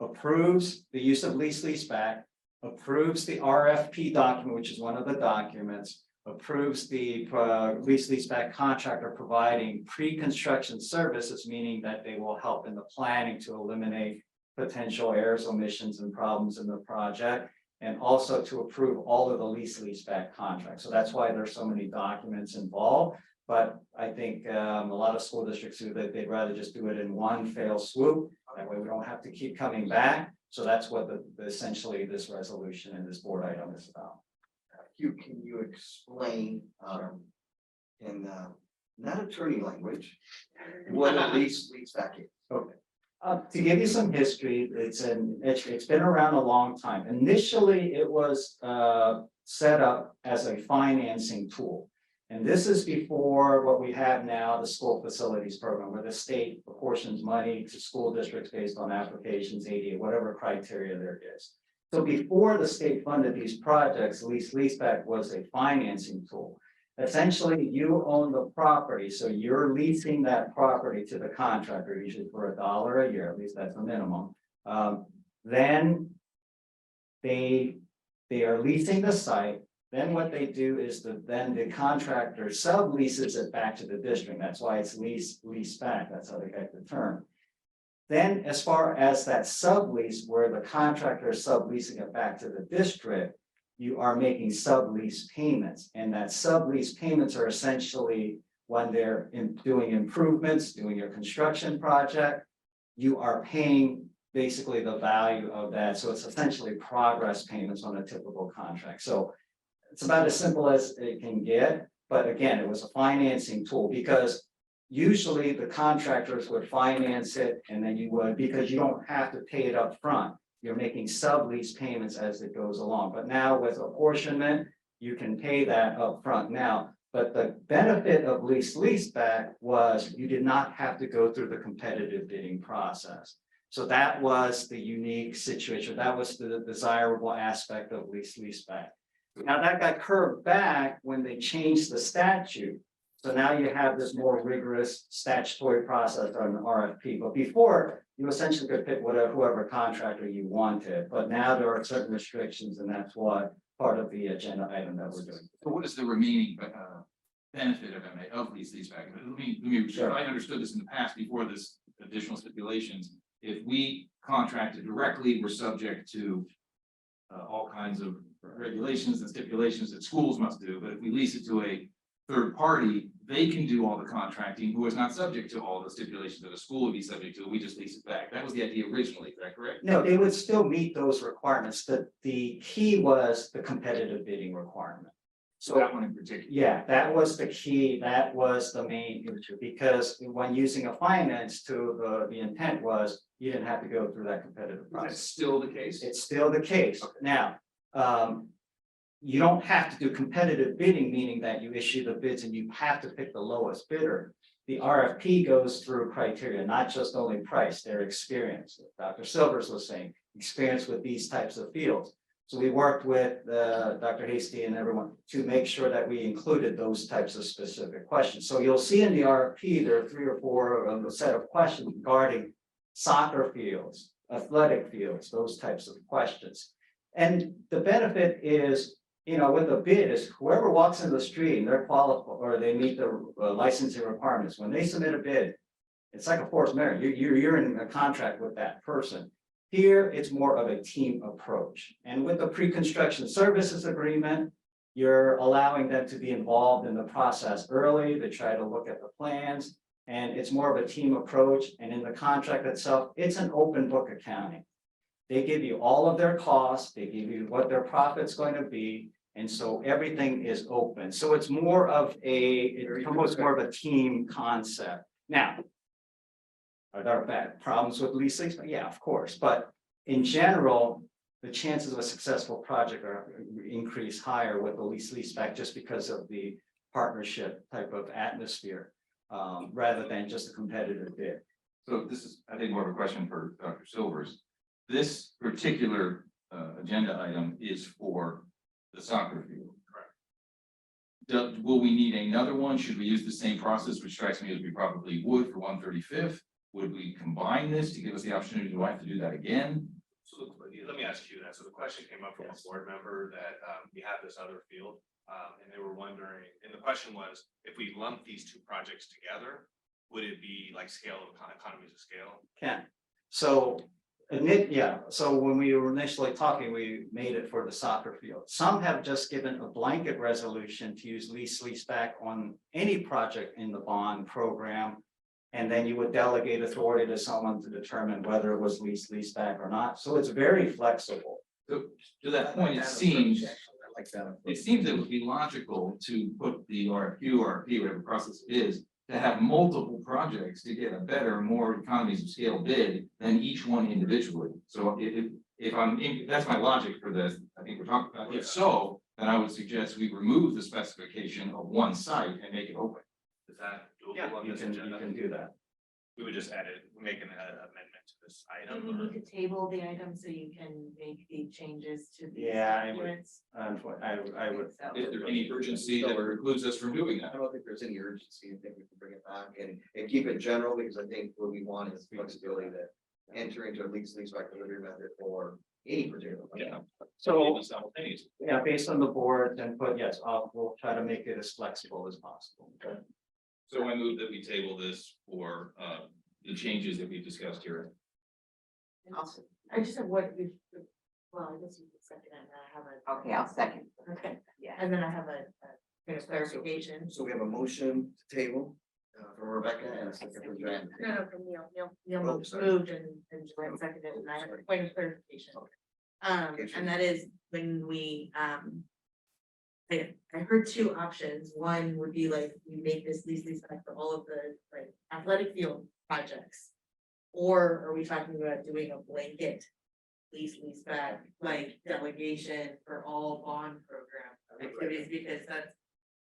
approves the use of leaseback, approves the RFP document, which is one of the documents, approves the leaseback contractor providing pre-construction services, meaning that they will help in the planning to eliminate potential errors, omissions, and problems in the project, and also to approve all of the leaseback contracts. So that's why there's so many documents involved. But I think a lot of school districts do that. They'd rather just do it in one fell swoop. That way we don't have to keep coming back. So that's what essentially this resolution and this board item is about. Can you explain, in not attorney language, what a leaseback is? Okay. To give you some history, it's been around a long time. Initially, it was set up as a financing tool. And this is before what we have now, the school facilities program, where the state apportions money to school districts based on applications, ADA, whatever criteria there is. So before the state funded these projects, leaseback was a financing tool. Essentially, you own the property, so you're leasing that property to the contractor, usually for $1 a year, at least that's the minimum. Then they are leasing the site. Then what they do is then the contractor subleases it back to the district. That's why it's lease back. That's how they get the term. Then, as far as that sublease, where the contractor is subleasing it back to the district, you are making sublease payments, and that sublease payments are essentially when they're doing improvements, doing your construction project, you are paying basically the value of that. So it's essentially progress payments on a typical contract. So it's about as simple as it can get. But again, it was a financing tool because usually the contractors would finance it and then you would, because you don't have to pay it up front. You're making sublease payments as it goes along. But now with apportionment, you can pay that up front now. But the benefit of leaseback was you did not have to go through the competitive bidding process. So that was the unique situation. That was the desirable aspect of leaseback. Now that got curved back when they changed the statute. So now you have this more rigorous statutory process on an RFP. But before, you essentially could pick whoever contractor you wanted. But now there are certain restrictions, and that's what part of the agenda item that we're doing. So what is the remaining benefit of leaseback? Let me Sure. I understood this in the past before this additional stipulations. If we contracted directly, we're subject to all kinds of regulations and stipulations that schools must do. But if we lease it to a third party, they can do all the contracting, who is not subject to all the stipulations that a school would be subject to. We just lease it back. That was the idea originally, is that correct? No, they would still meet those requirements. The key was the competitive bidding requirement. So that one in particular. Yeah, that was the key. That was the main issue, because when using a finance to the intent was you didn't have to go through that competitive process. That's still the case? It's still the case. Okay. Now, you don't have to do competitive bidding, meaning that you issue the bids and you have to pick the lowest bidder. The RFP goes through criteria, not just only price, their experience. Dr. Silvers was saying, experience with these types of fields. So we worked with Dr. Hasty and everyone to make sure that we included those types of specific questions. So you'll see in the RFP, there are 3 or 4 of a set of questions regarding soccer fields, athletic fields, those types of questions. And the benefit is, you know, with a bid is whoever walks in the street and they're qualified or they meet the licensing requirements, when they submit a bid, it's like a forced marriage. You're in a contract with that person. Here, it's more of a team approach. And with the pre-construction services agreement, you're allowing them to be involved in the process early. They try to look at the plans, and it's more of a team approach. And in the contract itself, it's an open book accounting. They give you all of their costs. They give you what their profit's going to be. And so everything is open. So it's more of it promotes more of a team concept. Now, Are there bad problems with lease leaseback? Yeah, of course, but in general, the chances of a successful project are increase higher with a lease leaseback just because of the partnership type of atmosphere, rather than just a competitive bid. So this is, I think, more of a question for Dr. Silvers. This particular agenda item is for the soccer field. Correct. Will we need another one? Should we use the same process, which strikes me as we probably would for 135th? Would we combine this to give us the opportunity to have to do that again? So let me ask you that. So the question came up from a board member that we have this other field. And they were wondering, and the question was, if we lump these two projects together, would it be like scale of economies of scale? Can, so, so when we were initially talking, we made it for the soccer field. Some have just given a blanket resolution to use leaseback on any project in the bond program. And then you would delegate authority to someone to determine whether it was leaseback or not. So it's very flexible. So to that point, it seems, I like that. it seems it would be logical to put the RFQ, whatever process it is, to have multiple projects to get a better, more economies of scale bid than each one individually. So if that's my logic for this, I think we're talking about. If so, then I would suggest we remove the specification of one site and make it open. Is that Yeah, doable on you this can agenda? do that. We would just add it, make an amendment to this Do item. we need to table the item so you can make the changes to the Yeah, I would. documents? I would. Is there any urgency that precludes us from doing I that? don't think there's any urgency. I think we can bring it back and keep it general, because I think what we want is flexibility to enter into a leaseback delivery method for any particular. Yeah. So, Simultaneously. yeah, based on the board input, yes, we'll try to make it as flexible as possible. Okay. So I move that we table this for the changes that we've discussed here. Also, I just have what we, well, I guess you could second it, and I have a. okay, I'll second. Okay, Yeah. and then I have a kind of clarification. So we have a motion to table from Rebecca and a second from Joanne. No, from Neil Oh, sorry. moved and Joanne seconded, and I have a point of clarification. Okay, sure. And that is when we, I heard two options. One would be like, we make this lease back for all of the like athletic field projects. Or are we talking about doing a blanket lease back, like delegation for all bond program activities? Because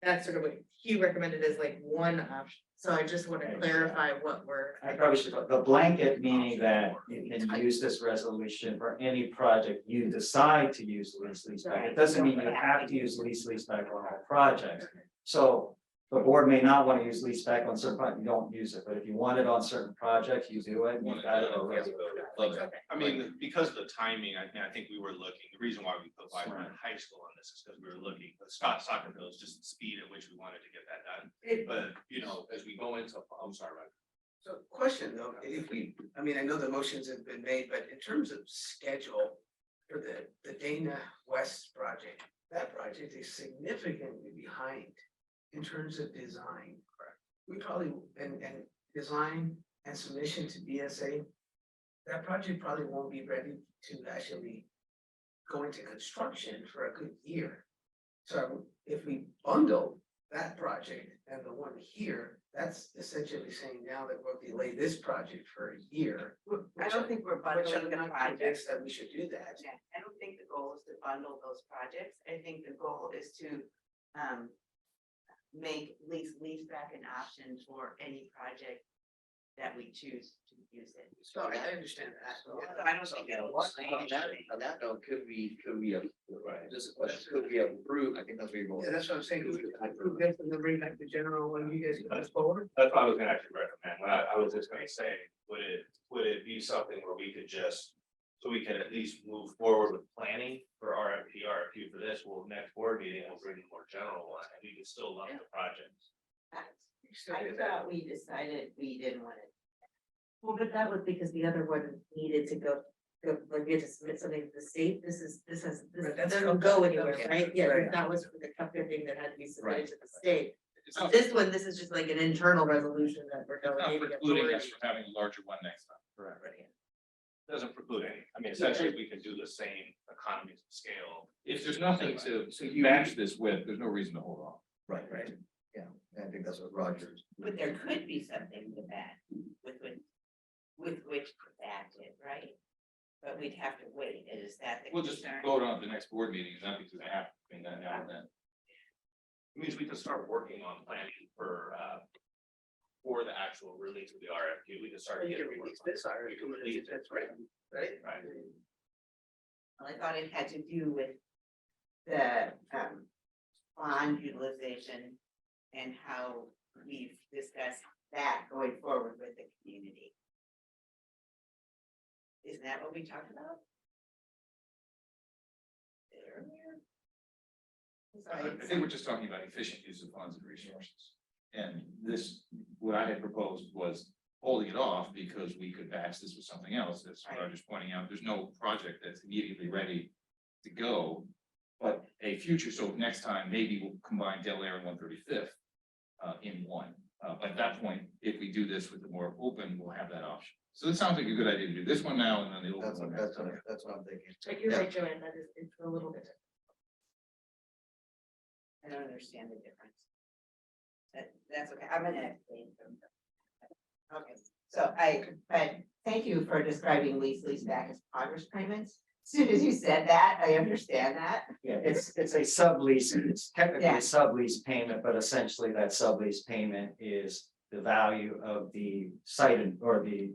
that's sort of what he recommended as like one option. So I just want to clarify what we're. I probably should, the blanket meaning that you can use this resolution for any project you decide to use leaseback. It doesn't mean you have to use leaseback on all projects. So the board may not want to use leaseback on certain projects, you don't use it, but if you want it on certain projects, you do it. You've got it already. I mean, because of the timing, I think we were looking, the reason why we put Whiteman High School on this is because we were looking, the soccer field is just the speed at which we wanted to get that done. But, you know, as we go into, I'm sorry, Ryan. So question though, if we, I mean, I know the motions have been made, but in terms of schedule for the Dana West project, that project is significantly behind in terms of design. Correct. We probably, and design and submission to BSA, that project probably won't be ready to actually go into construction for a good year. So if we bundle that project and the one here, that's essentially saying now that we'll delay this project for a year. I don't think we're Which I'm bundling the not projects. convinced that we should do that. Yeah, I don't think the goal is to bundle those projects. I think the goal is to make lease back an option for any project that we choose to use it. So I understand that. So I don't think it'll work. On that note, could we, just a question, could we approve, I think that's what you're going. Yeah, that's what I'm saying. I approve this and then bring back the general when you guys put us forward. That's what I was gonna actually recommend. I was just gonna say, would it be something where we could just, so we can at least move forward with planning for RFQ for this, well, next board meeting, we'll bring a more general one, and we can still lump the projects. I thought we decided we didn't want it. Well, but that was because the other one needed to go, like we had to submit something to the state. This Right, that's doesn't go okay. anywhere, Okay. right? Yeah, Right. that was for the Cup thing that had to be submitted Right. to the state. It's not This one, this is just like an internal resolution that we're delegating precluding us authority. from having a larger one next time. Correct. Doesn't preclude any, I mean, essentially, we can do the same economies of scale. If there's nothing to you- match this with, there's no reason to hold off. Right, right. Yeah, I think that's what Roger's. But there could be something with that, with with which to act it, right? But we'd have to wait, is that the We'll just concern? vote on the next board meeting, not because I have to, between that now and then. It means we can start working on planning for the actual release of the RFQ. We can start. You can getting release work on this it. already, We can release it. that's right, right? Right. Well, I thought it had to do with the bond utilization and how we've discussed that going forward with the community. Isn't that what we talked about? Earlier? I think we're just talking about efficient use of funds and resources. And this, what I had proposed was holding it off because we could batch this with something else. That's what I'm just pointing out. There's no project that's immediately ready to go. But a future, so next time, maybe we'll combine Del Air and 135th in one. But at that point, if we do this with the more open, we'll have that option. So it sounds like a good idea to do this one now and then the open That's one what, next time. that's what I'm thinking. But you're Yeah. right, Joanne, that is, it's a little bit. I don't understand the difference. That's okay, I'm gonna abstain from. Okay, so but thank you for describing lease back as progress payments. As soon as you said that, I understand that. Yeah, it's a sublease, it's technically Yeah. a sublease payment, but essentially that sublease payment is the value of the site or the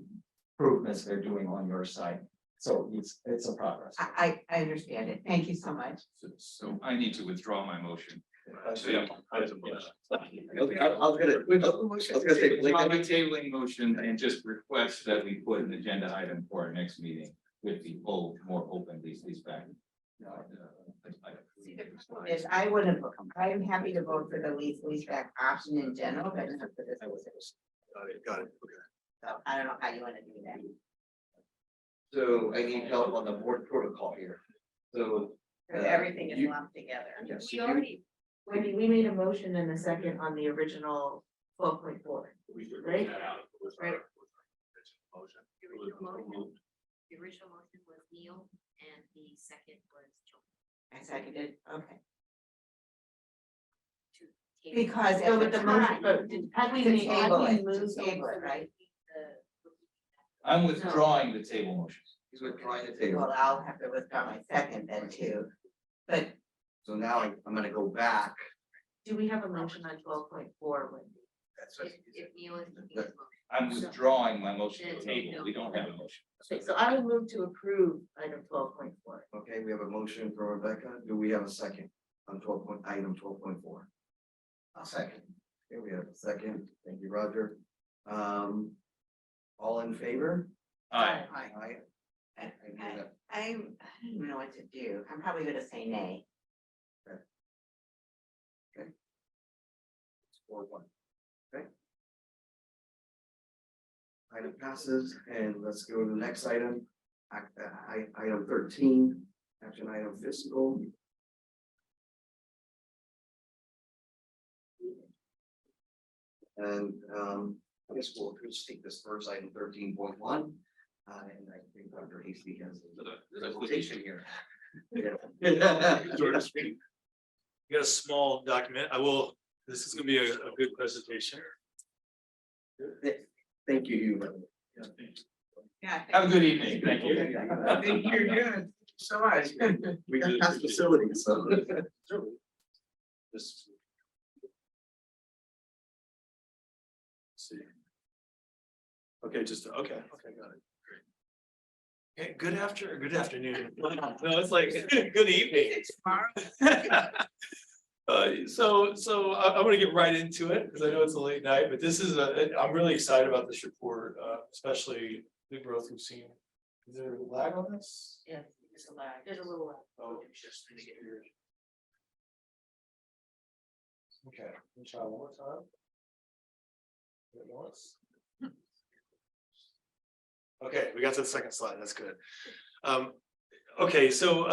improvements they're doing on your site. So it's a progress. I understand it, thank you so much. So I need to withdraw my motion. I was gonna say, Withdraw my tabling motion and just request that we put an agenda item for our next meeting with the whole more open lease back. See, the problem is, I'm happy to vote for the lease back option in general, but not for this. Got it, okay. So I don't know how you wanna do that. So I need help on the board protocol here. So. Because everything is you- lumped together. Yes, We you- already, Wendy, we made a motion and a second on the original 12.4. We should Right. work that out with Right. our motion. The original motion was Neil and the second was Joe. I seconded, okay. To table. Because So at with the the motion, time, but had we to made, had table we it, moved? to table it, right? I'm withdrawing the table motion. He's withdrawing the table. Well, I'll have to withdraw my second then too. But So now I'm gonna go back. Do we have a motion on 12.4, Wendy? That's what. If Neil is making his motion. I'm withdrawing my motion to table. We don't have a motion. Okay, so I will move to approve item 12.4. Okay, we have a motion from Rebecca. Do we have a second on item 12.4? I'll second. Okay, we have a second. Thank you, Roger. All in favor? Aye. Aye. I don't even know what to do. I'm probably gonna say nay. It's 4-1. Okay. Item passes, and let's go to the next item. Item 13, action item fiscal. And I guess we'll just take this first item 13.1. And I think Dr. Hasty has a presentation here. So to speak. You got a small document. This is gonna be a good presentation. Thank you, Hugh. Yeah. Have a good evening. Thank you. I think you're good, so much. We got past facilities, so. This. See. Okay, okay, got it. Great. Okay, good afternoon. No, it's like, good evening. So I'm gonna get right into it, because I know it's a late night, but I'm really excited about this report, especially the growth we've seen. Is there a lag on this? Yeah, there's a lag. There's a little lag. Oh, just weird. Okay, let me try one more time. Wait, once. Okay, we got to the second slide, that's good. Okay, so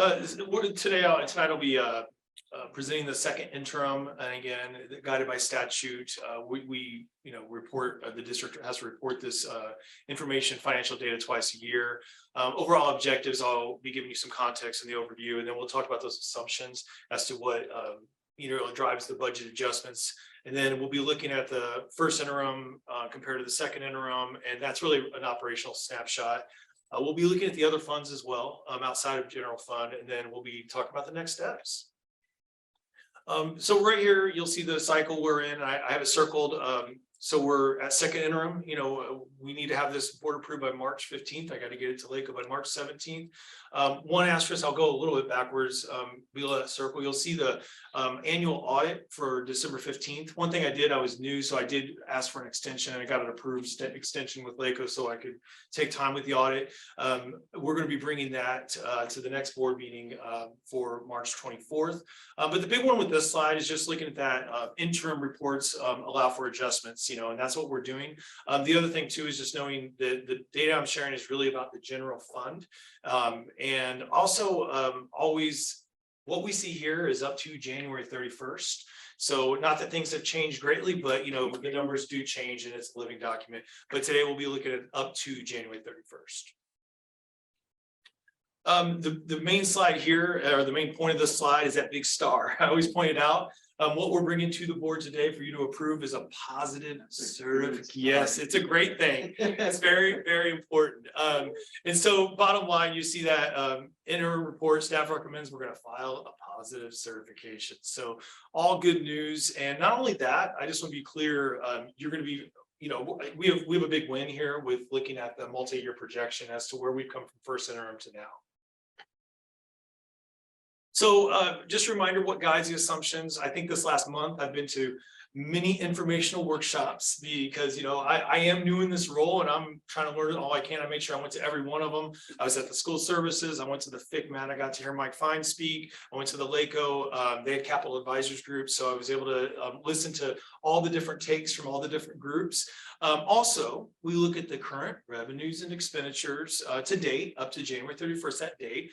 tonight I'll be presenting the second interim, and again, guided by statute, we report, the district has to report this information, financial data twice a year. Overall objectives, I'll be giving you some context in the overview, and then we'll talk about those assumptions as to what drives the budget adjustments And then we'll be looking at the first interim compared to the second interim, and that's really an operational snapshot. We'll be looking at the other funds as well, outside of general fund, and then we'll be talking about the next steps. So right here, you'll see the cycle we're in. I have it circled. So we're at second interim. You know, we need to have this board approved by March 15th. I got to get it to LACO by March 17th. One asterisk, I'll go a little bit backwards. Below that circle, you'll see the annual audit for December 15th. One thing I did, I was new, so I did ask for an extension. I got an approved extension with LACO so I could take time with the audit. We're going to be bringing that to the next board meeting for March 24th. But the big one with this slide is just looking at that interim reports allow for adjustments, you know, and that's what we're doing. The other thing too is just knowing that the data I'm sharing is really about the general fund. And also always what we see here is up to January 31st. So not that things have changed greatly, but you know, the numbers do change and it's a living document. But today we'll be looking at up to January 31st. The main slide here, or the main point of this slide, is that big star. I always point it out. What we're bringing to the board today for you to approve is a positive certificate. Yes, it's a great thing. It's very, very important. And so bottom line, you see that interim report, staff recommends we're going to file a positive certification. So all good news. And not only that, I just want to be clear, you're going to be, you know, we have a big win here with looking at the multi-year projection as to where we've come from first interim to now. So just a reminder what guides the assumptions. I think this last month I've been to many informational workshops because, you know, I am new in this role and I'm trying to learn all I can. I made sure I went to every one of them. I was at the school services. I went to the FICMAT. I got to hear Mike Fine speak. I went to the LACO. They had capital advisors groups. So I was able to listen to all the different takes from all the different groups. Also, we look at the current revenues and expenditures to date, up to January 31st, that date.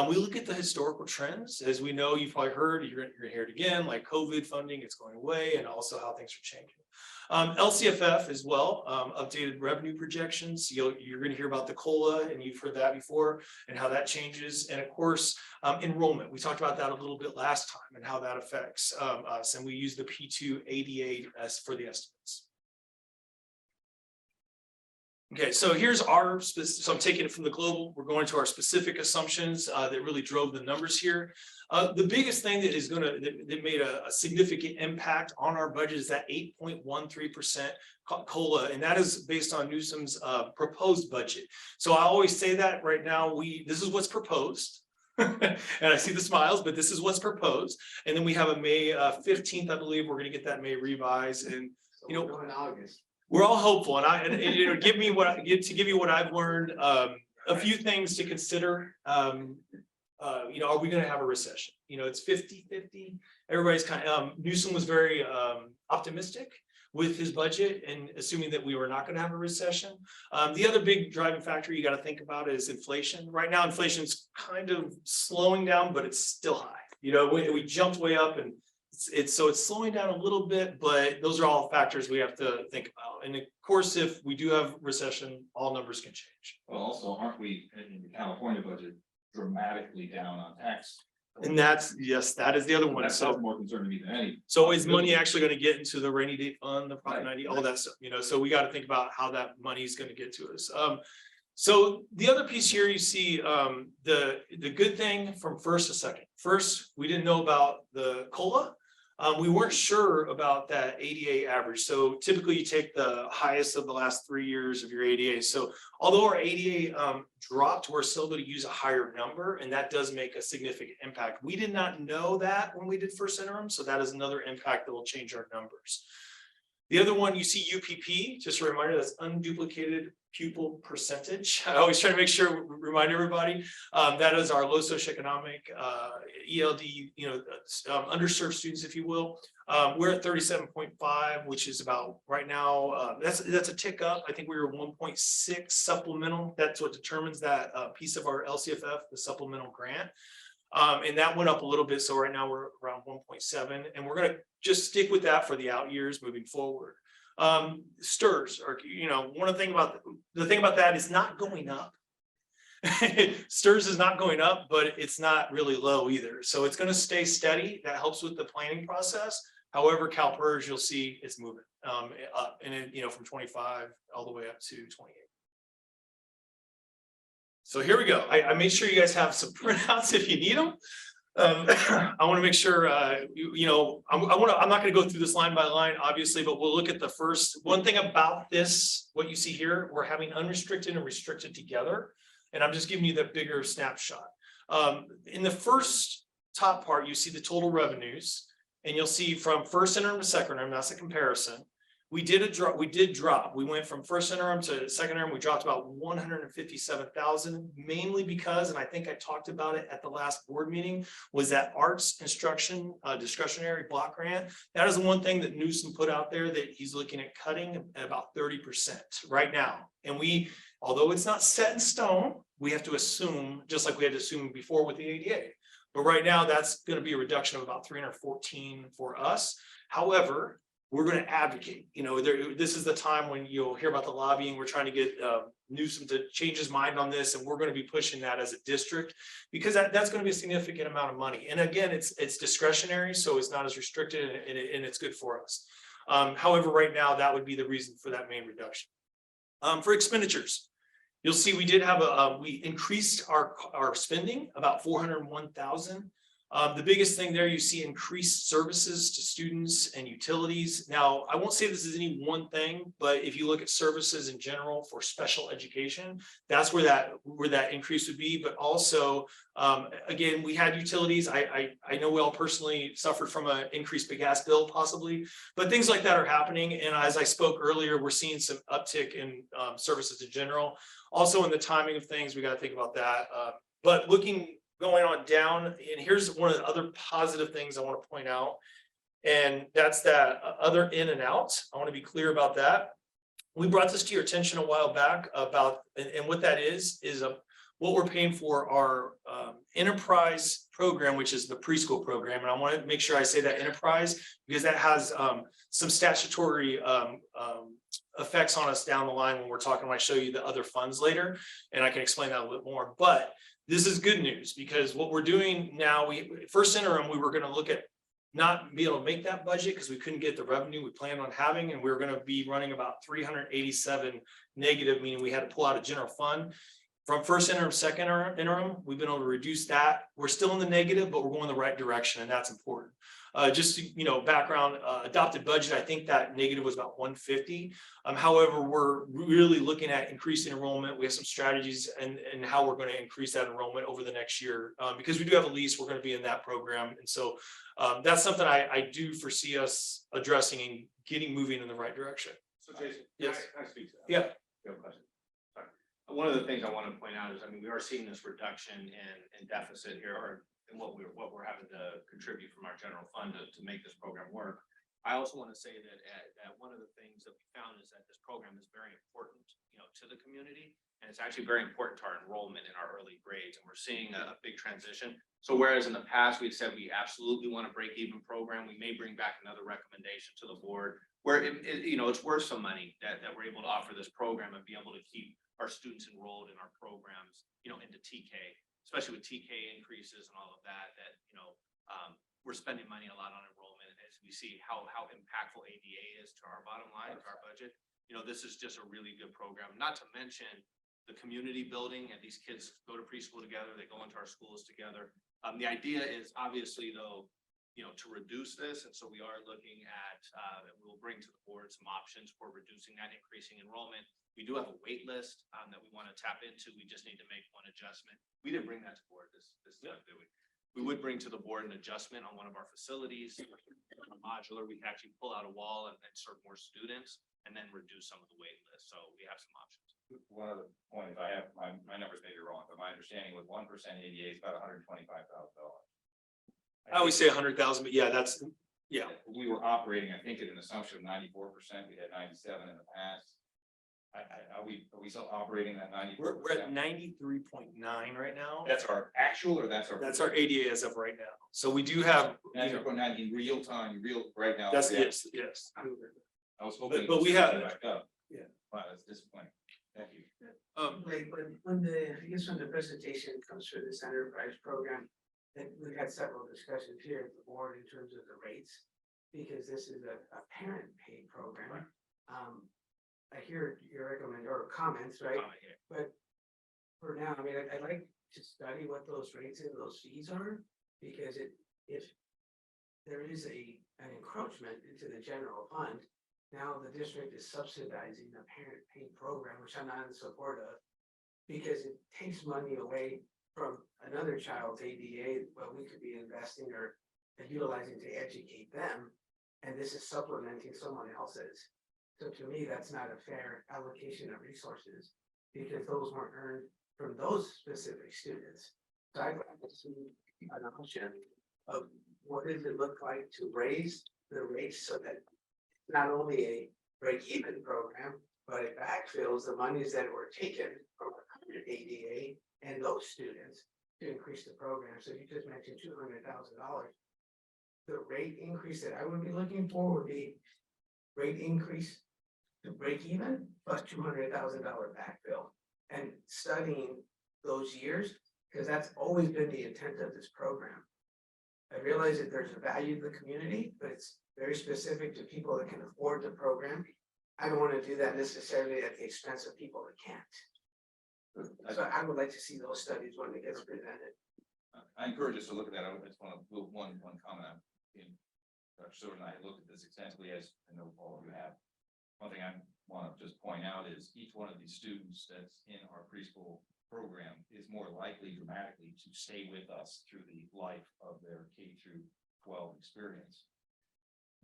We look at the historical trends. As we know, you've probably heard, you're going to hear it again, like COVID funding, it's going away, and also how things are changing. LCFF as well, updated revenue projections. You're going to hear about the COLA, and you've heard that before, and how that changes. And of course, enrollment. We talked about that a little bit last time and how that affects us. And we use the P2 ADA as for the estimates. Okay, so here's our, so I'm taking it from the global, we're going to our specific assumptions that really drove the numbers here. The biggest thing that is that made a significant impact on our budget is that 8.13% COLA, and that is based on Newsom's proposed budget. So I always say that right now, this is what's proposed. And I see the smiles, but this is what's proposed. And then we have a May 15th, I believe, we're gonna get that May revised, and you know, in August. We're all hopeful, and you know, give you what I've learned. A few things to consider. You know, are we going to have a recession? You know, it's 50-50. Everybody's kind of. Newsom was very optimistic with his budget and assuming that we were not going to have a recession. The other big driving factor you got to think about is inflation. Right now, inflation is kind of slowing down, but it's still high. You know, we jumped way up and. It's slowing down a little bit, but those are all factors we have to think about. And of course, if we do have recession, all numbers can change. Well, also, aren't we in the California budget dramatically down on tax? And that's, yes, that is the other one. That's So more concerned to me than any. So is money actually going to get into the rainy day fund, the Prop 90, all that stuff, you know, so we got to think about how that money is going to get to us. So the other piece here, you see the good thing from first to second. First, we didn't know about the COLA. We weren't sure about that ADA average. So typically you take the highest of the last 3 years of your ADA. So although our ADA dropped, we're still going to use a higher number, and that does make a significant impact. We did not know that when we did first interim, so that is another impact that will change our numbers. The other one, you see UPP, just a reminder, that's unduplicated pupil percentage. I always try to make sure, remind everybody, that is our low socioeconomic ELD, you know, underserved students, if you will. We're at 37.5, which is about right now, that's a tick up. I think we were 1.6 supplemental. That's what determines that piece of our LCFF, the supplemental grant. And that went up a little bit. So right now we're around 1.7, and we're going to just stick with that for the out years moving forward. STRS, or, you know, the thing about that is not going up. STRS is not going up, but it's not really low either. So it's going to stay steady. That helps with the planning process, However, CalPERS, you'll see it's moving up, and it, from 25 all the way up to 28. So here we go. I made sure you guys have some printouts if you need them. I want to make sure, I'm not going to go through this line by line, obviously, but we'll look at the first. One thing about this, what you see here, we're having unrestricted and restricted together. And I'm just giving you that bigger snapshot. In the first top part, you see the total revenues, and you'll see from first interim to second interim, that's a comparison. We did drop. We went from first interim to second interim. We dropped about 157,000, mainly because, and I think I talked about it at the last board meeting, was that arts instruction discretionary block grant. That is the one thing that Newsom put out there that he's looking at cutting at about 30% right now. And although it's not set in stone, we have to assume, just like we had to assume before with the ADA. But right now, that's going to be a reduction of about 314 for us. However, we're going to advocate. This is the time when you'll hear about the lobbying. We're trying to get Newsom to change his mind on this, and we're going to be pushing that as a district, because that's going to be a significant amount of money. And again, it's discretionary, so it's not as restricted, and it's good for us. However, right now, that would be the reason for that main reduction. For expenditures, you'll see we did have we increased our spending about 401,000. The biggest thing there, you see increased services to students and utilities. Now, I won't say this is any one thing, but if you look at services in general for special education, that's where that increase would be. But also, again, we had utilities. I know we all personally suffered from an increased gas bill possibly, but things like that are happening. And as I spoke earlier, we're seeing some uptick in services in general. Also, in the timing of things, we got to think about that. But going on down, and here's one of the other positive things I want to point out, and that's that other in and out. I want to be clear about that. We brought this to your attention a while back about, and what that is what we're paying for our enterprise program, which is the preschool program. And I want to make sure I say that enterprise, because that has some statutory effects on us down the line when we're talking, when I show you the other funds later, and I can explain that a little bit more. But this is good news, because what we're doing now, first interim, we were going to look at not be able to make that budget because we couldn't get the revenue we planned on having, and we were going to be running about 387 negative, meaning we had to pull out a general fund. From first interim, second interim, we've been able to reduce that. We're still in the negative, but we're going the right direction, and that's important. Just background, adopted budget, I think that negative was about 150. However, we're really looking at increasing enrollment. We have some strategies and how we're going to increase that enrollment over the next year, because we do have a lease. We're going to be in that program, and so that's something I do foresee us addressing and getting moving in the right direction. So Jason, yes, can I speak to that? Yeah. You have a question? Sorry. One of the things I want to point out is, we are seeing this reduction in deficit here, or in what we're having to contribute from our general fund to make this program work. I also want to say that one of the things that we found is that this program is very important, to the community, and it's actually very important to our enrollment in our early grades, and we're seeing a big transition. So whereas in the past we said we absolutely want a break-even program, we may bring back another recommendation to the board where it's worth some money that we're able to offer this program and be able to keep our students enrolled in our programs, into TK, especially with TK increases and all of that, we're spending money a lot on enrollment as we see how impactful ADA is to our bottom line, to our budget. This is just a really good program, not to mention the community building, and these kids go to preschool together, they go into our schools together. The idea is obviously though, to reduce this. And so we are looking at, we'll bring to the board some options for reducing that, increasing enrollment. We do have a wait list that we want to tap into. We just need to make one adjustment. We didn't bring that to board this time, did we? We would bring to the board an adjustment on one of our facilities, modular. We can actually pull out a wall and serve more students, and then reduce some of the wait list. So we have some options. One other point, if I have, my numbers may be wrong, but my understanding with 1% ADA is about $125,000. I always say 100,000, but yeah, We were operating, I think, at an assumption of 94%. We had 97 in the past. Are we still operating that 94%? We're at 93.9 right now. That's our actual, or that's our ADA as of right now. So we do have. That's our in real time, right now. That's yes. I was hoping. But we have. Back up. Yeah. Wow, that's disappointing. Thank you. When the presentation comes through this enterprise program, that we've had several discussions here at the board in terms of the rates. because this is a parent paid program. I hear your recommend or comments, right? But for now, I mean, I'd like to study what those rates and those fees are, because if there is an encroachment into the general fund, now the district is subsidizing the parent paid program, which I'm not in support of, because it takes money away from another child's ADA, what we could be investing or utilizing to educate them, and this is supplementing someone else's. So to me, that's not a fair allocation of resources, because those weren't earned from those specific students. So I'd like to see an option of what does it look like to raise the rates so that not only a break-even program, but it backfills the monies that were taken from the ADA and those students to increase the program. So you just mentioned $200,000. The rate increase that I would be looking for would be rate increase to break even plus $200,000 backfill, and studying those years, because that's always been the intent of this program. I realize that there's a value to the community, but it's very specific to people that can afford the program. I don't want to do that necessarily at the expense of people that can't. So I would like to see those studies when it gets presented. I encourage us to look at that. I just want to move one comment. Dr. Silver and I looked at this extensively, as I know all of you have. One thing I want to just point out is each one of these students that's in our preschool program is more likely dramatically to stay with us through the life of their K through 12 experience.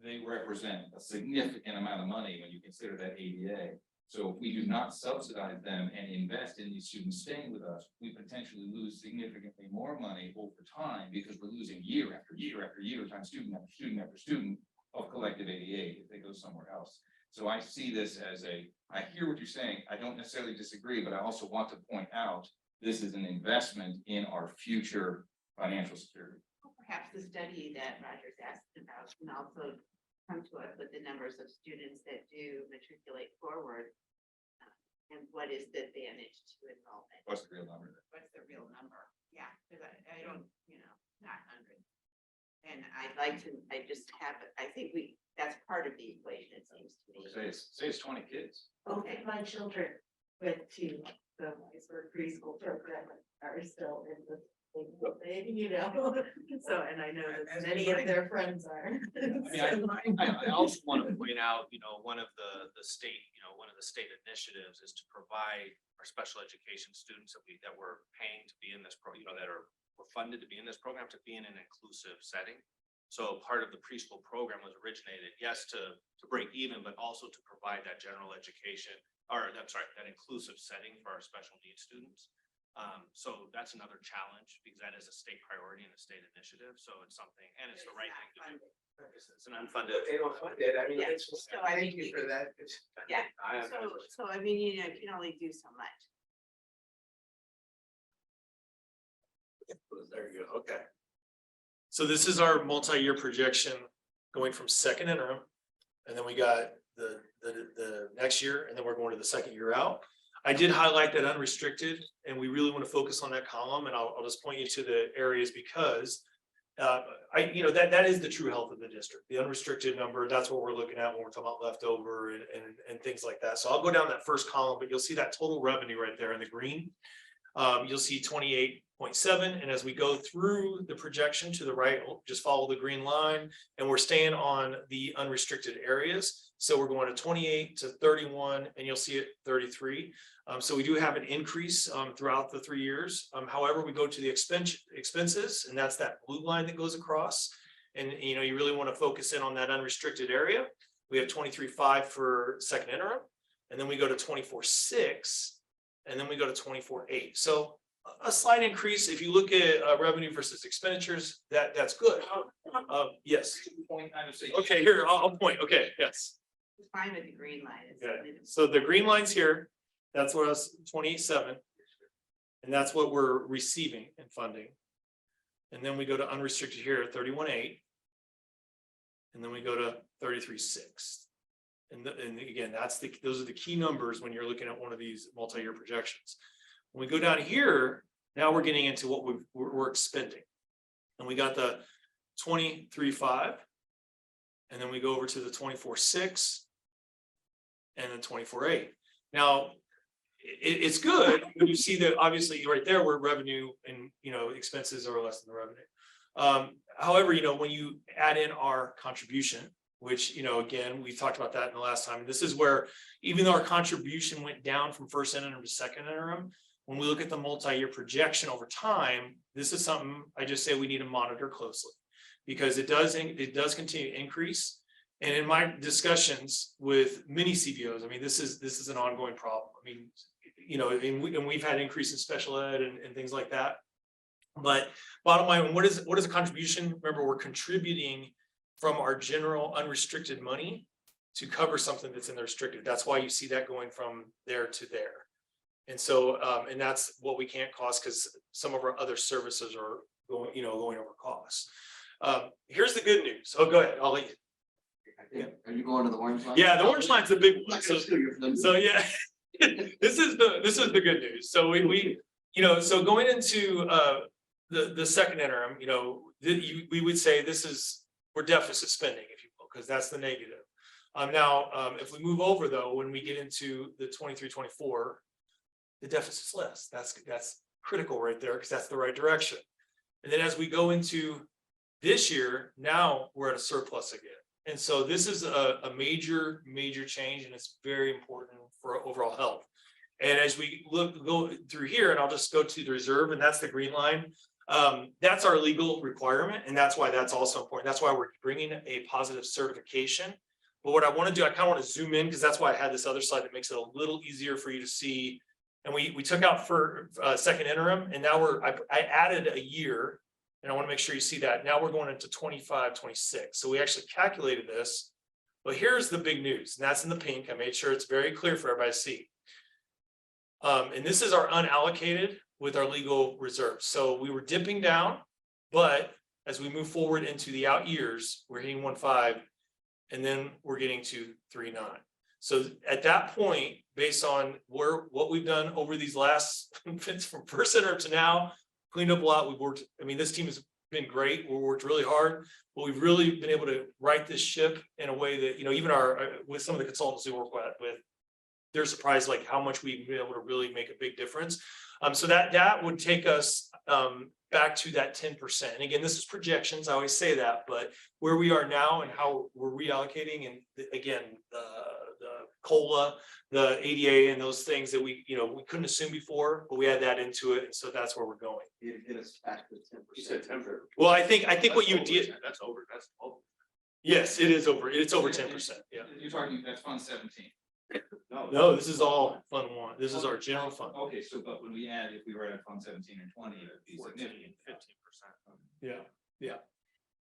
They represent a significant amount of money when you consider that ADA. So if we do not subsidize them and invest in these students staying with us, we potentially lose significantly more money over time, because we're losing year after year after year, time student after student after student of collective ADA if they go somewhere else. So I see this as I hear what you're saying. I don't necessarily disagree, but I also want to point out this is an investment in our future financial security. Perhaps the study that Roger's asked about can also come to us with the numbers of students that do matriculate forward. And what is the advantage to enrollment? What's the real number? What's the real number? Yeah, because I don't, not hundreds. And I'd like to, I think that's part of the equation, it seems to me. Say it's 20 kids. Okay, my children went to the Weisberg preschool program are still in the thing, so, and I know that many of their friends are. I also want to point out, one of the state, one of the state initiatives is to provide our special education students that we're paying to be in this program, were funded to be in this program, to be in an inclusive setting. So part of the preschool program was originated, yes, to break even, but also to provide that general education, or I'm sorry, that inclusive setting for our special needs students. So that's another challenge, because that is a state priority and a state initiative. So it's something, and it's the right thing to do. It's an unfunded. But they don't fund it. I mean, Yeah. it's, So thank you for that. Yeah, so I mean, you can only do so much. There you go. Okay. So this is our multi-year projection going from second interim, and then we got the next year, and then we're going to the second year out. I did highlight that unrestricted, and we really want to focus on that column, and I'll just point you to the areas, because that is the true health of the district. The unrestricted number, that's what we're looking at when we're talking about leftover and things like that. So I'll go down that first column, but you'll see that total revenue right there in the green. You'll see 28.7, and as we go through the projection to the right, just follow the green line, and we're staying on the unrestricted areas. So we're going to 28 to 31, and you'll see it 33. So we do have an increase throughout the 3 years. However, we go to the expenses, and that's that blue line that goes across. And you really want to focus in on that unrestricted area. We have 23.5 for second interim, and then we go to 24.6. And then we go to 24.8. So a slight increase. If you look at revenue versus expenditures, that's good. Yes. Okay, here, I'll point. Okay, yes. It's fine with the green line. Okay. So the green line's here. That's where us 28.7. And that's what we're receiving in funding. And then we go to unrestricted here at 31.8. And then we go to 33.6. And again, those are the key numbers when you're looking at one of these multi-year projections. When we go down here, now we're getting into what we're expending. And we got the 23.5. And then we go over to the 24-6 and then 24-8. Now, it's good when you see that obviously right there where revenue and, expenses are less than the revenue. However, when you add in our contribution, which, again, we talked about that in the last time. This is where even though our contribution went down from first interim to second interim, when we look at the multi-year projection over time, this is something I just say we need to monitor closely because it does continue to increase. And in my discussions with many CBOs, I mean, this is an ongoing problem. I mean, and we've had increase in special ed and things like that. But bottom line, what is a contribution? Remember, we're contributing from our general unrestricted money to cover something that's in the restricted. That's why you see that going from there to there. And so, and that's what we can't cost because some of our other services are going over costs. Here's the good news. Oh, go ahead. I'll let you. Are you going to the orange line? Yeah, the orange line's the big one. So yeah, this is the good news. So we so going into the second interim, we would say we're deficit spending, if you will, because that's the negative. Now, if we move over though, when we get into the 23-24, the deficit's less. That's critical right there because that's the right direction. And then as we go into this year, now we're at a surplus again. And so this is a major change, and it's very important for overall health. And as we go through here, and I'll just go to the reserve, and that's the green line. That's our legal requirement, and that's why that's also important. That's why we're bringing a positive certification. But what I want to do, I kind of want to zoom in because that's why I had this other slide that makes it a little easier for you to see. And we took out for second interim, and now I added a year. And I want to make sure you see that. Now we're going into 25-26. So we actually calculated this. But here's the big news, and that's in the pink. I made sure it's very clear for everybody to see. And this is our unallocated with our legal reserves. So we were dipping down, but as we move forward into the out years, we're hitting 1.5, and then we're getting to 3.9. So at that point, based on what we've done over these last from first interim to now, cleaned up a lot. We've worked, I mean, this team has been great. We worked really hard, but we've really been able to right this ship in a way that, even with some of the consultants we work with, they're surprised like how much we've been able to really make a big difference. So that would take us back to that 10%. And again, this is projections. I always say that, but where we are now and how we're reallocating, and again, the COLA, the ADA, and those things that we couldn't assume before, but we add that into it, and so that's where we're going. You get us back to 10%. You said 10%. Well, I think what you did. That's over. Yes, it is over. It's over 10%. Yeah. You're talking, that's fund 17. No, this is all fund one. This is our general fund. Okay, so but when we add, if we were at fund 17 and 20, it would be 14, significant. 15%. Yeah.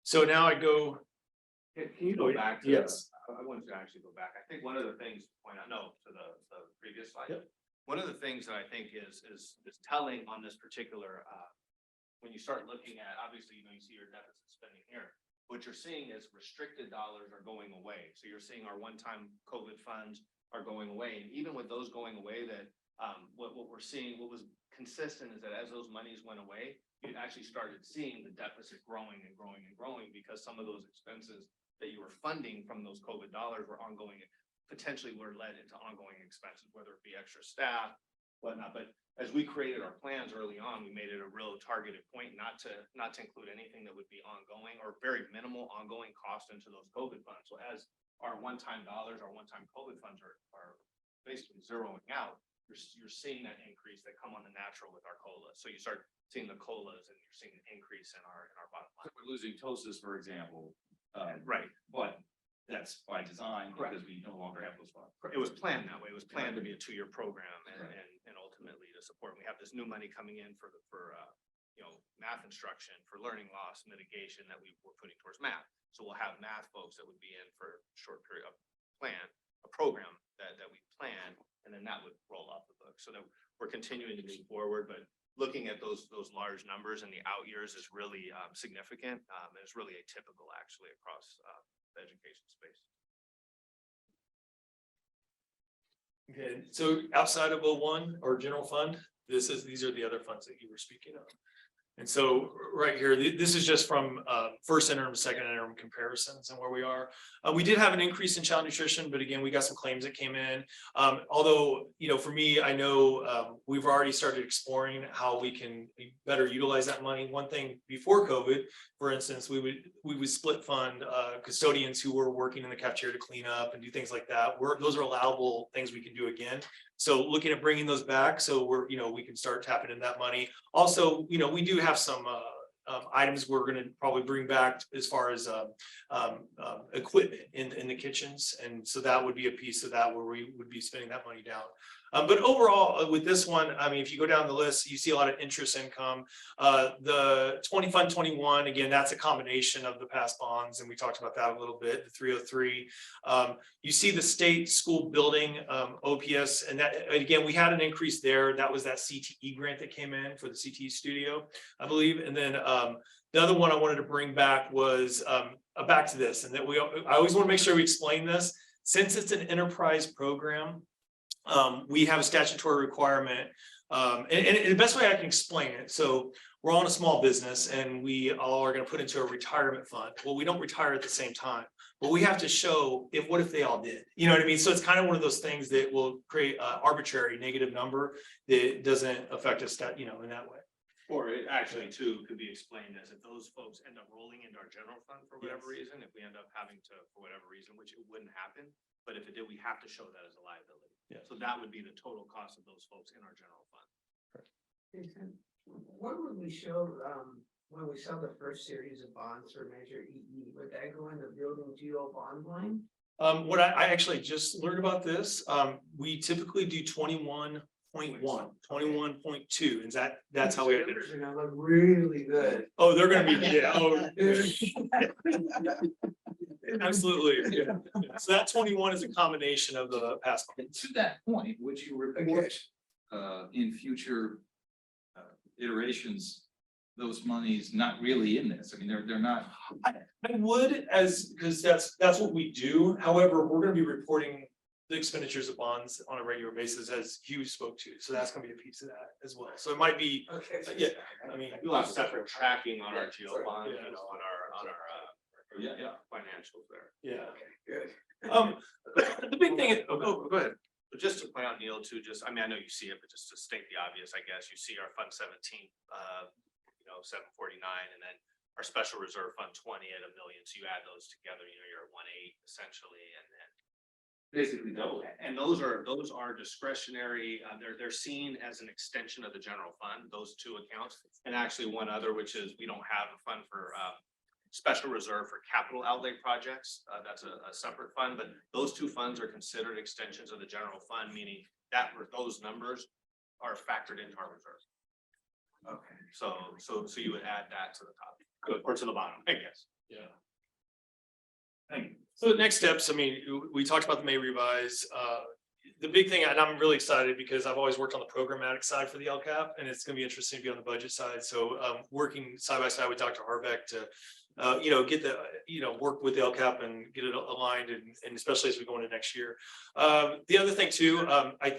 So now I go. Can you go back to? Yes. I wanted to actually go back. I think one of the things to point out, to the previous slide. Yep. One of the things that I think is telling on this particular, when you start looking at, obviously, you see your deficit spending here. What you're seeing is restricted dollars are going away. So you're seeing our one-time COVID funds are going away. And even with those going away, that what we're seeing, what was consistent is that as those monies went away, you actually started seeing the deficit growing and growing and growing because some of those expenses that you were funding from those COVID dollars were ongoing, potentially were led into ongoing expenses, whether it be extra staff, whatnot. But as we created our plans early on, we made it a real targeted point not to include anything that would be ongoing or very minimal ongoing cost into those COVID funds. So as our one-time dollars, our one-time COVID funds are basically zeroing out, you're seeing that increase that come on the natural with our COLA. So you start seeing the COLAs and you're seeing an increase in our bottom line. We're losing TOSAs, for example. Right. But that's by design Correct. because we no longer have those funds. It was planned that way. It was planned to be a 2-year program and ultimately to support. We have this new money coming in for math instruction, for learning loss mitigation that we were putting towards math. So we'll have math folks that would be in for a short period of a program that we plan, and then that would roll off the book. So that we're continuing to move forward, but looking at those large numbers in the out years is really significant. And it's really atypical actually across the education space. Okay, so outside of 01 or general fund, these are the other funds that you were speaking of. And so right here, this is just from first interim, second interim comparisons and where we are. We did have an increase in child nutrition, but again, we got some claims that came in. Although, you know, for me, I know we've already started exploring how we can better utilize that money. One thing before COVID, for instance, we would split fund custodians who were working in the cafeteria to clean up and do things like that. Those are allowable things we can do again. So looking at bringing those back, so we can start tapping in that money. Also, we do have some items we're going to probably bring back as far as equipment in the kitchens, and so that would be a piece of that where we would be spending that money down. But overall, with this one, I mean, if you go down the list, you see a lot of interest income. The 20 Fund 21, again, that's a combination of the past bonds, and we talked about that a little bit, the 303. You see the state school building OPS, and that, again, we had an increase there. That was that CTE grant that came in for the CTE studio, I believe. And then the other one I wanted to bring back was back to this, and that I always want to make sure we explain this. Since it's an enterprise program, we have a statutory requirement, and the best way I can explain it. So we're all in a small business and we all are going to put into a retirement fund. Well, we don't retire at the same time, but we have to show what if they all did, you know what I mean? So it's kind of one of those things that will create an arbitrary negative number that doesn't affect us that, in that way. Or it actually too could be explained as if those folks end up rolling into our general fund for whatever reason, if we end up having to, for whatever reason, which it wouldn't happen, but if it did, we have to show that as a liability. Yeah. So that would be the total cost of those folks in our general fund. What would we show, when we sell the first series of bonds for Measure EE, would that go in the building GO bond line? What I actually just learned about this, we typically do 21.1, 21.2, and that's how we have it. They're gonna look really good. Oh, they're gonna be, absolutely. Yeah. So that 21 is a combination of the past. To that point, would you report in future iterations, those monies not really in this? I mean, they're not. I would, because that's what we do. However, we're going to be reporting the expenditures of bonds on a regular basis, as Hugh spoke to. So that's going to be a piece of that as well. So it might be, yeah. I mean, We'll have separate tracking on our GO bond, Yeah. on our financials there. yeah. Good. The big thing is, go ahead. But just to point out, Neil, too, I know you see it, but just to state the obvious, I guess, you see our Fund 17, 749, and then our Special Reserve Fund 20 at $1 million. So you add those together, you're at 1.8 essentially, and basically double. And those are discretionary. They're seen as an extension of the general fund, those two accounts, and actually one other, which is we don't have a fund for special reserve for capital outlay projects. That's a separate fund, but those two funds are considered extensions of the general fund, meaning that those numbers are factored into our reserve. Okay. So you would add that to the top, or to the bottom, I guess. Yeah. Thank you. So the next steps, I mean, we talked about the May revise. The big thing, and I'm really excited because I've always worked on the programmatic side for the LCAP, and it's going to be interesting to be on the budget side. So working side by side with Dr. Harbeck to get the, work with the LCAP and get it aligned, and especially as we go into next year. The other thing too, I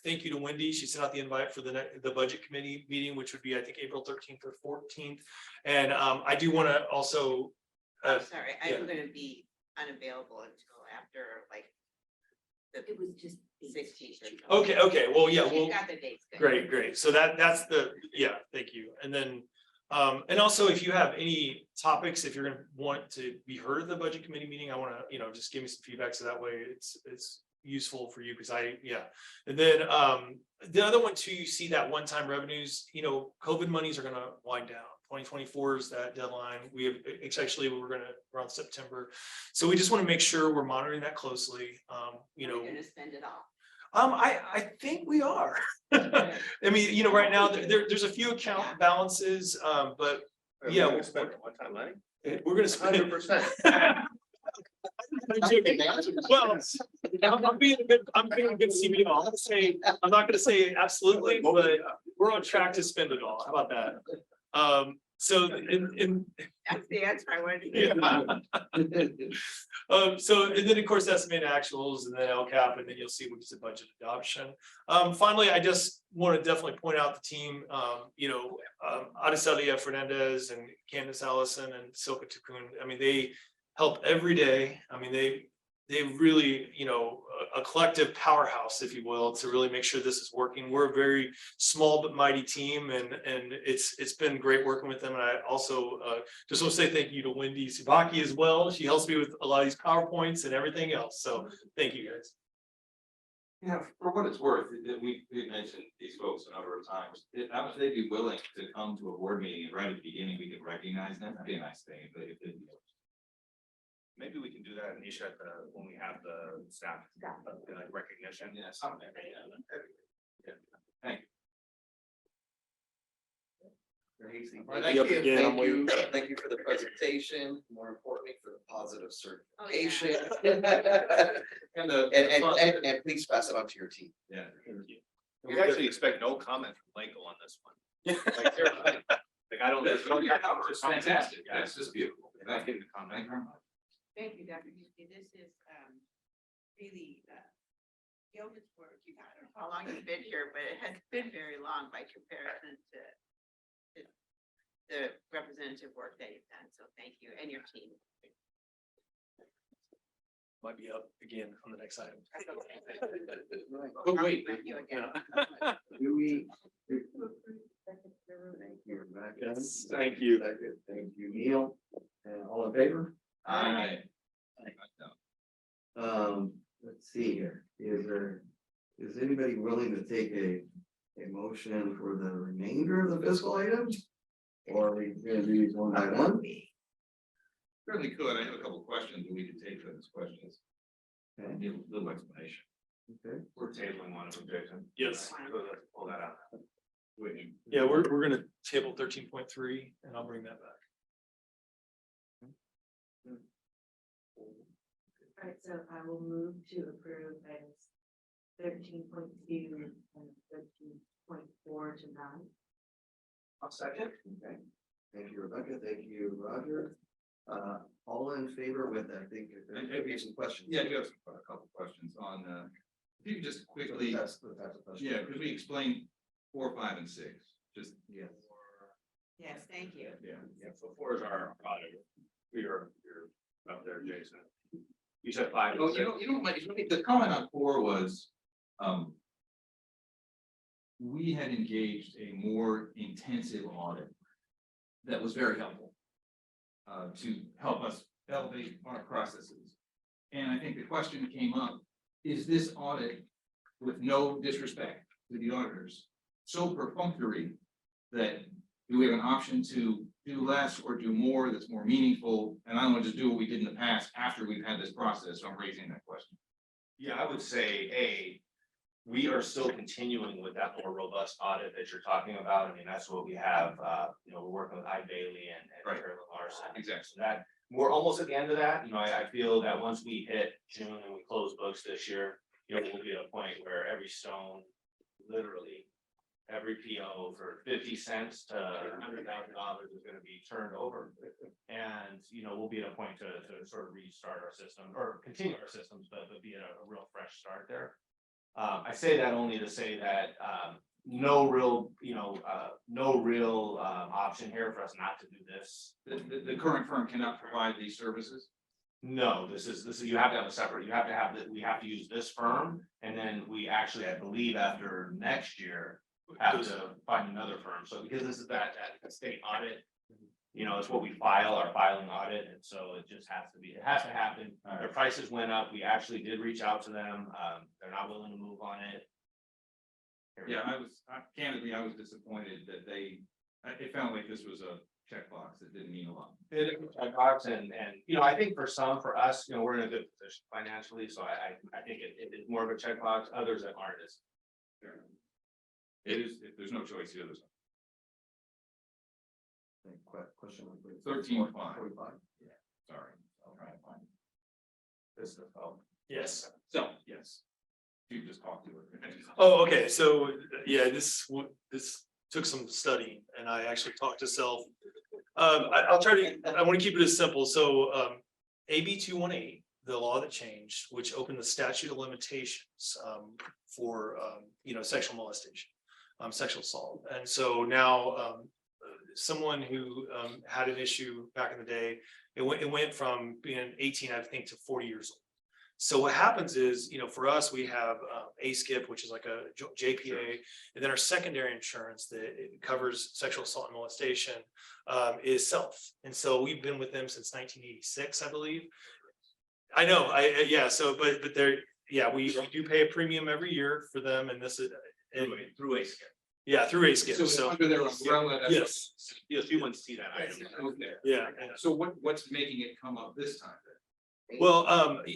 thank you to Wendy. She sent out the invite for the budget committee meeting, which would be, I think, April 13th or 14th. And I do want to also. Sorry, yeah. I'm gonna be unavailable until after It was just 16th. Okay, well, yeah, You got the dates. Good. great. So that's thank you. And then, and also if you have any topics, if you're gonna want to be heard at the budget committee meeting, I want to, just give me some feedback so that way it's useful for you, because and then the other one too, you see that one-time revenues, COVID monies are gonna wind down. 2024 is that deadline. We're around September. So we just want to make sure we're monitoring that closely. We're gonna spend it all. I think we are. I mean, right now there's a few account balances, but yeah, We're spend one-time money. we're gonna spend 100%. Well, I'm being a good CBO. I'm not gonna say absolutely, but we're on track to spend it all. How about that? So in That's the answer I wanted to hear. So, and then of course, estimated actuals and then LCAP, and then you'll see what is the budget adoption. Finally, I just want to definitely point out the team, Adesalia Fernandez and Candace Allison and Silka Takun. I mean, they help every day. I mean, they really, a collective powerhouse, if you will, to really make sure this is working. We're a very small but mighty team, and it's been great working with them. And I also just want to say thank you to Wendy Subaki as well. She helps me with a lot of these PowerPoints and everything else. So thank you guys. Yeah, for what it's worth, we've mentioned these folks a number of times. How much they'd be willing to come to a board meeting and right at the beginning, we could recognize them. That'd be a nice thing, but if it. Maybe we can do that, Anisha, at when we have the staff, like recognition. Yes. Thank you. Thank you for the presentation, more importantly, for the positive Oh, yeah. certification. And please pass it on to your team. Yeah. We actually expect no comment from Michael on this one. Like, seriously. Like, I don't. It's fantastic. Yeah, it's just beautiful. Thank you. Thank you very much. Thank you, Dr. Houston. This is really yeoman's work. I don't know how long you've been here, but it has been very long by comparison to the representative work that you've done. So thank you and your team. Might be up again on the next item. Oh, wait. Thank you again. Do we? Thank you, Rebecca. Yes, thank you. Thank you, Neil. And all in favor? Aye. Let's see here. Is anybody willing to take a motion for the remainder of the fiscal items? Or are we gonna do these one by one? Certainly could. I have a couple of questions that we could take those questions. Okay. Give a little explanation. Okay. We're tabling one of them, Jason. Yes. So let's pull that out. Wait, Yeah, we're gonna table 13.3 and I'll bring that back. All right, so I will move to approve items 13.2 and 13.4 to 9. I'll second. Okay. Thank you, Rebecca. Thank you, Roger. All in favor with, I think, there could be some questions. Yeah, I do have a couple of questions on, if you could just quickly, That's the type of question. yeah, could we explain 4, 5, and 6? Just, Yes. Yes, thank you. Yeah, so 4 is our audit. You're up there, Jason. You said 5. oh, the comment on 4 was, we had engaged a more intensive audit that was very helpful to help us elevate our processes. And I think the question came up, is this audit, with no disrespect to the auditors, so perfunctory that do we have an option to do less or do more that's more meaningful? And I don't want to just do what we did in the past after we've had this process. So I'm raising that question. Yeah, I would say, we are still continuing with that more robust audit that you're talking about. I mean, that's what we have, we're working with I Bailey and Right. Carolyn Larson. Exactly. So that, we're almost at the end of that. I feel that once we hit June and we close books this year, we'll be at a point where every stone, literally, every PO for 50 cents to $100,000 is gonna be turned over. And, we'll be at a point to sort of restart our system or continue our systems, but be at a real fresh start there. I say that only to say that, no real option here for us not to do this. The current firm cannot provide these services. No, this is, you have to have a separate, we have to use this firm, and then we actually, I believe, after next year, have to find another firm. So because this is that state audit, it's what we file, our filing audit, and so it just has to happen. Their prices went up. We actually did reach out to them. They're not willing to move on it. Yeah, candidly, I was disappointed that it felt like this was a checkbox that didn't mean a lot. Checkbox and I think for us, we're in a good position financially, so I think it is more of a checkbox. Others that aren't as. It is, if there's no choice here, there's Question. 13.5. Yeah. Sorry, I'll try to find it. This is, Yes. So, yes. You just talked to her. Oh, okay. So, yeah, this took some study and I actually talked to Self I'll try to, I want to keep it as simple. So, AB 218, the law that changed, which opened the statute of limitations, for, sexual molestation, sexual assault. And so now, someone who, had an issue back in the day, it went from being 18, I think, to 40 years old. So what happens is, for us, we have ASOP, which is like a JPA, and then our secondary insurance that it covers sexual assault and molestation is self. And so we've been with them since 1986, I believe. I know, so, but they're, we do pay a premium every year for them, and this is. Through ASOP. Yeah, through ASOP, so. Under their umbrella. Yes. Yes, you want to see that item. Okay. Yeah. So what's making it come up this time then? Well,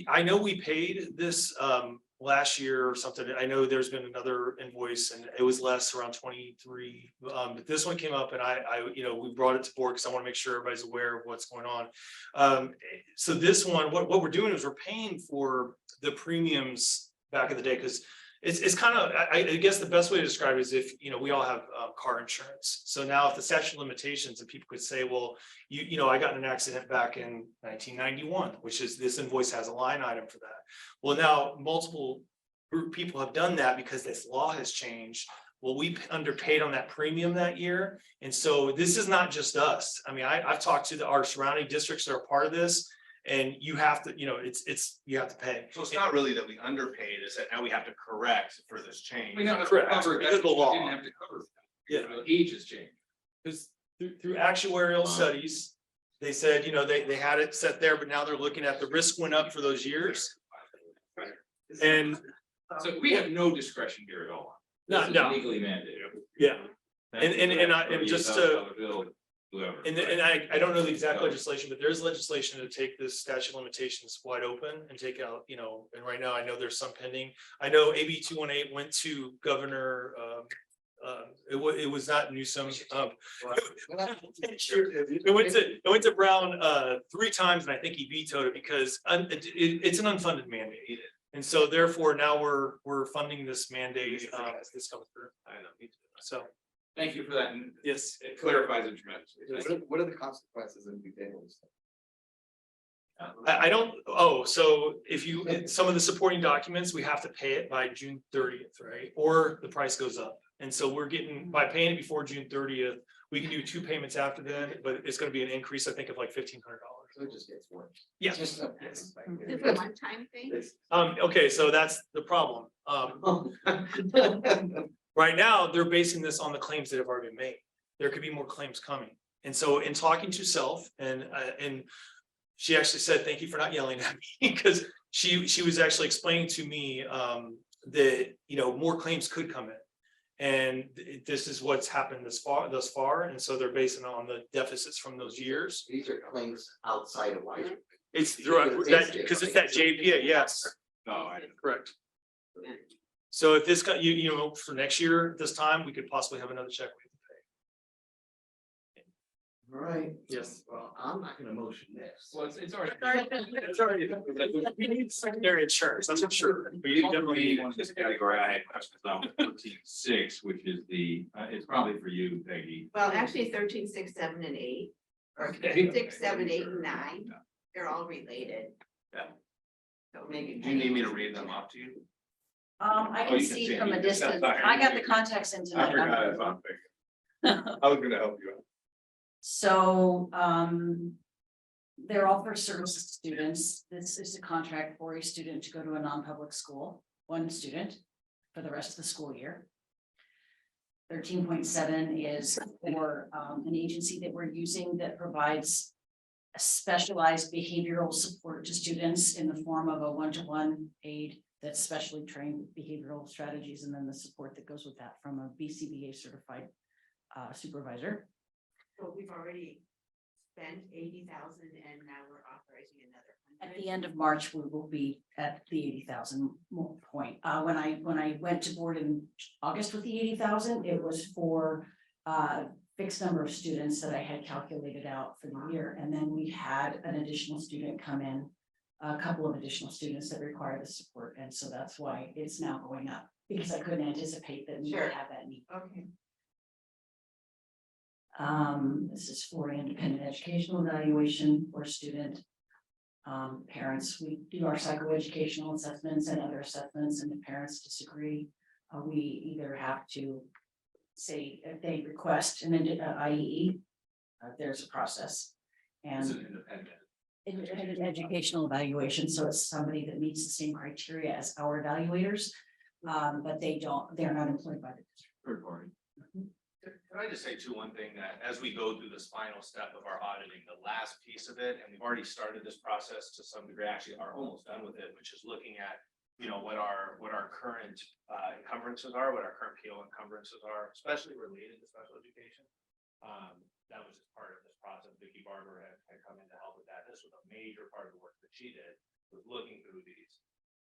I know we paid this last year or something. I know there's been another invoice and it was less, around 23. But this one came up and we brought it to board because I want to make sure everybody's aware of what's going on. So this one, what we're doing is we're paying for the premiums back in the day, because it's kind of, I guess the best way to describe it is if, we all have car insurance. So now if the statute of limitations, and people could say, well, I got in an accident back in 1991, which is, this invoice has a line item for that. Well, now multiple people have done that because this law has changed. Well, we underpaid on that premium that year. And so this is not just us. I mean, I've talked to our surrounding districts that are part of this. And you have to, you have to pay. So it's not really that we underpaid, it's that now we have to correct for this change. We don't Correct. cover Because of the law. Didn't have to cover. Yeah. The age has changed. Because through actuarial studies, they said, they had it set there, but now they're looking at the risk went up for those years. And So we have no discretion here at all. No, This is no. legally mandated. yeah, Thank you And for I- that. and just $38 bill, whoever. and I don't know the exact legislation, but there's legislation to take this statute of limitations wide open and take out, and right now I know there's some pending. I know AB 218 went to Governor, it was not Newsom. It went to Brown 3 times, and I think he vetoed it because it's an unfunded mandate. And so therefore now we're funding this mandate as this comes through. I know. So, Thank you for that. And yes. it clarifies it tremendously. What are the consequences of you failing this? I don't, so if some of the supporting documents, we have to pay it by June 30th, right? Or the price goes up. And so we're getting, by paying it before June 30th, we can do 2 payments after then, but it's gonna be an increase, I think, of like $1,500. So it just gets worse. Yeah. Is it a one-time thing? Okay, so that's the problem. Right now, they're basing this on the claims that have already been made. There could be more claims coming. And so in talking to Self, and she actually said, thank you for not yelling at me, because she was actually explaining to me that, more claims could come in. And this is what's happened thus far. And so they're basing it on the deficits from those years. These are claims outside of Wise. It's through that, because it's that JPA, yes. No, I didn't. Correct. So if this got, for next year, this time, we could possibly have another check we All right. Yes. Well, I'm not gonna motion this. Well, it's already. have to pay. It's already, we need secondary insurance, that's for sure. But you definitely need One of this category, I had questions on 13.6, which is it's probably for you, Peggy. Well, actually 13, 6, 7, and 8, or Okay. 6, 7, 8, and 9, they're all related. Yeah. So maybe. Do you need me to read them off to you? I Oh, can you can see see from me. a distance. Sorry. I got the contacts in I tonight. forgot it's on Peggy. I was gonna help you out. So, they're all for service students. This is a contract for a student to go to a non-public school, 1 student for the rest of the school year. 13.7 is for an agency that we're using that provides a specialized behavioral support to students in the form of a 1-to-1 aid that's specially trained with behavioral strategies, and then the support that goes with that from a BCBA certified supervisor. So we've already spent 80,000 and now we're authorizing another. At the end of March, we will be at the 80,000 point. When I went to board in August with the 80,000, it was for fixed number of students that I had calculated out for the year. And then we had an additional student come in, a couple of additional students that require the support. And so that's why it's now going up, because I couldn't anticipate that we would have that need. Okay. This is for independent educational evaluation for student parents. We do our psychoeducational assessments and other assessments, and if parents disagree, we either have to say if they request an IEE, there's a process. And It's an independent. independent educational evaluation, so it's somebody that meets the same criteria as our evaluators, but they're not employed by the district. Third party. Can I just say too, one thing that as we go through this final step of our auditing, the last piece of it, and we've already started this process to some degree, actually are almost done with it, which is looking at, you know, what our current encumbrances are, what our current PO encumbrances are, especially related to special education. That was just part of this process. Vicki Barber had come in to help with that. This was a major part of the work that she did, was looking through these.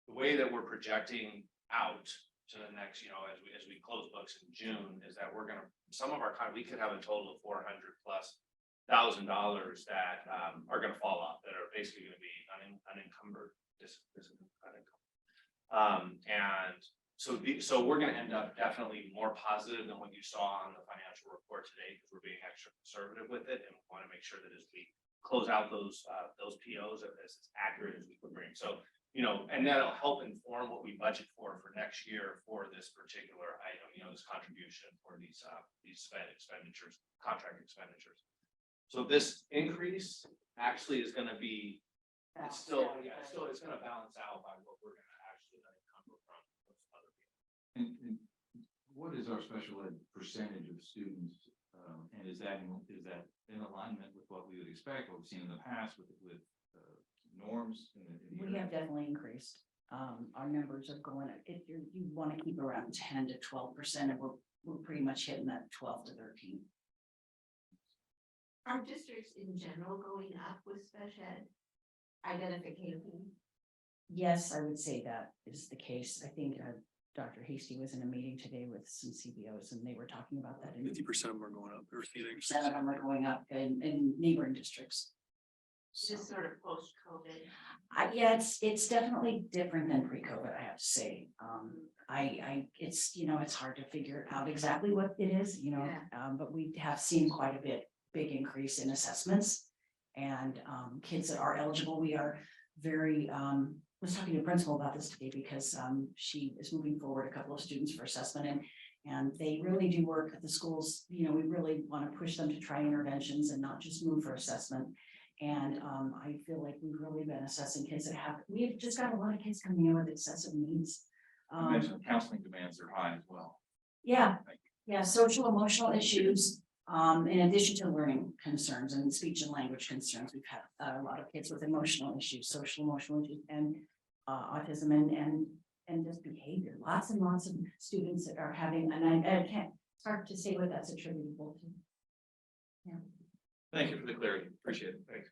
The way that we're projecting out to the next, you know, as we close books in June, is that we're gonna, some of our we could have a total of $400,000+ that are gonna fall off, that are basically gonna be unencumbered. And so we're gonna end up definitely more positive than what you saw on the financial report today, because we're being extra conservative with it, and we want to make sure that as we close out those POs as accurate as we can bring. So, you know, and that'll help inform what we budget for next year for this particular item, you know, this contribution for these expenditures, contract expenditures. So this increase actually is gonna be, it's gonna balance out by what we're gonna actually encumber from those other people. And what is our special ed percentage of students? And is that in alignment with what we would expect, what we've seen in the past with norms? We have definitely increased. Our numbers are going, you want to keep around 10 to 12%, and we're pretty much hitting that 12 to 13. Are districts in general going up with special ed identification? Yes, I would say that is the case. I think Dr. Hasty was in a meeting today with some CBOs, and they were talking about that. 50% of them are going up. Or 50% of them are going up in neighboring districts. Just sort of post-COVID. Yeah, it's definitely different than pre-COVID, I have to say. It's, you know, it's hard to figure out exactly what it is, you know, but we have seen quite a big increase in assessments. And kids that are eligible, we are very, I was talking to the principal about this today, because she is moving forward a couple of students for assessment, and they really do work at the schools. You know, we really want to push them to try interventions and not just move for assessment. And I feel like we've really been assessing kids that we've just got a lot of kids coming in with excessive needs. You mentioned counseling demands are high as well. Yeah, social emotional issues, in addition to learning concerns and speech and language concerns. We've had a lot of kids with emotional issues, social emotional issues, and autism and just behavior. Lots and lots of students that are having, and I can't, it's hard to say what that's attributable to. Yeah. Thank you for the clarity. Appreciate it. Thanks.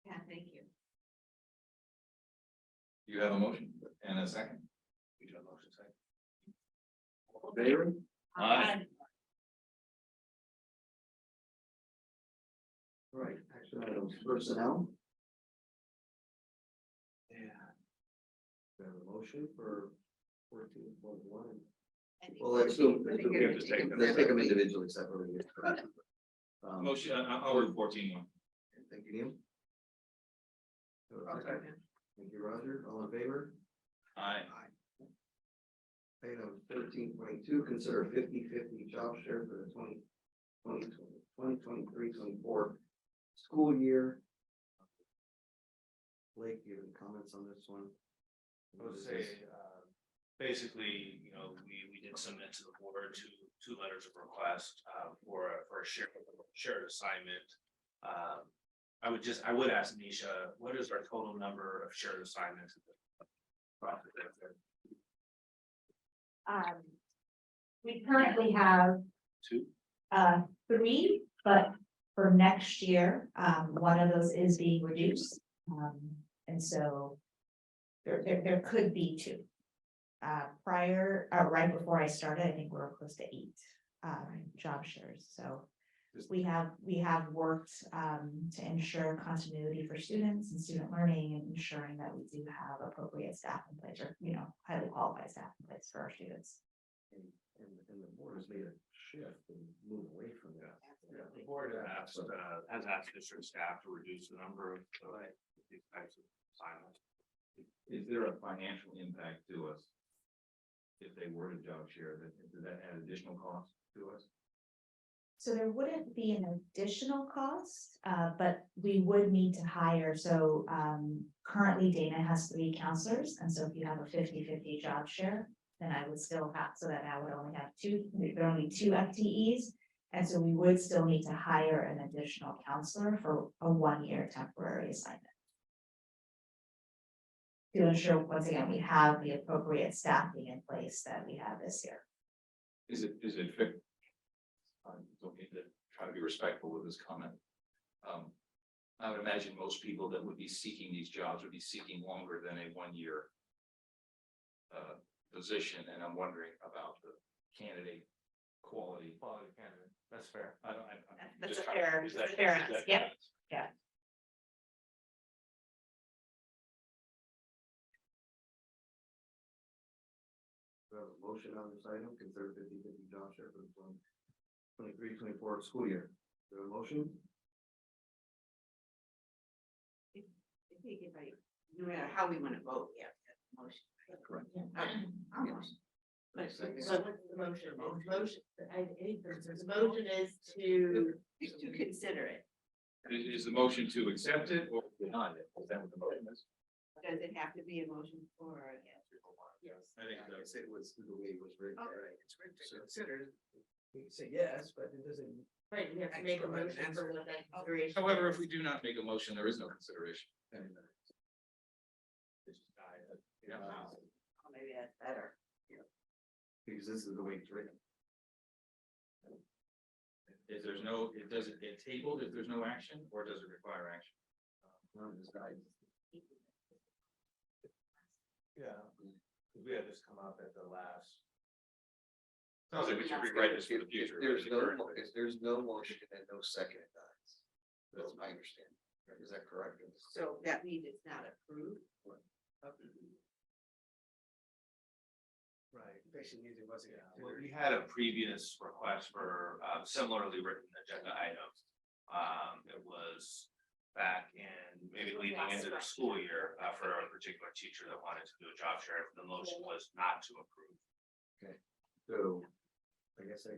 Yeah, thank you. You have a motion and a second. We do have a motion second. All in favor? Aye. All right, action items, personnel. Yeah. We have a motion for 14.1. Well, let's do, let's take them individually, separately. Motion, I'll do 14-1. Thank you, Neil. Thank you, Roger. All in favor? Aye. Item 13.2, consider 50/50 job share for the 2023-24 school year. Blake, do you have any comments on this one? I would say, basically, you know, we did submit to the board two letters of request for a shared assignment. I would ask Nisha, what is our total number of shared assignments? We currently have Two. 3, but for next year, one of those is being reduced. And so there could be 2. Right before I started, I think we were close to 8 job shares. So we have worked to ensure continuity for students and student learning, and ensuring that we do have appropriate staff in place, or, you know, highly qualified staff in place for our students. And the board has made a shift and move away from that. Yeah, the board has asked district staff to reduce the number of these types of assignments. Is there a financial impact to us? If they were to job share, does that add additional cost to us? So there wouldn't be an additional cost, but we would need to hire, so currently Dana has 3 counselors, and so if you have a 50-50 job share, then I would still have, so that I would only have 2, there are only 2 FTEs. And so we would still need to hire an additional counselor for a 1-year temporary assignment. To ensure, once again, we have the appropriate staffing in place that we have this year. Is it fair? I don't mean to try to be respectful with this comment. I would imagine most people that would be seeking these jobs would be seeking longer than a 1-year position, and I'm wondering about the candidate quality. Candidate, that's fair. I don't. That's a fair, ask. Yep, yeah. We have a motion on this item, consider 50-50 job share for the 23-24 school year. Do we have a motion? No matter how we want to vote, we have to have a motion. Correct. Our motion. So what's the motion? The motion is to consider it. Is the motion to accept it or deny it? Is that what the motion is? Does it have to be a motion for or against? Yes. I think so. It was the way it was written. Right, it's written to consider. We can say yes, but it doesn't. right, we have to make a motion for what that consideration. However, if we do not make a motion, there is no consideration. Yeah. Oh, maybe that's better. Because this is the way it's written. If there's no, it doesn't get tabled if there's no action, or does it require action? Yeah, we had this come up at the last. Sounds like we should rewrite this for the future. If there's no motion and no second, it dies. That's my understanding. Is that correct? So that means it's not approved. Right, basically it wasn't. Well, we had a previous request for similarly written agenda items. It was back in maybe leading into the school year for a particular teacher that wanted to do a job share. The motion was not to approve. Okay, so I guess I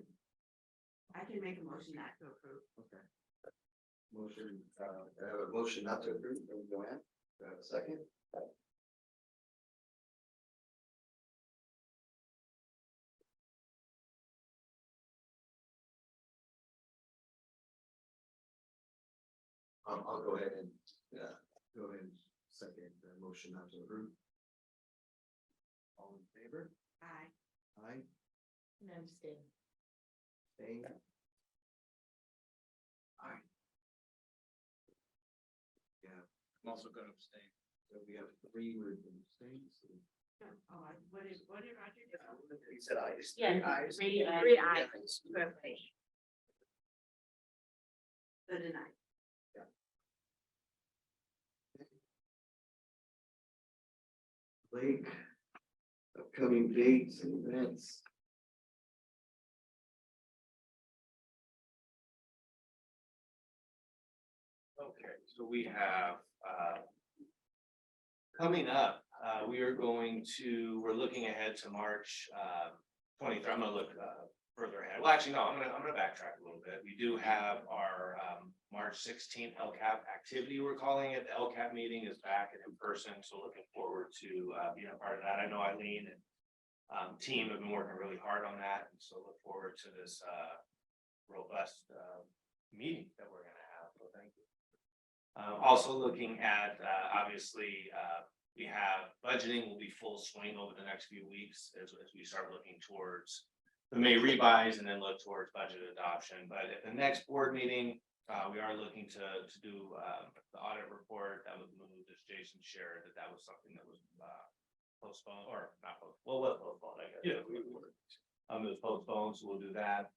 can make a motion not to approve. Okay. Motion, I have a motion not to approve from Joanne. Do I have a second? I'll go ahead and, second the motion not to approve. All in favor? Aye. Aye. And I'm staying. Staying. Aye. Yeah, I'm also going to abstain. so we have 3 with abstains. Oh, what did Roger do? He said I. Yeah, Ayes. three ayes. The deny. Lake, upcoming dates and events. Okay, so we have, coming up, we're looking ahead to March, 23rd. I'm gonna look, further ahead. Well, actually, no, I'm gonna backtrack a little bit. We do have our, March 16th LCAP activity, we're calling it. The LCAP meeting is back and in person, so looking forward to, being a part of that. I know Eileen and, team have been working really hard on that, and so look forward to this, robust, meeting that we're gonna have. So thank you. Also looking at, obviously, we have budgeting will be full swing over the next few weeks as we start looking towards the May revise and then look towards budget adoption. But at the next board meeting, we are looking to do the audit report that was moved, as Jason shared, that was something that was postponed or not postponed. Well, was postponed, I guess. Yeah. It was postponed, so we'll do that.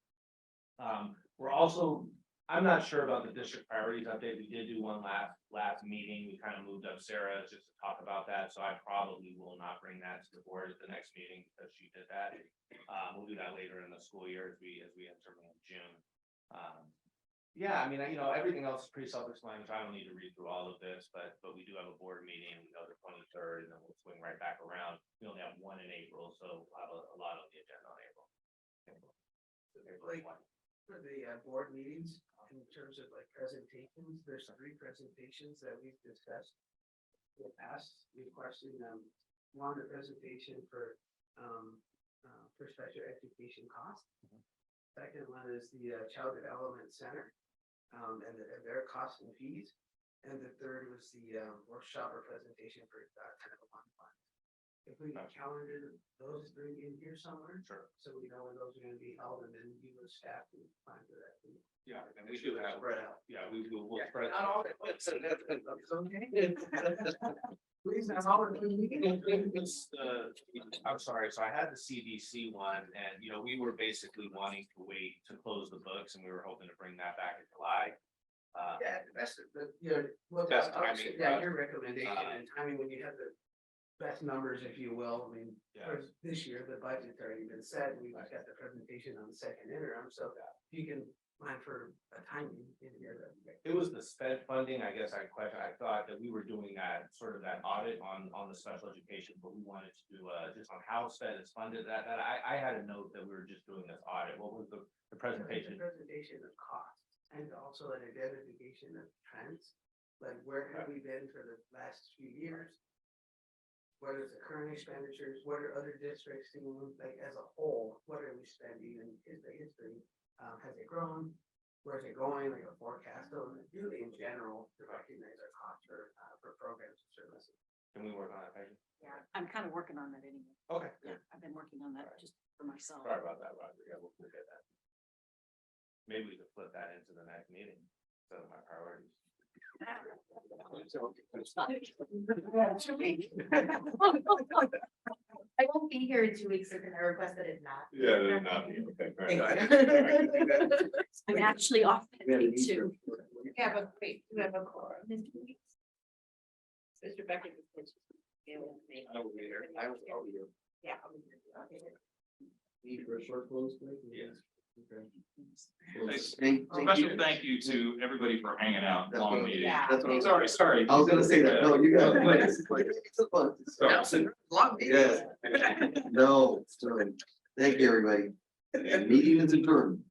We're also I'm not sure about the district priorities update. We did do one last meeting. We kind of moved up Sarah just to talk about that. So I probably will not bring that to the board at the next meeting because she did that. We'll do that later in the school year as we enter June. Yeah, I mean, everything else is pretty self-explanatory. I don't need to read through all of this, but we do have a board meeting, we know the 23rd, and then we'll swing right back around. We only have one in April, so we'll have a lot on the agenda on April. Like, for the board meetings, in terms of like presentations, there's 3 presentations that we've discussed. In the past, we questioned one, the presentation for special education costs. Second one is the Child Development Center, and their costs and fees. And the third was the workshop or presentation for Title I funds. If we can calendar those 3 in here somewhere. Sure. So we know when those are gonna be held, and then you as staff can find for that. Yeah, and we do have, Spread out. yeah, we'll spread. Not all at once. Okay. Please, not all at once. I'm sorry, so I had the CDC one, and we were basically wanting to wait to close the books, and we were hoping to bring that back in July. Yeah, that's the, Best timing, yeah, your recommendation and timing when you have the best numbers, if you will. I mean, Yeah. for this year, the budget's already been set. We've got the presentation on the second interim, so if you can plan for a timing in here, that'd be great. It was the sped funding, I guess I thought that we were doing that audit on the special education, but we wanted to do just on how sped is funded, that I had a note that we were just doing this audit. What was the presentation? The presentation of costs and also an identification of trends, like where have we been for the last few years? What is the current expenditures? What are other districts doing, like as a whole, what are we spending and is the history? Has it grown? Where's it going? Like a forecast, so really in general, to recognize our costs for programs and services. Can we work on that, Peggy? Yeah, I'm kind of working on that anyway. Okay. Yeah, I've been working on that just for myself. Sorry about that, Roger. Yeah, we'll get that. Maybe we could flip that into the next meeting, so my priorities. I won't be here in 2 weeks, so can I request that it's not? Yeah, okay. I'm actually off that week too. Yeah, but wait, you have a quorum in 2 weeks? Mr. Becker. I will be here. I will be here. Yeah. Need for a short close, please? Yes. Special thank you to everybody for hanging out. That's Long what- meeting. Yeah. That's what I'm Sorry. I was gonna say that. No, you got it. It's a fun. Long meeting. Yes. No, so, thank you, everybody. Meeting is adjourned.